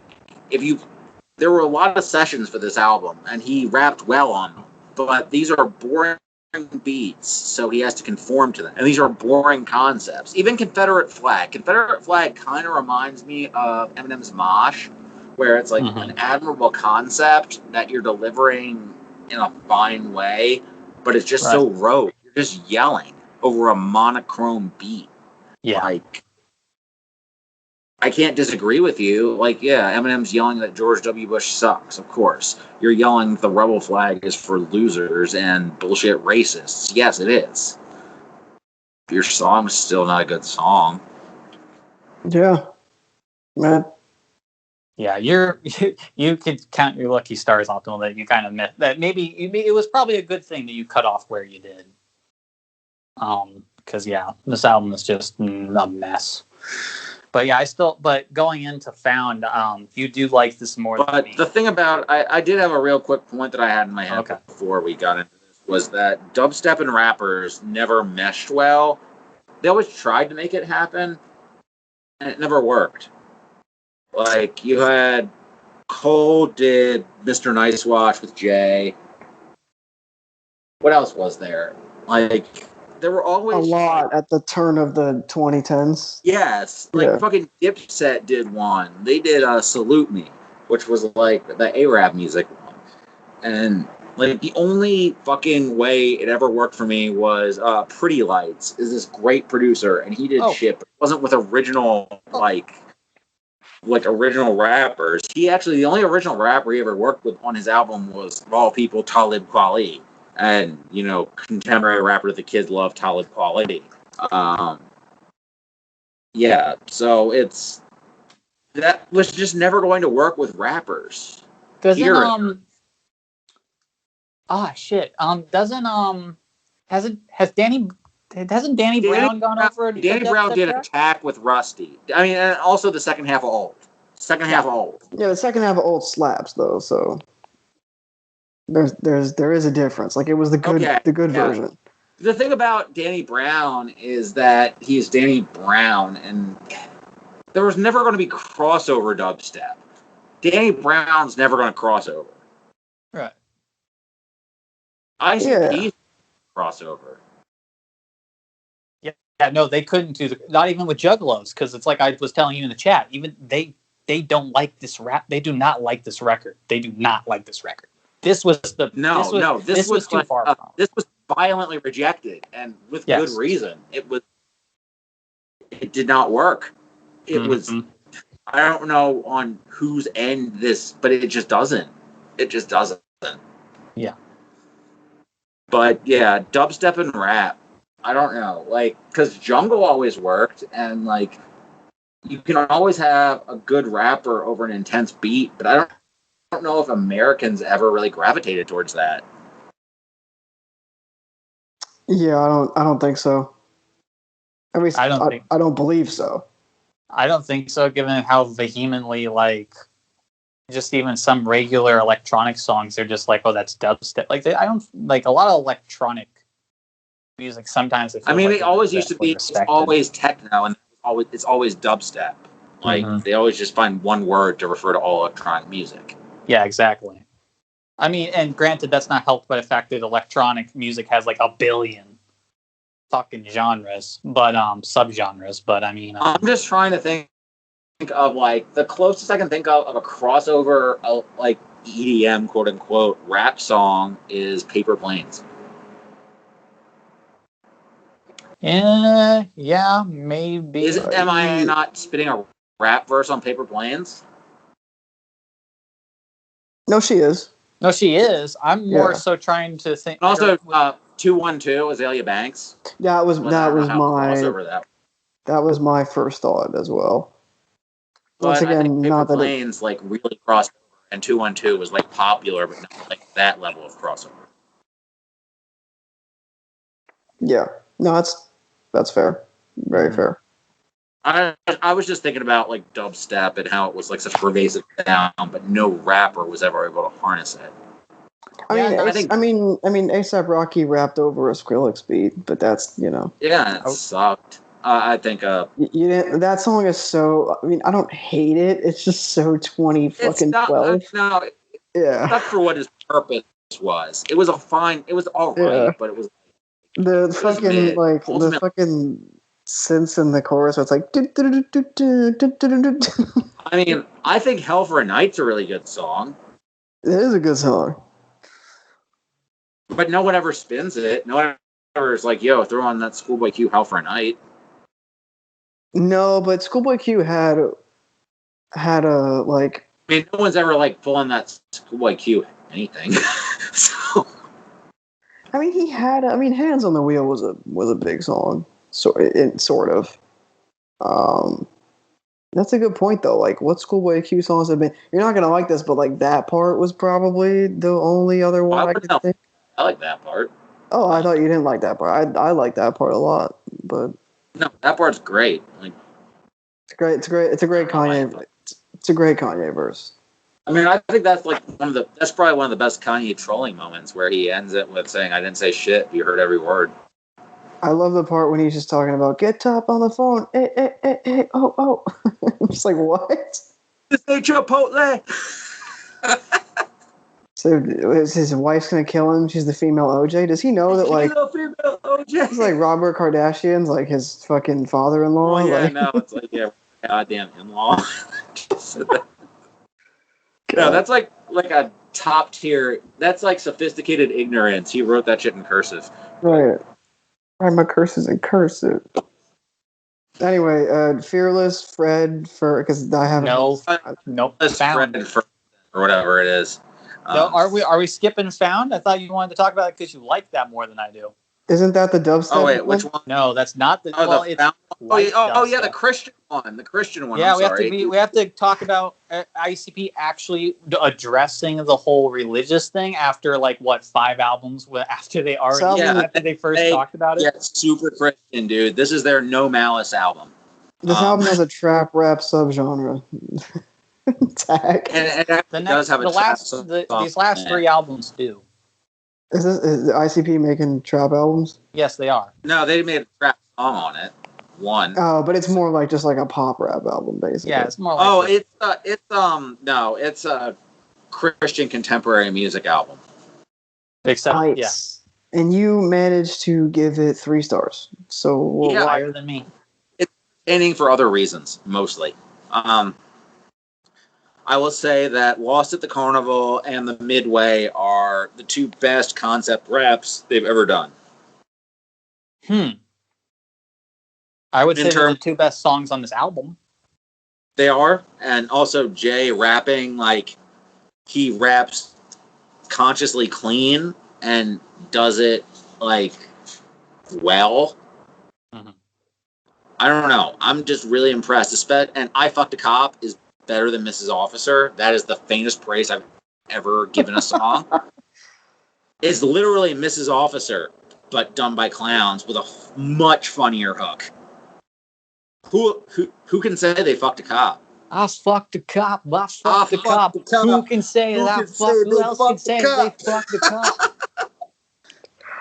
there were a lot of sessions for this album, and he rapped well on them, but these are boring beats, so he has to conform to them. And these are boring concepts. Even Confederate Flag. Confederate Flag kind of reminds me of Eminem's Mosh, where it's like an admirable concept that you're delivering in a fine way, but it's just so rote. You're just yelling over a monochrome beat. Yeah. Like, I can't disagree with you. Like, yeah, Eminem's yelling that George W. Bush sucks, of course. You're yelling the rebel flag is for losers and bullshit racists. Yes, it is. Your song's still not a good song. Yeah. Man. Yeah, you could count your lucky stars, Optimal, that you kind of missed. That maybe it was probably a good thing that you cut off where you did. Because yeah, this album is just a mess. But yeah, but going into Found, you do like this more than me. But the thing about, I did have a real quick point that I had in my head before we got into this, was that dubstep and rappers never meshed well. They always tried to make it happen, and it never worked. Like, you had Cole did Mr. Nice Watch with Jay. What else was there? Like, there were always a lot at the turn of the 2010s. Yes, like fucking Dipset did one. They did Salute Me, which was like the Arab music one. And like the only fucking way it ever worked for me was Pretty Lights is this great producer, and he did shit, but it wasn't with original like original rappers. He actually, the only original rapper he ever worked with on his album was, of all people, Talib Kweli. And, you know, contemporary rapper the kids love, Talib Kweli. Yeah, so that was just never going to work with rappers. Hasn't Danny Brown gone over? Danny Brown did Attack with Rusty. I mean, and also the second half of Old. Yeah, the second half of Old slaps though, so there is a difference. Like, it was the good version. The thing about Danny Brown is that he's Danny Brown, and there was never going to be crossover dubstep. Danny Brown's never going to cross over. Right. ICP crossover. Yeah, no, they couldn't do not even with Juggalos, because it's like I was telling you in the chat. Even they don't like this rap. They do not like this record. They do not like this record. This was too far. This was violently rejected, and with good reason. It did not work. It was. I don't know on whose end this, but it just doesn't. It just doesn't. Yeah. But yeah, dubstep and rap. I don't know, like, because jungle always worked, and like, you can always have a good rapper over an intense beat, but I don't know if Americans ever really gravitated towards that. Yeah, I don't think so. At least I don't believe so. I don't think so, given how vehemently, like, just even some regular electronic songs, they're just like, oh, that's dubstep. Like, I don't like a lot of electronic music. Sometimes it always used to be. It's always techno, and it's always dubstep. Like, they always just find one word to refer to all electronic music. Yeah, exactly. I mean, and granted, that's not helped by the fact that electronic music has like a billion fucking genres, but subgenres. But I mean, I'm just trying to think of like the closest I can think of a crossover, like EDM quote unquote rap song is Paper Planes. Yeah, maybe. Am I not spitting a rap verse on Paper Planes? No, she is. I'm more so trying to think. And also, 212 Azalea Banks. That was my first thought as well. Once again, I think Paper not that Planes like really crossed over, and 212 was like popular, but not like that level of crossover. Yeah, no, that's fair, very fair. I was just thinking about like dubstep and how it was like such a pervasive sound, but no rapper was ever able to harness it. I Yeah, mean, A$AP Rocky rapped over a Skrillex beat, but that's, you know. Yeah, it sucked. I think You didn't. That song is so. I mean, I don't hate it. It's just so 2012. No, Yeah. not for what his purpose was. It was it was all right, Yeah. but it was The was fucking mid. like Ultimately- the fucking synths in the chorus where it's like. It I mean, I think Hell for a Night's a really good song, is a good song. but no one ever spins it. No one ever is like, yo, throw on that Schoolboy Q Hell for a Night. No, but Schoolboy Q had a like. I mean, no one's ever like pulling that Schoolboy Q anything. So, I mean, he had. I mean, Hands on the Wheel was a big song, sort of. That's a good point though. Like, what Schoolboy Q songs have been? You're not gonna like this, but like that part was probably the only other one I could think. I like that part. Oh, I thought you didn't like that part. I like that part a lot, but No, that part's great. Like, it's great. It's a great Kanye. It's a great Kanye verse. I mean, I think that's like that's probably one of the best Kanye trolling moments where he ends it with saying, "I didn't say shit. You heard every word." I love the part when he's just talking about get top on the phone. Oh. I'm just like, what? This ain't Chipotle. So is his wife's gonna kill him? She's the female OJ. Does he know that like female OJ. he's like Robert Kardashian's like his fucking father-in-law? Oh, yeah, like, no, it's like goddamn in-law. No, that's like a top tier. That's like sophisticated ignorance. He wrote that shit in cursive. right. My curses in cursive. Anyway, Fearless, Fred, because I haven't. Nope. That's Found. or whatever it is. No, are we skipping Found? I thought you wanted to talk about it because you like that more than I do. Isn't that the dubstep? Oh wait, which one? No, that's not the. Oh, well, the it's Found- like yeah, the dubstep. Christian one. The Christian one. Yeah, I'm sorry. we have to talk about ICP actually addressing the whole religious thing after like what 5 albums after they already after they first talked about it. Yeah, super Christian, dude. This is their No Malice album. This album has a trap rap subgenre tag. And it does have these last 3 albums do. Is ICP making trap albums? Yes, they are. No, they made a trap song on it. One. Oh, but it's more like just like a pop rap album, basically. Yeah, it's more like it's a Christian contemporary music album. Except nice. Yeah. And you managed to give it 3 stars. So higher than me. It's entertaining for other reasons, mostly. I will say that Lost at the Carnival and the Midway are the 2 best concept raps they've ever done. I would say they're the 2 best songs on this album. They are, and also Jay rapping, like, he raps consciously clean and does it, like, well. Mm-hmm. I don't know. I'm just really impressed. And I Fucked a Cop is better than Mrs. Officer. That is the faintest praise I've ever given a song. It's literally Mrs. Officer, but done by clowns with a much funnier hook. Who can say they fucked a cop? I fucked a cop. I fucked a cop. Who can say that? Who else can say they fucked a cop?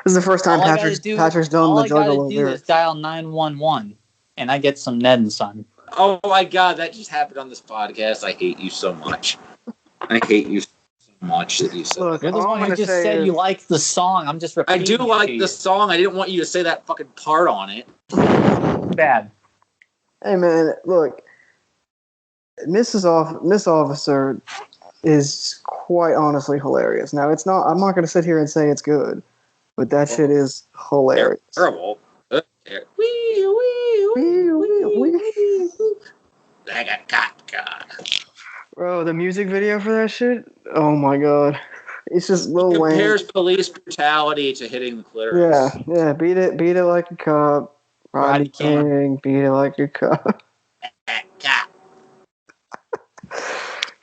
This is the first time Patrick's done the Juggalo. All I gotta do is dial 911, and I get some Ned and Son. Oh my god, that just happened on this podcast. I hate you so much. I hate you so much that you said. Look, you're the one who just said you like the song. I'm just repeating. I do like the song. I didn't want you to say that fucking part on it. Bad. Hey man, look, Miss Officer is quite honestly hilarious. Now it's not. I'm not going to sit here and say it's good, but that shit is hilarious. Terrible. Like a cop car. Bro, the music video for that shit. Oh my god, it's just Lil Wayne. Compares police brutality to hitting the clitoris. Yeah. Beat it like a cop. Rodney King, beat it like a cop.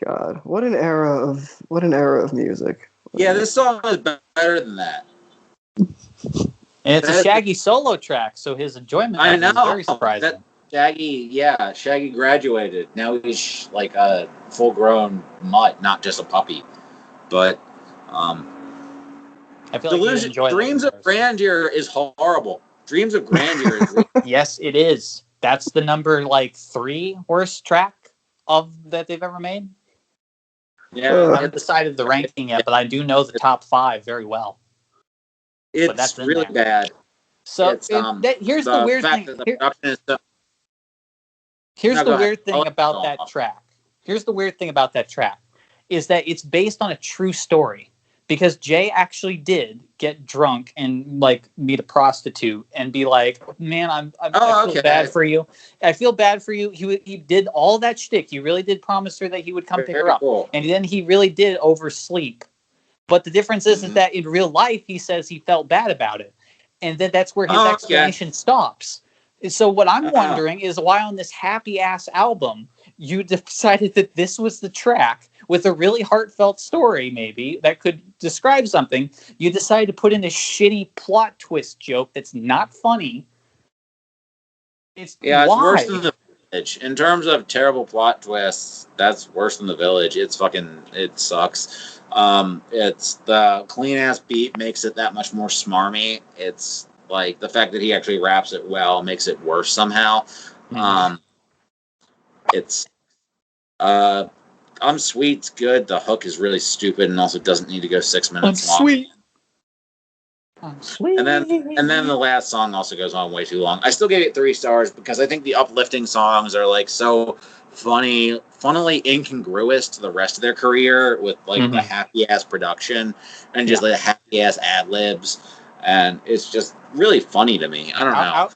God, what an era of music. Yeah, this song is better than that. And it's a Shaggy solo track, so his enjoyment is very surprising. Shaggy graduated. Now he's like a full-grown mutt, not just a puppy. But I feel like you enjoy Dreams of Grandeur is horrible. Dreams of Grandeur is really Yes, it is. That's the number 3 worst track that they've ever made. Yeah, I haven't decided the ranking yet, but I do know the top 5 very well. It's really bad. So here's the weird thing. Here's the weird thing about that track. Here's the weird thing about that track is that it's based on a true story. Because Jay actually did get drunk and meet a prostitute and be like, "Man, I feel bad for you. I feel bad for you." He did all that shtick. He really did promise her that he would come pick her up, and then he really did oversleep. But the difference is that in real life, he says he felt bad about it, and then that's where his explanation stops. So what I'm wondering is why on this happy ass album you decided that this was the track with a really heartfelt story, maybe that could describe something. You decided to put in a shitty plot twist joke that's not funny. It's worse than The Village in terms of terrible plot twists. That's worse than The Village. It sucks. It's the clean ass beat makes it that much more smarmy. It's like the fact that he actually raps it well makes it worse somehow. It's I'm Sweet's good. The hook is really stupid and also doesn't need to go 6 minutes long. I'm sweet. And then the last song also goes on way too long. I still gave it 3 stars because I think the uplifting songs are so funnily incongruous to the rest of their career with the happy ass production and just the happy ass ad libs, and it's just really funny to me. I don't know.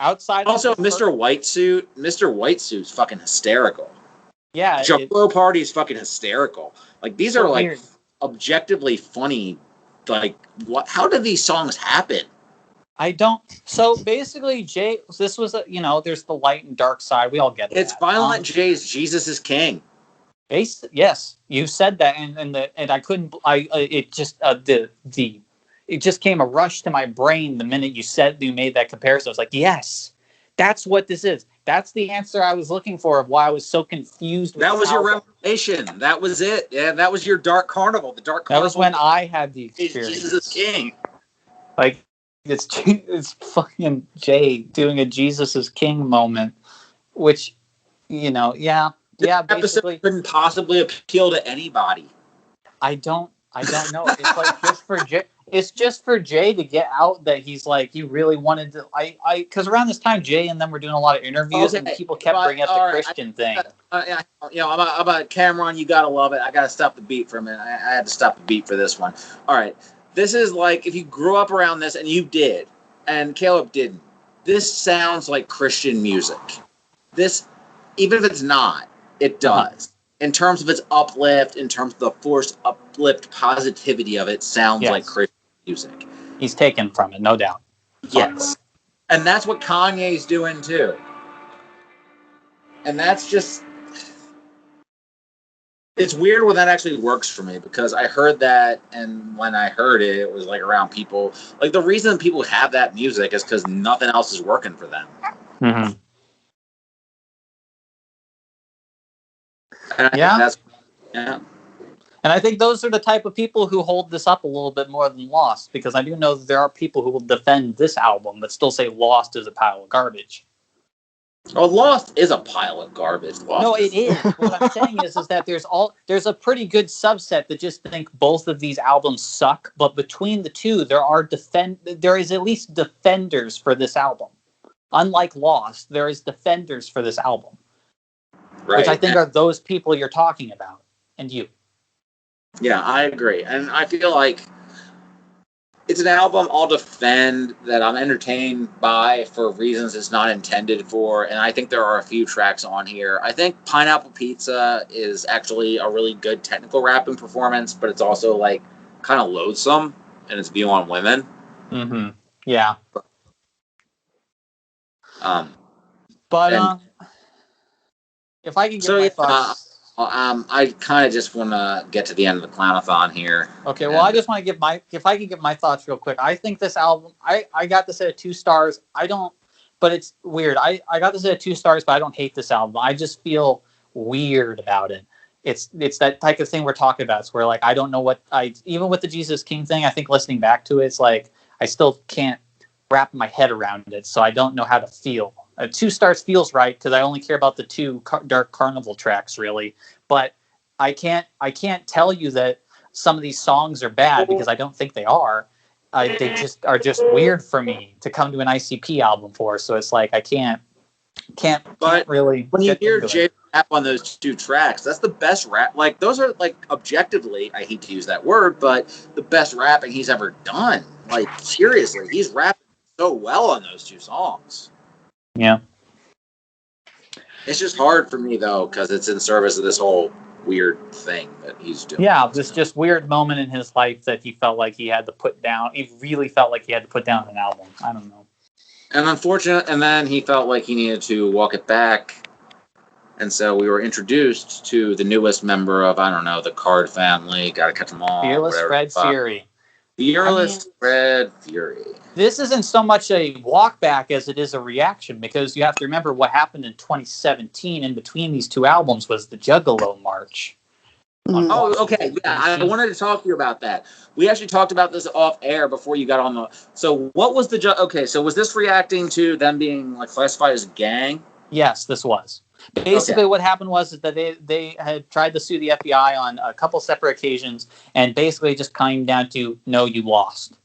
Outside also, Mr. Whitesuit's fucking hysterical. Yeah, Juggalo Party is fucking hysterical. These are weird. Objectively funny. What? How did these songs happen? I don't. So basically, Jay, this was there's the light and dark side. We all get that. It's Violent J's Jesus is King. Yes, you said that, and I couldn't. It just came a rush to my brain the minute you made that comparison. I was like, yes, that's what this is. That's the answer I was looking for of why I was so confused. That was your revelation. That was it. Yeah, that was your Dark Carnival. The Dark Carnival. That was when I had the experience. Jesus is King. It's fucking Jay doing a Jesus is King moment, which, yeah. This episode couldn't possibly appeal to anybody. I don't know. It's just for Jay. It's just for Jay to get out that he's he really wanted to. Because around this time, Jay and them were doing a lot of interviews, and people kept bringing up the Christian thing. I'm a Cameron. You gotta love it. I gotta stop the beat for a minute. I had to stop the beat for this one. All right, this is if you grew up around this, and you did, and Caleb didn't. This sounds like Christian music. This, even if it's not, it does. In terms of its uplift, in terms of the forced uplift positivity of it, sounds like Christian music. He's taken from it, no doubt. Yes. And that's what Kanye's doing too. And that's just... It's weird when that actually works for me, because I heard that, and when I heard it, it was around people... the reason people have that music is because nothing else is working for them. Mm-hmm. And And I think those are the type of people who hold this up a little bit more than Lost, because I do know that there are people who will defend this album but still say Lost is a pile of garbage. Oh, Lost is a pile of garbage. No, it is. What I'm saying is that there's a pretty good subset that just think both of these albums suck, but between the two, there is at least defenders for this album. Unlike Lost, there is defenders for this album. Right. Which I think are those people you're talking about, and you. Yeah, I agree. And I feel like it's an album I'll defend, that I'm entertained by for reasons it's not intended for, and I think there are a few tracks on here. I think Pineapple Pizza is actually a really good technical rapping performance, but it's also kind of loathsome in its view on women. Mm-hmm. Yeah. If I can get my thoughts... I kind of just want to get to the end of the Clownathon here. Okay, well, I just want to if I can get my thoughts real quick. I think this album, I got this at 2 stars. but it's weird. I got this at 2 stars, but I don't hate this album. I just feel weird about it. It's that type of thing we're talking about. It's where like I don't know what even with the Jesus King thing. I think listening back to it, it's like I still can't wrap my head around it, so I don't know how to feel. 2 stars feels right because I only care about the 2 Dark Carnival tracks really, but I can't tell you that some of these songs are bad because I don't think they are. They just are just weird for me to come to an ICP album for. So it's like I can't really. When you hear Jay rap on those 2 tracks, that's the best rap. Like those are like objectively, I hate to use that word, but the best rapping he's ever done. Like seriously, he's rapping so well on those 2 songs. Yeah. It's just hard for me though because it's in service of this whole weird thing that he's doing. Yeah, this just weird moment in his life that he felt like he had to put down. He really felt like he had to put down an album. I don't know. And then he felt like he needed to walk it back. And so we were introduced to the newest member of, I don't know, the Card family. Gotta catch them all. Fearless Fred Fury. Fearless Fred Fury. This isn't so much a walk back as it is a reaction, because you have to remember what happened in 2017 in between these 2 albums was the Juggalo March. Oh, okay. Yeah, I wanted to talk to you about that. We actually talked about this off air before you got on the. So, what was the? Okay, so was this reacting to them being like classified as a gang? Yes, this was. Basically, what happened was that they had tried to sue the FBI on a couple separate occasions, and basically just came down to no, you lost.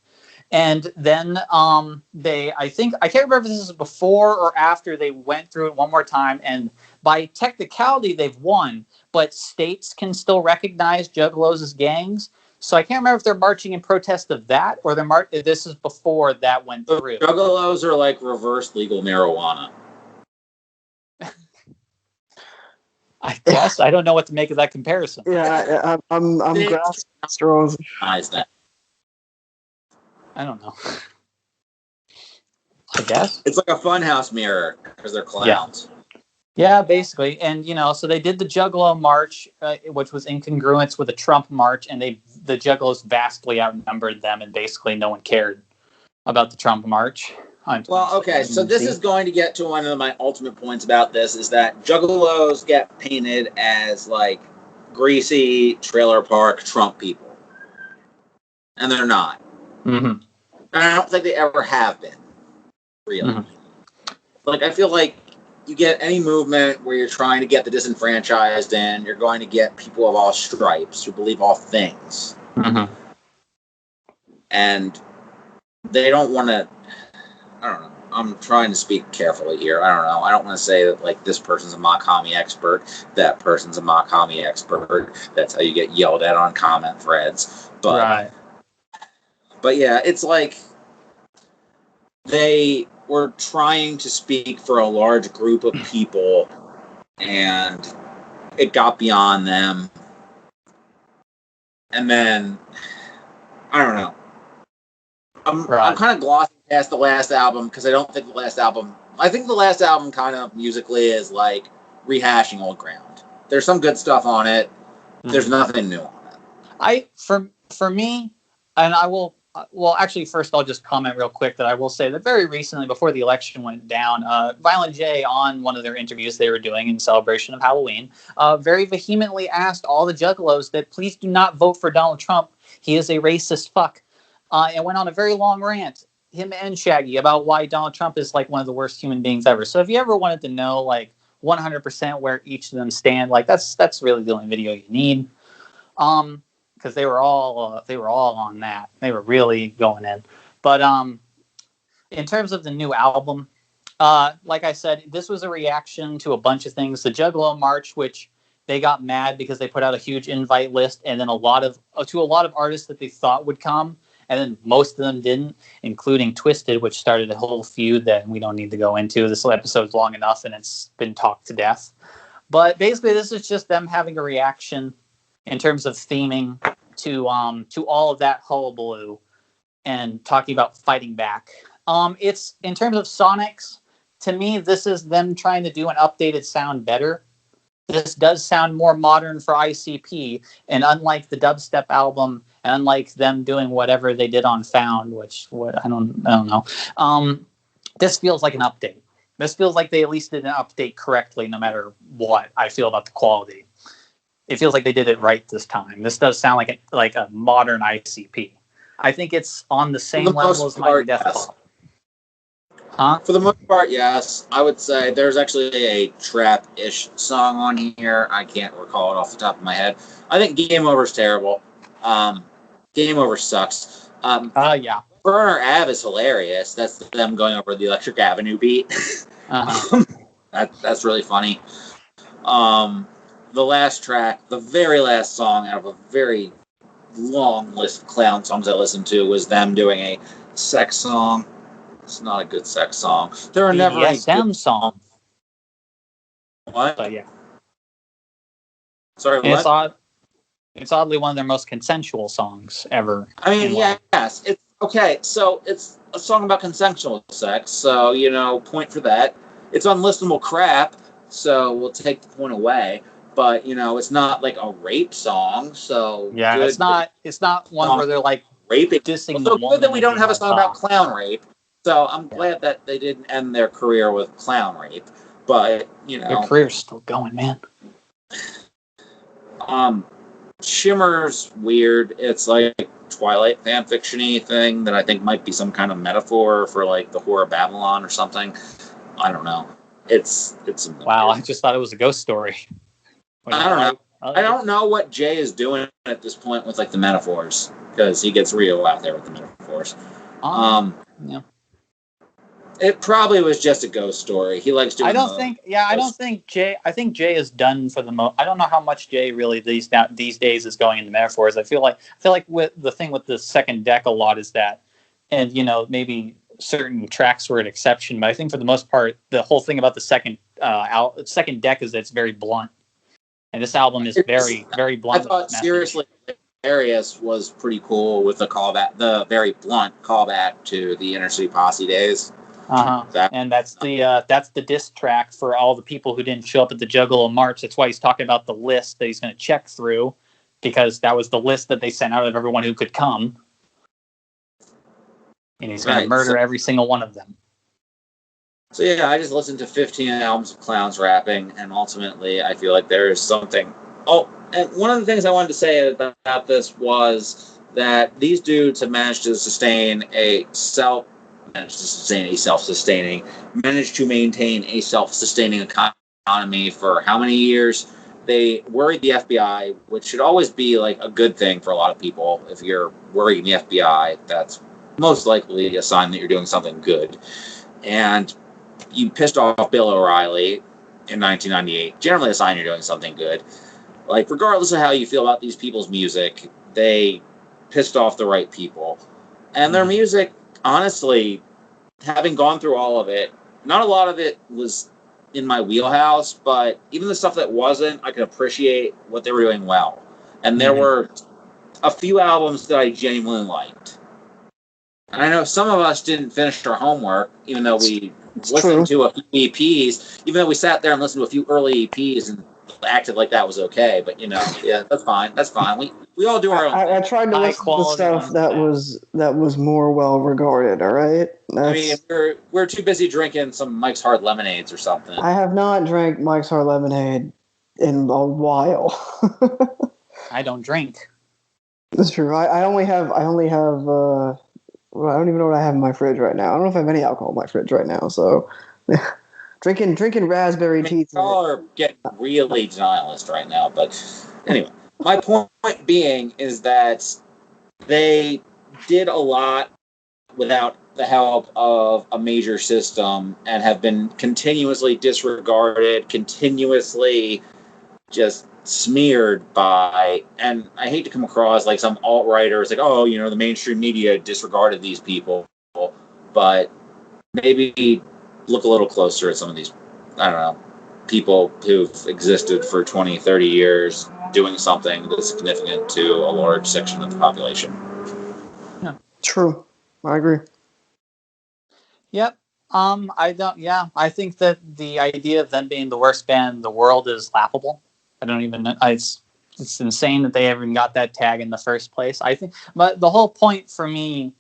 And then I can't remember if this is before or after they went through it one more time, and by technicality they've won, but states can still recognize juggalos as gangs. So I can't remember if they're marching in protest of that or this is before that went through. Juggalos are like reverse legal marijuana. I guess I don't know what to make of that comparison. Yeah, I'm grasping at straws. I don't know. I guess it's like a funhouse mirror because they're clowns. Yeah, basically, and so they did the Juggalo March, which was incongruence with the Trump March, and the Juggalos vastly outnumbered them, and basically no one cared about the Trump March. Well, okay, so this is going to get to one of my ultimate points about this, is that Juggalos get painted as, like, greasy trailer park Trump people. And they're not. Mm-hmm. And I don't think they ever have been, really. Mm-hmm. Like, I feel like you get any movement where you're trying to get the disenfranchised in, you're going to get people of all stripes who believe all things. Mm-hmm. And they don't want to... I don't know. I'm trying to speak carefully here. I don't know. I don't want to say that, like, this person's a Makami expert, that person's a Makami expert. That's how you get yelled at on comment threads. But, right. But yeah, it's like they were trying to speak for a large group of people, and it got beyond them. And then, I don't know. I'm kind of glossing past the last album because I don't think the last album... I think the last album kind of musically is like rehashing old ground. There's some good stuff on it. There's nothing new on it. For me, and I will... Well, actually, first I'll just comment real quick that I will say that very recently, before the election went down, Violent J, on one of their interviews they were doing in celebration of Halloween, very vehemently asked all the Juggalos that please do not vote for Donald Trump. He is a racist fuck. And went on a very long rant, him and Shaggy, about why Donald Trump is like one of the worst human beings ever. So if you ever wanted to know like 100% where each of them stand, like that's really the only video you need. Because they were all on that. They were really going in. But in terms of the new album, like I said, this was a reaction to a bunch of things. The Juggalo March, which they got mad because they put out a huge invite list, and then a lot of artists that they thought would come, and then most of them didn't, including Twisted, which started a whole feud that we don't need to go into. This episode's long enough, and it's been talked to death. But basically, this is just them having a reaction in terms of theming to all of that hullabaloo and talking about fighting back. It's in terms of sonics, to me, this is them trying to do an updated sound better. This does sound more modern for ICP, and unlike the dubstep album, and unlike them doing whatever they did on Found, which I don't know, this feels like an update. This feels like they at least did an update correctly, no matter what I feel about the quality. It feels like they did it right this time. This does sound like a modern ICP. I think it's on the same level as Mighty Death Pop. Huh? For the most part, yes. I would say there's actually a trap-ish song on here. I can't recall it off the top of my head. I think Game Over's terrible. Game Over sucks. Yeah. Burner Ave is hilarious. That's them going over the Electric Avenue beat. That's really funny. The last track, the very last song out of a very long list of clown songs I listened to was them doing a sex song. It's not a good sex song. There are never any good song. What? But yeah. Sorry, what? It's oddly one of their most consensual songs ever. I mean, yes. It's okay. So it's a song about consensual sex. So, point for that. It's unlistenable crap. So we'll take the point away. But, it's not like a rape song. So yeah, it's not one where they're like raping. Dissing so good that we don't have a song about clown rape. So I'm glad that they didn't end their career with clown rape. But, their career's still going, man. Shimmer's weird. It's like Twilight fanfiction-y thing that I think might be some kind of metaphor for like the Horror of Babylon or something. I don't know. It's wow. I just thought it was a ghost story. I don't know. I don't know what Jay is doing at this point with like the metaphors because he gets real out there with the metaphors. Yeah. It probably was just a ghost story. He likes doing. I think Jay is done for the most. I don't know how much Jay really these days is going into metaphors. I feel like with the thing with the second deck a lot is that, and maybe certain tracks were an exception, but I think for the most part the whole thing about the second deck is that it's very blunt, and this album is very very blunt. I thought seriously, Arius was pretty cool with the very blunt callback to the Inner City Posse days. And that's the diss track for all the people who didn't show up at the Juggalo March. That's why he's talking about the list that he's going to check through, because that was the list that they sent out of everyone who could come, and he's going to murder every single one of them. So yeah, I just listened to 15 albums of clowns rapping, and ultimately I feel like there is something. Oh, and one of the things I wanted to say about this was that these dudes have managed to managed to maintain a self-sustaining economy for how many years? They worried the FBI, which should always be like a good thing for a lot of people. If you're worrying the FBI, that's most likely a sign that you're doing something good. And you pissed off Bill O'Reilly in 1998, generally a sign you're doing something good. Like, regardless of how you feel about these people's music, they pissed off the right people. And their music, honestly, having gone through all of it, not a lot of it was in my wheelhouse, but even the stuff that wasn't, I could appreciate what they were doing well. And there were a few albums that I genuinely liked. And I know some of us didn't finish our homework, even though we listened to a few EPs, even though we sat there and listened to a few early EPs and acted like that was okay. But, yeah, that's fine. That's fine. We all do our own thing. I tried to listen to stuff that was more well regarded, all right? I mean, we're too busy drinking some Mike's Hard Lemonades or something. I have not drank Mike's Hard Lemonade in a while. I don't drink. That's true. I only have well, I don't even know what I have in my fridge right now. I don't know if I have any alcohol in my fridge right now. So, drinking raspberry tea. Y'all are getting really denialist right now. But anyway, my point being is that they did a lot without the help of a major system and have been continuously disregarded, continuously just smeared by, and I hate to come across like some alt-writer. It's like, oh, the mainstream media disregarded these people, but maybe look a little closer at some of these, I don't know, people who've existed for 20, 30 years doing something that's significant to a large section of the population. Yeah. True. I agree. Yep. I think that the idea of them being the worst band in the world is laughable. I don't even know. It's insane that they even got that tag in the first place. I think, but the whole point for me,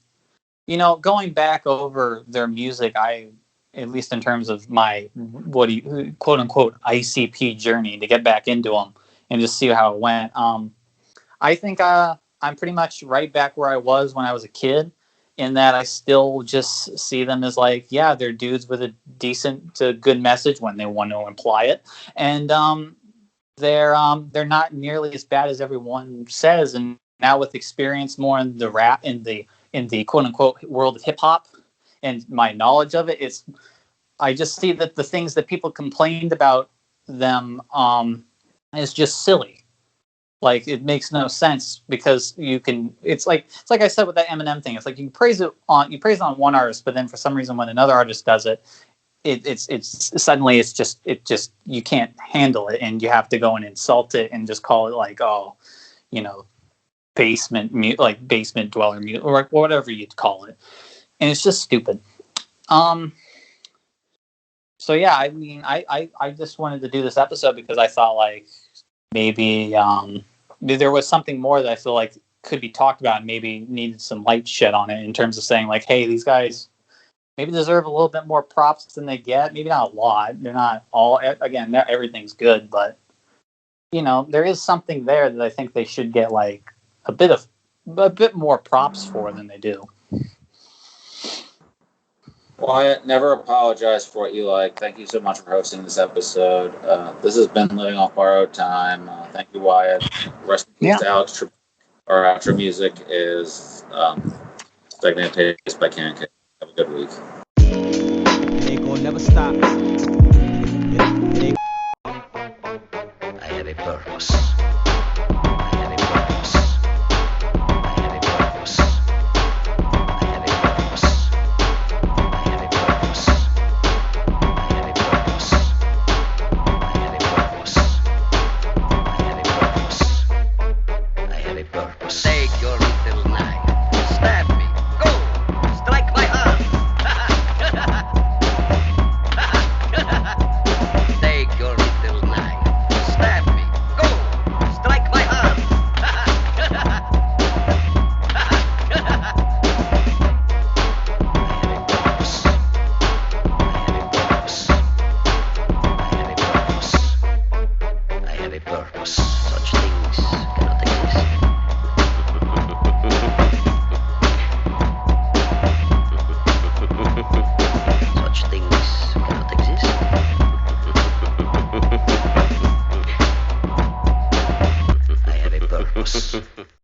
going back over their music, at least in terms of my quote unquote ICP journey to get back into them and just see how it went. I think I'm pretty much right back where I was when I was a kid, in that I still just see them as like, yeah, they're dudes with a decent to good message when they want to imply it, and they're not nearly as bad as everyone says. And now with experience more in the rap in the quote unquote world of hip hop and my knowledge of it, I just see that the things that people complained about them is just silly. Like, it makes no sense, because it's like I said with that Eminem thing. It's like you praise it on one artist, but then for some reason when another artist does it, it's suddenly it's just you can't handle it, and you have to go and insult it and just call it like, oh, basement dweller mute, or whatever you'd call it, and it's just stupid. So yeah, I mean, I just wanted to do this episode because I thought like maybe there was something more that I feel like could be talked about and maybe needed some light shed on it, in terms of saying like, hey, these guys maybe deserve a little bit more props than they get. Maybe not a lot. They're not all, again, everything's good, but there is something there that I think they should get like a bit more props for than they do. Wyatt, never apologize for what you like. Thank you so much for hosting this episode. This has been Living Off Borrowed Time. Thank you, Wyatt. Rest in peace to Alex. Our outro music is Stagnated Taste by Can. Have a good week. It ain't gonna never stop. I have a purpose.